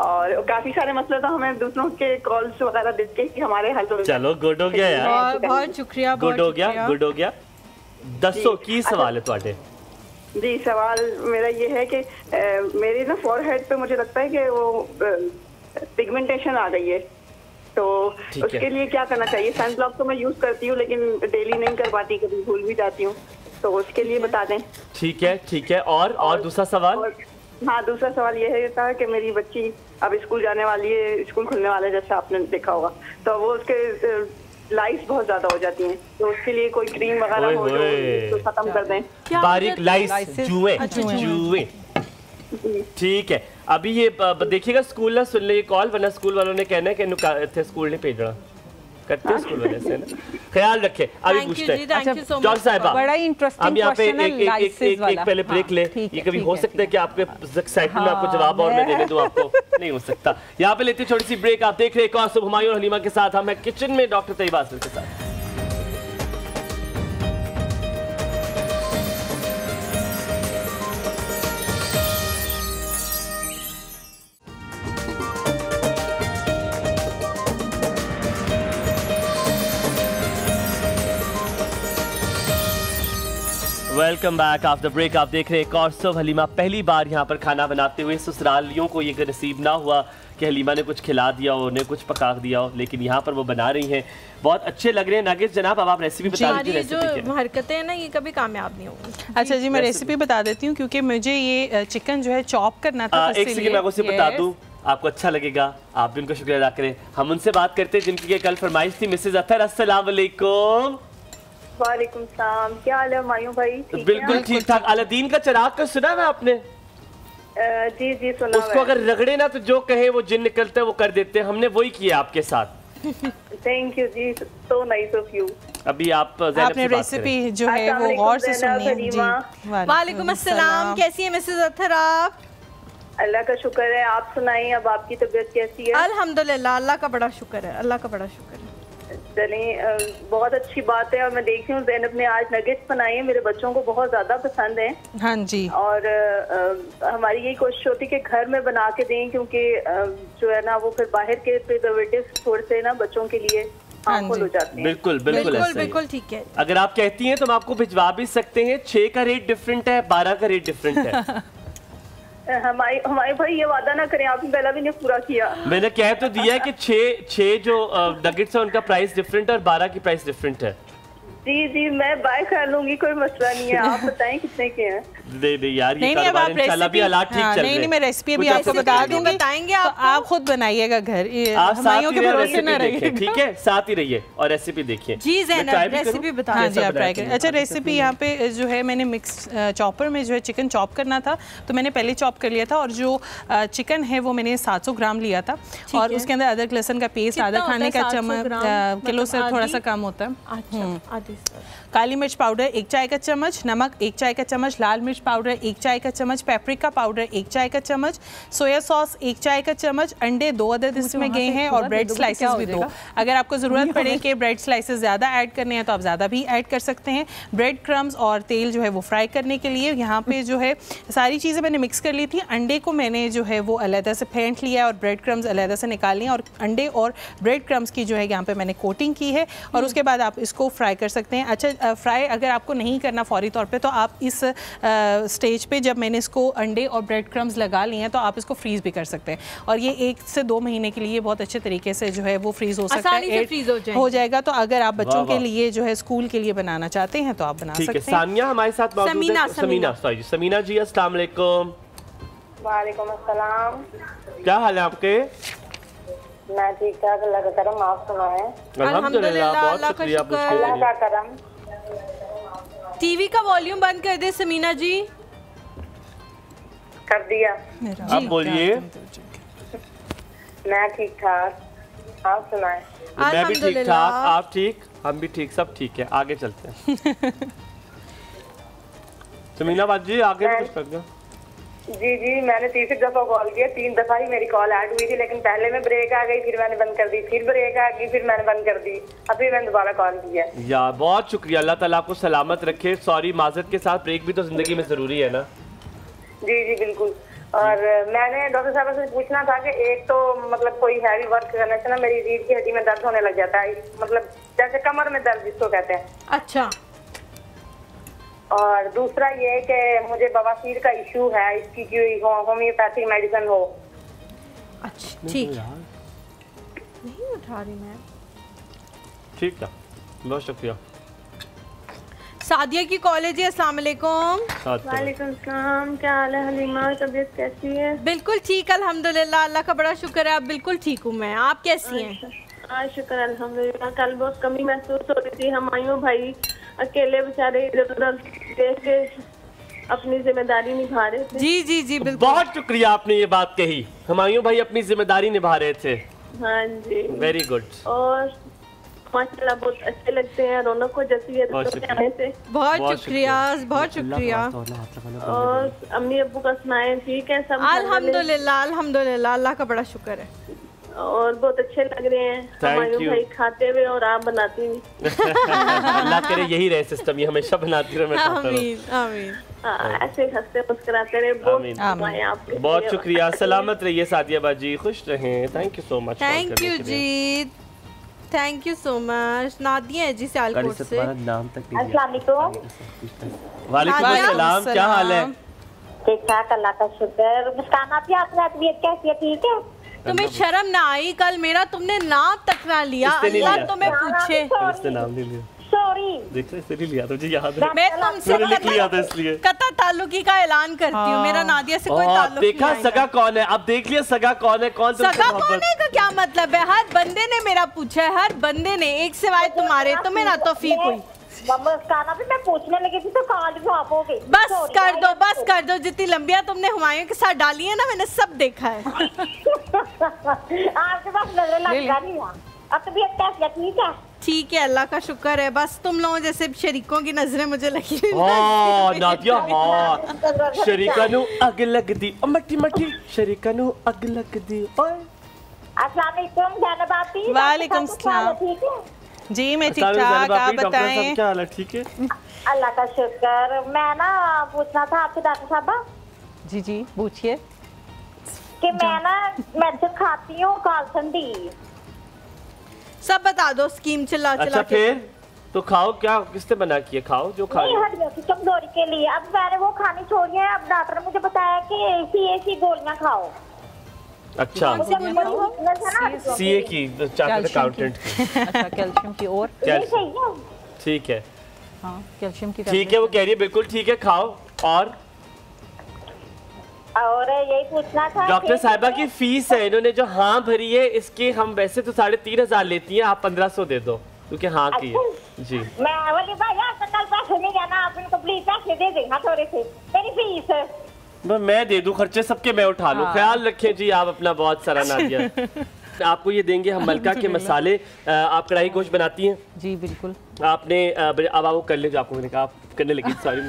और काफी सारे मसले तो हमें दूसरों के कॉल्स वगैरह देख के हमारे हल हो। चलो गुड हो गया यार, बहुत शुक्रिया, गुड हो गया, गुड हो गया। दसो की सवाल है तुम्हारे? जी सवाल मेरा ये है कि मेरी ना फोरहेड पे मुझे लगता है कि वो पिगमेंटेशन आ गई है, तो उसके लिए क्या करना चाहिए? सनब्लॉक तो मैं यूज करती हूँ लेकिन डेली नहीं कर पाती, कभी भूल भी जाती हूँ, तो उसके लिए बता दें। ठीक है ठीक है, और दूसरा सवाल? हाँ, दूसरा सवाल ये है कि मेरी बच्ची अब स्कूल जाने वाली है, स्कूल खुलने वाला है जैसे आपने देखा होगा, तो वो उसके लाइस बहुत ज्यादा हो जाती हैं, तो उसके लिए कोई क्रीम वगैरह हो जो खत्म कर दें। बारीक लाइस, जुए। ठीक है, अभी ये देखिएगा स्कूल ना सुन ले ये कॉल, वरना स्कूल वालों ने कहना है कि थे स्कूल नहीं भेजना, करते स्कूल वाले से ना। ख्याल रखे। अभी पूछते हैं डॉक्टर साहिबा, बड़ा इंटरेस्टिंग हम यहाँ पे एक पहले ब्रेक ले। ये कभी हो सकता है कि आपके एक्साइटमेंट में आपको जवाब और मैं देने दूं आपको, नहीं हो सकता। यहाँ पे लेते छोटी सी ब्रेक। आप देख रहे हैं कौसुब, हुमायूं और हलीमा के साथ, हम हैं किचन में डॉक्टर तैयबा असलम के साथ। Welcome back after break. आप देख रहे हैं कौसुब। हलीमा पहली बार यहाँ पर खाना बनाते हुए, ससुरालियों को ये नसीब ना हुआ कि हलीमा ने कुछ खिला दिया हो, उन्हें कुछ पका दिया हो, लेकिन यहाँ पर वो बना रही हैं, बहुत अच्छे लग रहे हैं। नागिस जनाब, अब आप रेसिपी बता दीजिए। जो हरकतें हैं ना, ये कभी कामयाब नहीं होगी। अच्छा जी, मैं रेसिपी बता देती हूँ, क्योंकि मुझे ये चिकन जो है चॉप करना था। एक सेकंड, मैं आपको बता दूँ, आपको अच्छा लगेगा, आप भी उनको शुक्रिया अदा करें। हम उनसे बात करते हैं जिनकी कल फरमाइश थी, मिसेज अतर। अस्सलाम वालेकुम। वालेकुम सलाम, क्या हाल है हुमायूं भाई? बिल्कुल ठीक ठाक। अलादीन का चिराग का सुना है आपने? जी जी सुना। उसको अगर रगड़े ना तो जो कहे वो जिन निकलता है वो कर देते हैं, हमने वही किया आपके साथ। थैंक यू जी, सो नाइस ऑफ यू। अभी आपने रेसिपी जो है वो गौर से सुनिए जी। वालेकुम अस्सलाम, कैसी है मिसेज अतर आप? अल्लाह का शुक्र है, आप सुनाइए, अब आपकी तबीयत कैसी है? अल्हम्दुलिल्लाह, अल्लाह का बड़ा शुक्र है, अल्लाह का बड़ा शुक्र है। चलिए, बहुत अच्छी बात है। और मैं देख रही हूँ ज़ैनब ने आज नगेट्स बनाए हैं, मेरे बच्चों को बहुत ज़्यादा पसंद है। हाँ जी। और हमारी यही कोशिश होती है कि घर में बना के दें, क्योंकि जो है ना वो फिर बाहर के प्रिजर्वेटिव्स थोड़े से ना बच्चों के लिए हार्मफुल हो जाते हैं। बिल्कुल बिल्कुल बिल्कुल ठीक है। अगर आप कहती हैं तो हम आपको भिजवा भी सकते हैं। 6 का रेट डिफरेंट है, 12 का रेट डिफरेंट है। हमारे भाई ये वादा ना करें, आपने पहला भी नहीं पूरा किया। मैंने कह तो दिया है कि 6 जो नगेट्स है उनका प्राइस डिफरेंट है और 12 की प्राइस डिफरेंट है। जी जी, मैं बाय कर लूंगी, कोई मसला नहीं है। आप बताएं कितने के हैं? नहीं यार, ये कारोबार इंशाल्लाह भी हालात ठीक चल रहे हैं। नहीं, मैं रेसिपी भी आपको बता दूंगी, बताएंगे आप खुद बनाइएगा घर। आप साथ ही रहिए, ठीक है, साथ ही रहिए और रेसिपी देखिए। जी ज़ैनब, रेसिपी बताएं। हाँ जी, आप ट्राई करें। अच्छा, रेसिपी यहाँ पे जो है मैंने मिक्स चॉपर में जो है चिकन चॉप करना था, तो मैंने पहले चॉप कर लिया था। और जो चिकन है वो मैंने 700 ग्राम लिया था, और उसके अंदर अदरक लहसुन का पेस्ट आधा खाने का चम्मच, किलो से थोड़ा सा कम होता है। काली मिर्च पाउडर 1 चाय का चम्मच, नमक 1 चाय का चम्मच, लाल मिर्च पाउडर 1 चाय का चम्मच, पेपरिका पाउडर 1 चाय का चम्मच, सोया सॉस 1 चाय का चम्मच, अंडे 2 अदद इसमें गए हैं, और ब्रेड स्लाइसेस भी 2। अगर आपको ज़रूरत पड़े कि ब्रेड स्लाइसेस ज़्यादा ऐड करने हैं तो आप ज़्यादा भी ऐड कर सकते हैं। ब्रेड क्रम्स और तेल जो है वो फ्राई करने के लिए यहाँ पे जो है सारी चीज़ें मैंने मिक्स कर ली थी। अंडे को मैंने जो है वो अलहदा से फेंट लिया और ब्रेड क्रम्स अलहदा से निकाल लिए, और अंडे और ब्रेड क्रम्स की जो है यहाँ पे मैंने कोटिंग की है, और उसके बाद आप इसको फ्राई कर सकते हैं। अच्छा, फ्राई अगर आपको नहीं करना फौरी तौर पे, तो आप इस स्टेज पे जब मैंने इसको अंडे और ब्रेड क्रम्स लगा लिए हैं तो आप इसको फ्रीज़ भी कर सकते हैं, और ये 1 से 2 महीने के लिए बहुत अच्छे तरीके से जो है वो फ्रीज़ हो सकता है, हो जाएगा। तो अगर आप बच्चों के लिए जो है स्कूल के लिए बनाना चाहते हैं तो आप बना सकते हैं। सानिया हमारे साथ मौजूद है। समीना जी, अस्सलाम वालेकुम। वालेकुम अस्सलाम। क्या हाल है आपके? मैं ठीक ठाक, अल्लाह का करम। आप सुनाएं? अल्हम्दुलिल्लाह, बहुत शुक्रिया। अल्लाह का करम। टीवी का वॉल्यूम बंद कर दे समीना जी। कर दिया। आप बोलिए। मैं ठीक ठाक, आप सुनाएं? मैं भी ठीक ठाक, आप ठीक, हम भी ठीक, सब ठीक है। आगे चलते हैं। समीना बाजी, आगे भी कुछ कर दो। जी मैंने तीसरी दफा कॉल किया, 3 दफा ही मेरी कॉल ऐड हुई थी, लेकिन पहले में ब्रेक आ गई, फिर मैंने बंद कर दी, फिर ब्रेक आ गई, फिर मैंने बंद कर दी, अभी मैंने दोबारा कॉल किया। यार बहुत शुक्रिया, अल्लाह ताला आपको सलामत रखे। सॉरी, माजरत के साथ, ब्रेक भी तो जिंदगी में जरूरी है ना। जी बिल्कुल। और मैंने डॉक्टर साहब से पूछना था कि एक तो मतलब कोई हैवी वर्क करने से ना मेरी रीढ़ की हड्डी में दर्द होने लग जाता है, मतलब जैसे कमर में दर्द जिसको कहते हैं। अच्छा। और दूसरा ये है कि मुझे बवासीर का इशू है, इसकी कोई होम्योपैथिक मेडिसिन हो। अच्छा ठीक है, नहीं उठा रही मैं। ठीक है, बहुत शुक्रिया। सादिया की कॉलेज है। अस्सलाम वालेकुम। वालेकुम सलाम, क्या हाल है हलीमा, तबीयत कैसी है? बिल्कुल ठीक अल्हम्दुलिल्लाह, अल्लाह का बड़ा शुक्र है, आप बिल्कुल ठीक हूँ मैं। आप कैसी हैं? शुक्र अल्हम्दुलिल्लाह। कल बहुत कमी महसूस हो रही थी, हमायूं भाई अकेले बेचारे इधर उधर देख के अपनी जिम्मेदारी निभा रहे थे। जी बिल्कुल, बहुत शुक्रिया आपने ये बात कही, हमायूं भाई अपनी जिम्मेदारी निभा रहे थे। हाँ जी, वेरी गुड। और माशाल्लाह बहुत अच्छे लगते हैं, रौनक हो जाती है आने से। बहुत शुक्रिया, बहुत शुक्रिया। और अम्मी अब्बू का सुनाएं, ठीक है सब? अल्हम्दुलिल्लाह अल्हम्दुलिल्लाह, अल्लाह का बड़ा शुक्र है। और बहुत अच्छे लग रहे हैं हमायूं भाई खाते हुए, और आप बनाती हुई। अल्लाह करे यही रहे सिस्टम, ये हमेशा बनाती रहे, मैं खाता रहूं। आमीन आमीन। ऐसे हंसते मुस्कुराते रहे, बहुत शुक्रिया। सलामत रहिए सादिया बाजी, खुश रहें। Thank you so much. Thank you जी, thank you so much. Nadia है जी सियालकोट से। नाम तक अस्सलाम वालेकुम। वालेकुम अस्सलाम, क्या हाल है? ठीक ठाक, अल्लाह का शुक्र। मुस्कान आपकी तबीयत कैसी है? ठीक है। तुम्हें शर्म ना आई? कल मेरा तुमने नाम तक ना लिया, अल्लाह तुम्हें पूछे। इसने नाम नहीं लिया, सॉरी। देखो इसलिए लिया, तुझे याद है मैं तुमसे लिख लिया था इसलिए। कता ताल्लुकी का ऐलान करती हूँ, मेरा नादिया से कोई ताल्लुक नहीं। देखा सगा कौन है, अब देख लिया सगा कौन है। कौन सगा कौन है का क्या मतलब है? हर बंदे ने मेरा पूछा है, हर बंदे ने, एक सिवाय तुम्हारे, तुम्हें ना तौफीक हुई। मुस्काना भी मैं पूछने लगी थी तो कॉल ड्रॉप हो गई। बस कर दो, जितनी लंबियां तुमने हुमायूं के साथ डाली है ना, मैंने सब देखा है। आपके पास नजर लगा नहीं हुआ। अब तबीयत कैसी है? ठीक है। ठीक है, अल्लाह का शुक्र है। बस तुम लोगों जैसे शरीकों की नजरें मुझे लगी। नादिया, शरीका नु अग लगदी, मट्टी मट्टी शरीका नु अग लगदी। अस्सलाम वालेकुम ज़ैनब आपी। वालेकुम सलाम। ठीक है जी, मैं ठीक ठाक, आप बताएं? क्या हाल है? ठीक है, अल्लाह का शुक्र। मैं ना पूछना था आपसे डॉक्टर साहब। जी पूछिए। कि मैं ना मेडिसिन खाती हूँ काल्सन डी। सब बता दो स्कीम चला अच्छा फिर तो खाओ, क्या किसने बना किया? खाओ जो खा। हड्डियों की कमजोरी के लिए। अब मैंने वो खानी छोड़ी है, अब डॉक्टर ने मुझे बताया कि ऐसी गोलियां खाओ। अच्छा, सीए की, चार्टर्ड अकाउंटेंट की। अच्छा, कैल्शियम की। और ठीक है, हाँ कैल्शियम की ठीक है, वो कह रही है बिल्कुल ठीक है, खाओ। और यही पूछना था डॉक्टर साहिबा की फीस है, इन्होंने जो हाँ भरी है इसकी, हम वैसे तो 3,500 लेती हैं, आप 1,500 दे दो क्योंकि हाँ की है जी। मैं बोली भाई यार कल पैसे नहीं देना, आप इनको प्लीज पैसे दे देना थोड़े से, मेरी फीस है। मैं दे दूं, खर्चे सबके मैं उठा लूं। ख्याल रखें जी आप अपना, बहुत सारा नादिया। आपको ये देंगे हम मलका के मसाले। आप कढ़ाई गोश्त बनाती हैं? जी बिल्कुल। आपने अब आप वो कर ले जो आपको मैंने कहा, आप करने लगी सॉरी।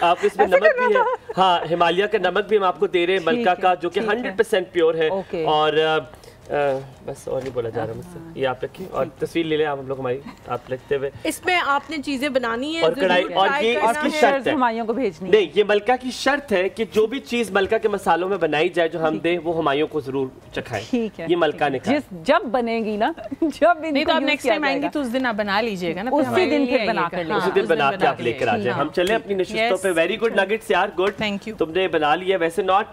आप इसमें नमक भी है, हाँ हिमालय का नमक भी हम आपको दे रहे हैं, मलका का, जो कि 100% प्योर है। और बस और नहीं बोला जा रहा मुझसे, ये आप रखिए और तस्वीर ले लें आप हम लोग हमारी, आप लिखते हुए। इसमें आपने चीजें बनानी है और कढ़ाई, और ये इसकी शर्त है हुमायूं को भेजनी नहीं, ये मलका की शर्त है कि जो भी चीज मलका के मसालों में बनाई जाए जो हम दे, वो हुमायूं को जरूर चखाएं। ठीक है, ये मलका ने कहा जब बनेगी ना, जब नहीं तो आप नेक्स्ट टाइम आएंगे तो उस दिन आप बना लीजिएगा ना, उसी दिन फिर बना कर, उसी दिन बना के आप लेकर आ जाए। हम चले अपनी नशिस्तों पे। वेरी गुड नगेट्स यार, गुड, थैंक यू, तुमने बना लिया। वैसे नॉट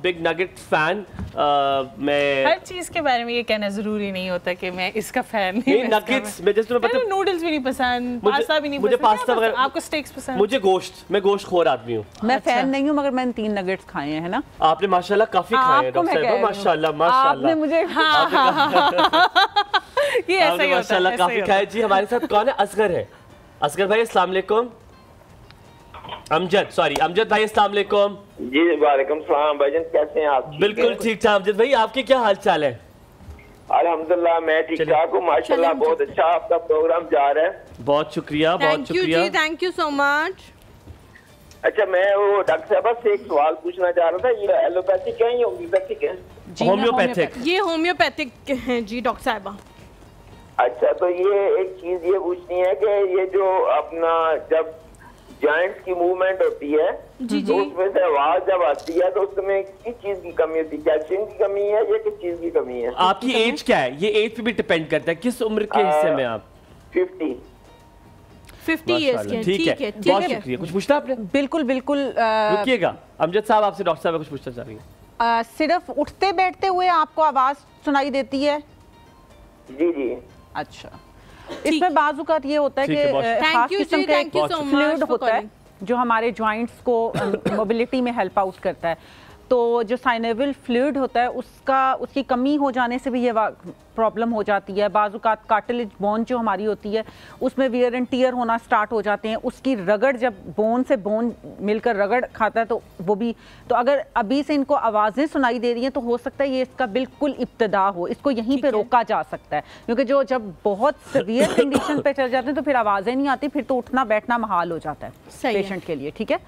बिग नगेट फैन, मैं हर चीज के बारे में ये कहना जरूरी नहीं होता कि मैं इसका फैन नहीं। नगेट्स में जैसे तुम्हें पता, नूडल्स भी नहीं पसंद, पास्ता भी नहीं मुझे पसंद, पास्ता वगैरह, आपको स्टेक्स पसंद, मुझे गोश्त, मैं गोश्त खोर आदमी हूँ। मैं फैन नहीं हूँ, मगर मैंने 3 नगेट्स खाए हैं ना। आपने माशाल्लाह काफी खाए हैं डॉक्टर साहब, माशाल्लाह माशाल्लाह। आपने मुझे ये ऐसा ही होता है, माशाल्लाह काफी खाए जी। हमारे साथ कौन है? असगर है। असगर भाई अस्सलाम वालेकुम। अमजद भाई अस्सलाम वालेकुम। जी वालेकुम सलाम भाईजान, कैसे हैं आप? बिल्कुल ठीक ठाक। अमजद भाई आपके क्या हाल चाल है? अल्हम्दुलिल्लाह मैं ठीक ठाक हूँ माशाल्लाह, बहुत अच्छा आपका प्रोग्राम जा रहा है। बहुत शुक्रिया, बहुत शुक्रिया, थैंक यू सो मच। अच्छा, मैं वो डॉक्टर साहब से एक सवाल पूछना चाह रहा था, ये एलोपैथिक है या होम्योपैथिक है? होम्योपैथिक। ये होम्योपैथिक है जी डॉक्टर साहबा। अच्छा, तो ये एक चीज ये पूछनी है कि ये जो अपना जब जॉइंट्स की मूवमेंट होती है तो उसमें से आवाज जब आती है तो उसमें किस चीज की कमी होती है? कैल्शियम की कमी है या किस चीज की कमी है? आपकी एज क्या है? ये एज पे भी डिपेंड करता है, किस उम्र के हिस्से में आप? 50 इयर्स के। ठीक है, बहुत शुक्रिया। कुछ पूछना आपने? बिल्कुल बिल्कुल। रुकिएगा, अमजद साहब आपसे डॉक्टर साहब कुछ पूछना चाह रही हैं। सिर्फ उठते बैठते हुए आपको आवाज सुनाई देती है? जी जी। अच्छा, इसमें बाज़ औक़ात ये होता है कि खास किस्म का फ्लूइड होता है जो हमारे जॉइंट्स को मोबिलिटी में हेल्प आउट करता है। तो जो साइनेवल फ्लूइड होता है उसकी कमी हो जाने से भी ये प्रॉब्लम हो जाती है। बाज़ औक़ात कार्टिलेज बोन जो हमारी होती है उसमें वियर एंड टियर होना स्टार्ट हो जाते हैं। उसकी रगड़ जब बोन से बोन मिलकर रगड़ खाता है तो वो भी, तो अगर अभी से इनको आवाज़ें सुनाई दे रही हैं तो हो सकता है ये इसका बिल्कुल इब्तिदा हो, इसको यहीं पे रोका जा सकता है। क्योंकि जब बहुत सीवियर कंडीशन पे चल जाते हैं तो फिर आवाज़ें नहीं आती, फिर तो उठना बैठना महाल हो जाता है पेशेंट के लिए। ठीक है,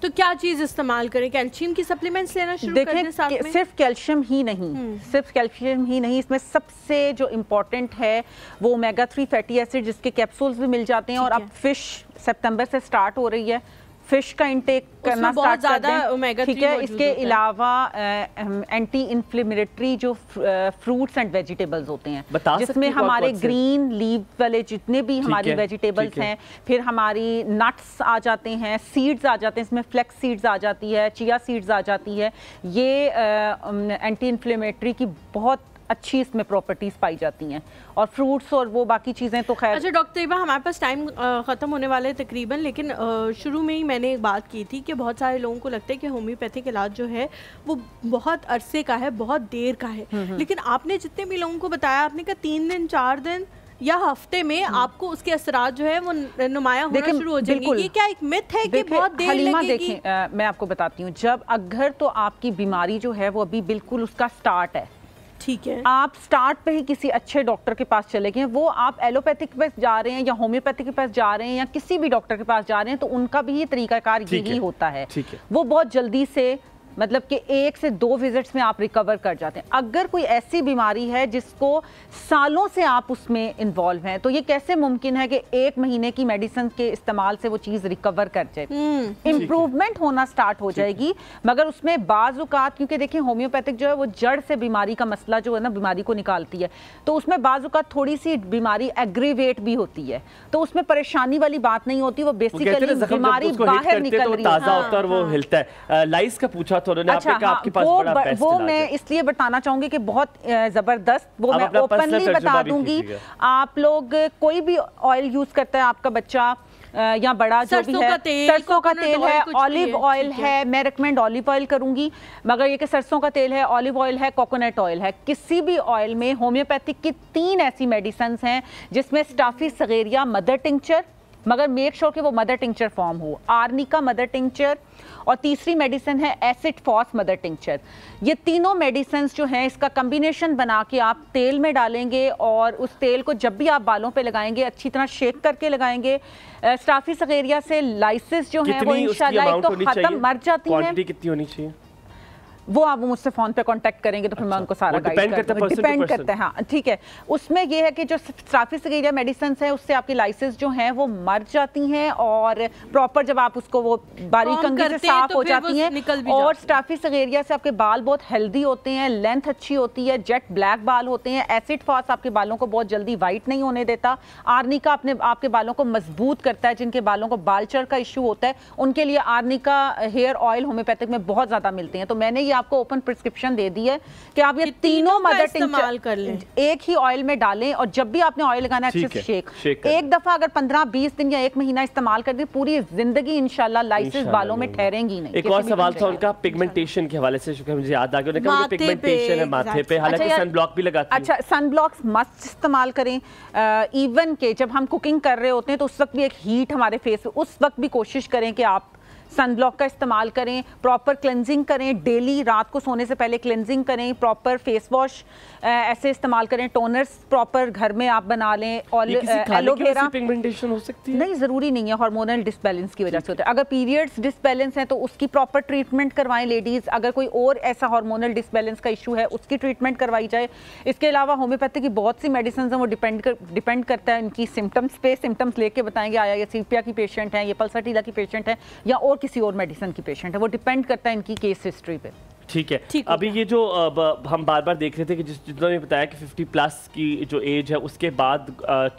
तो क्या चीज इस्तेमाल करें? कैल्शियम की सप्लीमेंट्स लेना शुरू कर दें साथ में? सिर्फ कैल्शियम ही नहीं, इसमें सबसे जो इम्पोर्टेंट है वो ओमेगा 3 फैटी एसिड जिसके कैप्सूल्स भी मिल जाते हैं। और अब फिश सितंबर से स्टार्ट हो रही है, फिश का इंटेक करना स्टार्ट कर दें। ठीक है, इसके अलावा एंटी इन्फ्लेमेटरी जो फ्रूट्स एंड वेजिटेबल्स होते हैं जिसमें हमारे ग्रीन लीव वाले जितने भी हमारी वेजिटेबल्स हैं, फिर हमारी नट्स आ जाते हैं, सीड्स आ जाते हैं, इसमें फ्लेक्स सीड्स आ जाती है, चिया सीड्स आ जाती है। ये एंटी इन्फ्लेमेटरी की बहुत अच्छी इसमें प्रॉपर्टीज पाई जाती हैं। और फ्रूट्स और वो बाकी चीज़ें तो खैर। अच्छा डॉक्टर तैयबा, हमारे पास टाइम ख़त्म होने वाले तकरीबन, लेकिन शुरू में ही मैंने एक बात की थी कि बहुत सारे लोगों को लगता है कि होम्योपैथिक इलाज जो है वो बहुत अरसे का है, बहुत देर का है। लेकिन आपने जितने भी लोगों को बताया, आपने कहा 3 दिन 4 दिन या हफ्ते में आपको उसके असरात जो है वो नुमाया होना शुरू हो जाएंगे। ये क्या एक मिथ है कि बहुत देर लगेगी? मैं आपको बताती हूँ, जब अगर तो आपकी बीमारी जो है वो अभी बिल्कुल उसका स्टार्ट है, ठीक है, आप स्टार्ट पे ही किसी अच्छे डॉक्टर के पास चले गए, वो आप एलोपैथिक के पास जा रहे हैं या होम्योपैथिक के पास जा रहे हैं या किसी भी डॉक्टर के पास जा रहे हैं, तो उनका भी ये तरीकाकार यही होता है। वो बहुत जल्दी से, मतलब कि 1 से 2 विजिट्स में आप रिकवर कर जाते हैं। अगर कोई ऐसी बीमारी है जिसको सालों से आप उसमें इन्वॉल्व हैं, तो ये कैसे मुमकिन है कि 1 महीने की मेडिसिन के इस्तेमाल से वो चीज़ रिकवर कर जाए? इम्प्रूवमेंट होना स्टार्ट हो जाएगी, मगर उसमें बाज़ औक़ात, क्योंकि देखिए होम्योपैथिक जो है वो जड़ से बीमारी का मसला जो है ना, बीमारी को निकालती है, तो उसमें बाज़ औक़ात थोड़ी सी बीमारी एग्रीवेट भी होती है, तो उसमें परेशानी वाली बात नहीं होती, वो बेसिकली बीमारी बाहर निकल रही है, वो हिलता है। लाइस का पूछा तो अच्छा, आपके पास वो मैं इसलिए बताना चाहूंगी कि बहुत जबरदस्त, वो मैं ओपनली बता दूंगी। आप लोग कोई भी ऑयल यूज करता है, आपका बच्चा या बड़ा जो भी है, सरसों का तेल है, ऑलिव ऑयल है, मैं रिकमेंड ऑलिव ऑयल करूंगी, मगर ये कि सरसों का तेल है, ऑलिव ऑयल है, कोकोनट ऑयल है, किसी भी ऑयल में होम्योपैथिक की 3 ऐसी मेडिसिन हैं जिसमें स्टाफी सगेरिया मदर टिंचर, मगर मेक श्योर कि वो मदर टिंचर फॉर्म हो, आर्निका मदर टिंचर, और तीसरी मेडिसिन है एसिड फॉस मदर टिंचर। ये तीनों मेडिसिन जो हैं इसका कॉम्बिनेशन बना के आप तेल में डालेंगे और उस तेल को जब भी आप बालों पे लगाएंगे अच्छी तरह शेक करके लगाएंगे। स्टाफी सगेरिया से लाइसिस जो है वो इंशाल्लाह तो खत्म, मर जाती है। कितनी होनी चाहिए वो आप मुझसे फोन पे कांटेक्ट करेंगे तो फिर मैं उनको सारा गाइड करता हूं। डिपेंड करता है, हाँ ठीक है। उसमें ये है कि जो स्टाफी सगेरिया मेडिसिन है उससे आपकी लाइसिस जो हैं वो मर जाती हैं और प्रॉपर जब आप उसको वो बारीक कंघी से साफ हो जाती हैं, और स्टाफी सगेरिया से आपके बाल बहुत हेल्दी होते हैं, लेंथ अच्छी होती है, जेट ब्लैक बाल होते हैं। एसिड फॉस आपके बालों को बहुत जल्दी वाइट नहीं होने देता। आर्निका अपने आपके बालों को मजबूत करता है, जिनके बालों को बालचर का इशू होता है उनके लिए आर्निका हेयर ऑयल होम्योपैथिक में बहुत ज्यादा मिलते हैं। तो मैंने ये आपको ओपन प्रिस्क्रिप्शन दे दी है कि आप ये तीनों मदर टिंचर कर लें, एक ही ऑयल में डालें, और जब भी आपने ऑयल लगाना है अच्छे से शेक एक दफा अगर 15-20 दिन या 1 महीना इस्तेमाल कर दे, पूरी जिंदगी इंशाल्लाह लाइसिस बालों में ठहरेंगी नहीं। एक और सवाल था उनका पिगमेंटेशन के हवाले से, मुझे याद आ गया, उन्होंने कहा पिगमेंटेशन है माथे पे, हालांकि सन ब्लॉक भी लगाती हैं। अच्छा, सन ब्लॉक्स मस्ट इस्तेमाल करें। इवन के जब हम कुकिंग कर रहे होते हैं तो उस वक्त भी एक हीट हमारे फेस पे, उस वक्त भी कोशिश करें कि आप सनब्लॉक का इस्तेमाल करें, प्रॉपर क्लेंजिंग करें, डेली रात को सोने से पहले क्लेंजिंग करें, प्रॉपर फेस वॉश ऐसे इस्तेमाल करें, टोनर्स प्रॉपर घर में आप बना लें। और एलोवेरा पिगमेंटेशन हो सकती है? नहीं, ज़रूरी नहीं है, हार्मोनल डिसबैलेंस की वजह से होता है। अगर पीरियड्स डिसबैलेंस है तो उसकी प्रॉपर ट्रीटमेंट करवाएं लेडीज़। अगर कोई और ऐसा हार्मोनल डिसबैलेंस का इशू है उसकी ट्रीटमेंट करवाई जाए। इसके अलावा होम्योपैथी की बहुत सी मेडिसिन हैं, वो डिपेंड करता है इनकी सिम्टम्स पे। सिम्टम्स लेके बताएंगे आया ये सीपिया की पेशेंट है, ये पल्सटीला की पेशेंट है या और किसी और मेडिसिन की पेशेंट है, वो डिपेंड करता है इनकी केस हिस्ट्री पे। ठीक है। अभी ये जो हम बार बार देख रहे थे कि जितना भी बताया कि 50 प्लस की जो एज है उसके बाद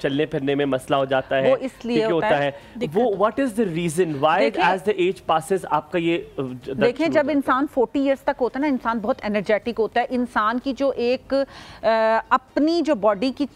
चलने फिरने में मसला हो जाता है, वो इसलिए होता है वो what is the reason why as the age passes आपका ये देखें, जब इंसान 40 इयर्स तक होता है ना, इंसान बहुत एनर्जेटिक होता है। इंसान की जो एक अपनी जो बॉडी की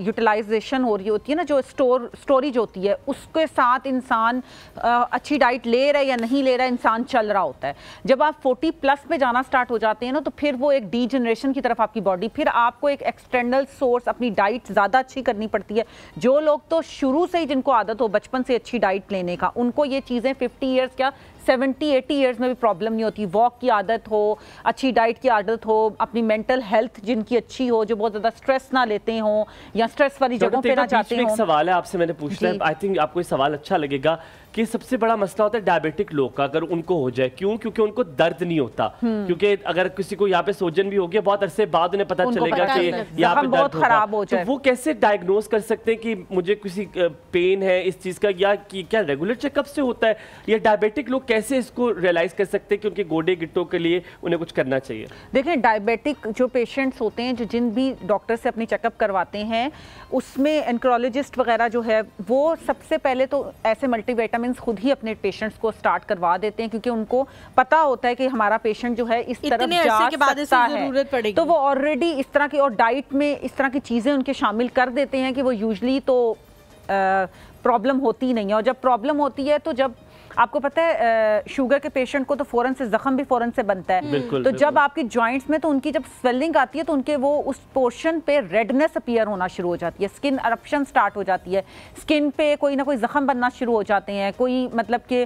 यूटिलाइजेशन हो रही होती है ना, जो स्टोरेज होती है, उसके साथ इंसान अच्छी डाइट ले रहा है या नहीं ले रहा है, इंसान चल रहा होता है। जब आप 40 प्लस में जाना स्टार्ट हो जाते हैं ना, तो फिर वो एक डीजनरेशन की तरफ आपकी बॉडी, फिर आपको एक एक्सटर्नल सोर्स अपनी डाइट ज़्यादा अच्छी करनी पड़ती है। जो लोग तो शुरू से ही जिनको आदत हो बचपन से अच्छी डाइट लेने का, उनको ये चीज़ें 50 इयर्स क्या 70-80 इयर्स में भी प्रॉब्लम नहीं होती। वॉक की आदत हो, अच्छी डाइट की आदत हो, अपनी मेंटल हेल्थ जिनकी अच्छी हो, जो बहुत ज़्यादा स्ट्रेस ना लेते हो या स्ट्रेस वाली जगहों पे ना जाते हो। एक सवाल है आपसे, मैंने पूछना है, आई थिंक आपको ये सवाल अच्छा लगेगा कि सबसे बड़ा मसला होता है डायबिटिक लोग का, अगर उनको हो जाए। क्यों? क्योंकि उनको दर्द नहीं होता। क्योंकि अगर किसी को यहाँ पे सोजन भी हो गया, बहुत अरसे बाद उन्हें पता चलेगा कि यहाँ पे दर्द खराब हो जाए, तो वो कैसे डायग्नोज कर सकते हैं कि मुझे किसी पेन है इस चीज का, या कि क्या रेगुलर चेकअप से होता है, या डायबिटिक लोग कैसे इसको रियलाइज कर सकते हैं कि उनके गोडे गिट्टों के लिए उन्हें कुछ करना चाहिए? देखें, डायबिटिक जो पेशेंट्स होते हैं, जो जिन भी डॉक्टर से अपनी चेकअप करवाते हैं, उसमें एंक्रोलॉजिस्ट वगैरह जो है वो सबसे पहले तो ऐसे मल्टीविटामिन खुद ही अपने पेशेंट्स को स्टार्ट करवा देते हैं, क्योंकि उनको पता होता है कि हमारा पेशेंट जो है इस तरफ जा सकता है, तो वो ऑलरेडी इस तरह की और डाइट में इस तरह की चीज़ें उनके शामिल कर देते हैं कि वो यूजली तो प्रॉब्लम होती नहीं है। और जब प्रॉब्लम होती है तो जब आपको पता है शुगर के पेशेंट को तो फ़ौरन से जख्म भी फ़ौरन से बनता है, तो जब आपकी जॉइंट्स में तो उनकी जब स्वेलिंग आती है तो उनके वो उस पोर्शन पे रेडनेस अपीयर होना शुरू हो जाती है, स्किन अरप्शन स्टार्ट हो जाती है, स्किन पे कोई ना कोई जख्म बनना शुरू हो जाते हैं, कोई मतलब कि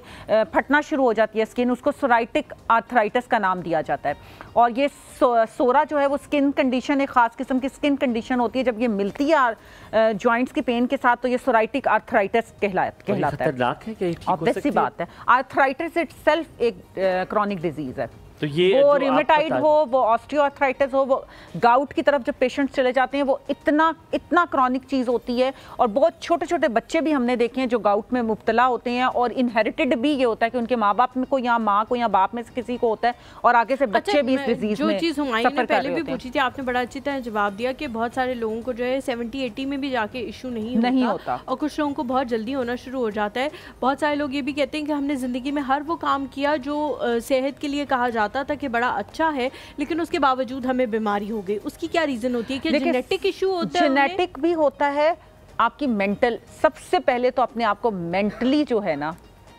फटना शुरू हो जाती है स्किन, उसको सोराइटिक आर्थराइटिस का नाम दिया जाता है। और ये सोरा जो है वो स्किन कंडीशन, एक ख़ास किस्म की स्किन कंडीशन होती है, जब ये मिलती है जॉइंट्स की पेन के साथ तो ये सोराइटिक आर्थराइटिस कहलाता है। ऑब्वियस सी बात है, आर्थराइटिस इटसेल्फ एक क्रॉनिक डिजीज है। तो ये वो रिमेटाइड हो, वो ऑस्टियोआर्थराइटिस हो, वो गाउट की तरफ जब पेशेंट्स चले जाते हैं, वो इतना क्रॉनिक चीज़ होती है। और बहुत छोटे छोटे बच्चे भी हमने देखे हैं जो गाउट में मुब्तला होते हैं, और इनहेरिटेड भी ये होता है कि उनके माँ बाप में को या माँ को या बाप में से किसी को होता है, और आगे से बच्चे भी इस डिजीज में। जो चीज़ हुमायूं ने पहले भी पूछी थी, आपने बड़ा अच्छी तरह जवाब दिया कि बहुत सारे लोगों को जो है 70-80 में भी जाके इशू नहीं होता, और कुछ लोगों को बहुत जल्दी होना शुरू हो जाता है। बहुत सारे लोग ये भी कहते हैं कि हमने ज़िंदगी में हर वो काम किया जो सेहत के लिए कहा जाता था कि बड़ा अच्छा है, लेकिन उसके बावजूद हमें बीमारी हो गई। उसकी क्या रीजन होती है? कि जेनेटिक इशू होता है? जेनेटिक भी होता है, आपकी मेंटल, सबसे पहले तो अपने आप को मेंटली जो है ना,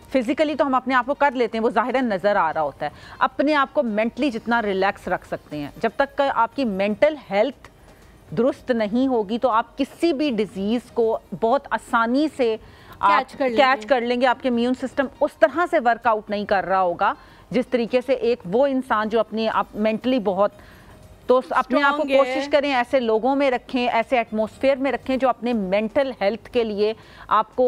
फिजिकली तो हम अपने आप को कर लेते हैं, वो ज़ाहिरन नज़र आ रहा होता है, अपने आप को मेंटली जितना रिलैक्स रख सकते हैं, जब तक आपकी मेंटल हेल्थ दुरुस्त नहीं होगी तो आप किसी भी डिजीज़ को बहुत आसानी से कैच कर लेंगे। आपके इम्यून सिस्टम उस तरह से वर्कआउट नहीं कर रहा होगा जिस तरीके से एक वो इंसान जो अपने आप मेंटली बहुत, तो अपने आप को कोशिश करें ऐसे लोगों में रखें, ऐसे एटमॉस्फेयर में रखें जो अपने मेंटल हेल्थ के लिए आपको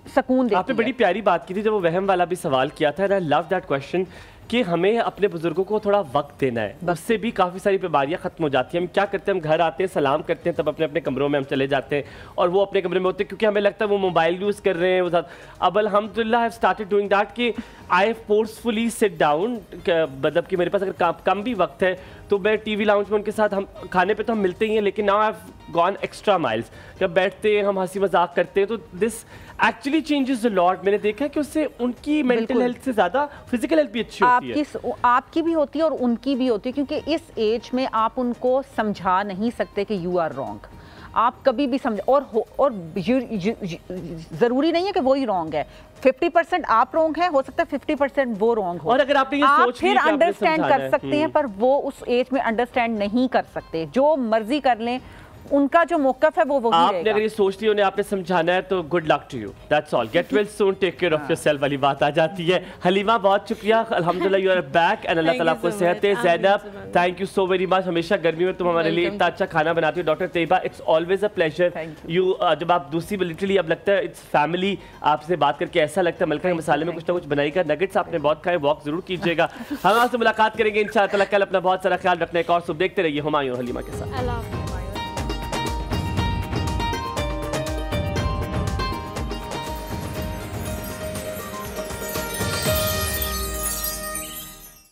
सुकून देती है। आपने बड़ी प्यारी बात की थी जब वो वहम वाला भी सवाल किया था, आई लव दैट क्वेश्चन, कि हमें अपने बुजुर्गों को थोड़ा वक्त देना है, उससे भी काफ़ी सारी बीमारियां खत्म हो जाती हैं। हम क्या करते हैं, हम घर आते हैं, सलाम करते हैं, तब अपने अपने कमरों में हम चले जाते हैं, और वो अपने कमरे में होते हैं क्योंकि हमें लगता है वो मोबाइल यूज़ कर रहे हैं वो साथ। अब अल्हम्दुलिल्लाह I have started doing that कि आई फोर्सफुली सिट डाउन, मतलब कि मेरे पास अगर कम भी वक्त है तो मैं टीवी लाउंज में उनके साथ, हम खाने पे तो हम मिलते ही हैं, लेकिन now I have gone extra miles, जब बैठते हैं हम हंसी मजाक करते हैं, तो this actually changes the lot. मैंने देखा है कि उससे उनकी मेंटल हेल्थ से ज़्यादा फिजिकल हेल्थ भी अच्छी होती है। आपकी भी होती है और उनकी भी होती है, क्योंकि इस एज में आप उनको समझा नहीं सकते कि यू आर रॉन्ग, आप कभी भी समझ, और जरूरी नहीं है कि वो ही रॉन्ग है, 50% आप रॉन्ग है, हो सकता है 50% वो रॉन्ग हो, और अगर आपने ये सोच फिर अंडरस्टैंड कर सकते हैं, पर वो उस एज में अंडरस्टैंड नहीं कर सकते। जो मर्जी कर लें, उनका जो मौकफ है वो वही रहेगा। आपने अगर ये सोच लिया, उन्हें आपने समझाना है तो good luck to you, that's all, get well soon, take care of yourself वाली बात आ जाती है। हलीमा बहुत शुक्रिया, अल्हम्दुलिल्लाह you are back and Allah ताला आपको सेहत दे। Zainab thank you so very much, हमेशा गर्मी में तुम हमारे लिए इतना अच्छा खाना बनाती हो। Doctor Tayyaba it's always a pleasure you, जब आप दूसरी लिटरली अब लगता है इट्स फैमिली, आपसे बात करके ऐसा लगता है मलका के मसाले में कुछ ना कुछ बनाएगा। नगेट्स आपने बहुत खाए, वॉक जरूर कीजिएगा। हम आपसे मुलाकात करेंगे इंशाअल्लाह कल। अपना बहुत सारा ख्याल रखने का और सुबह देखते रहिए हुमायूं और हलीमा के साथ।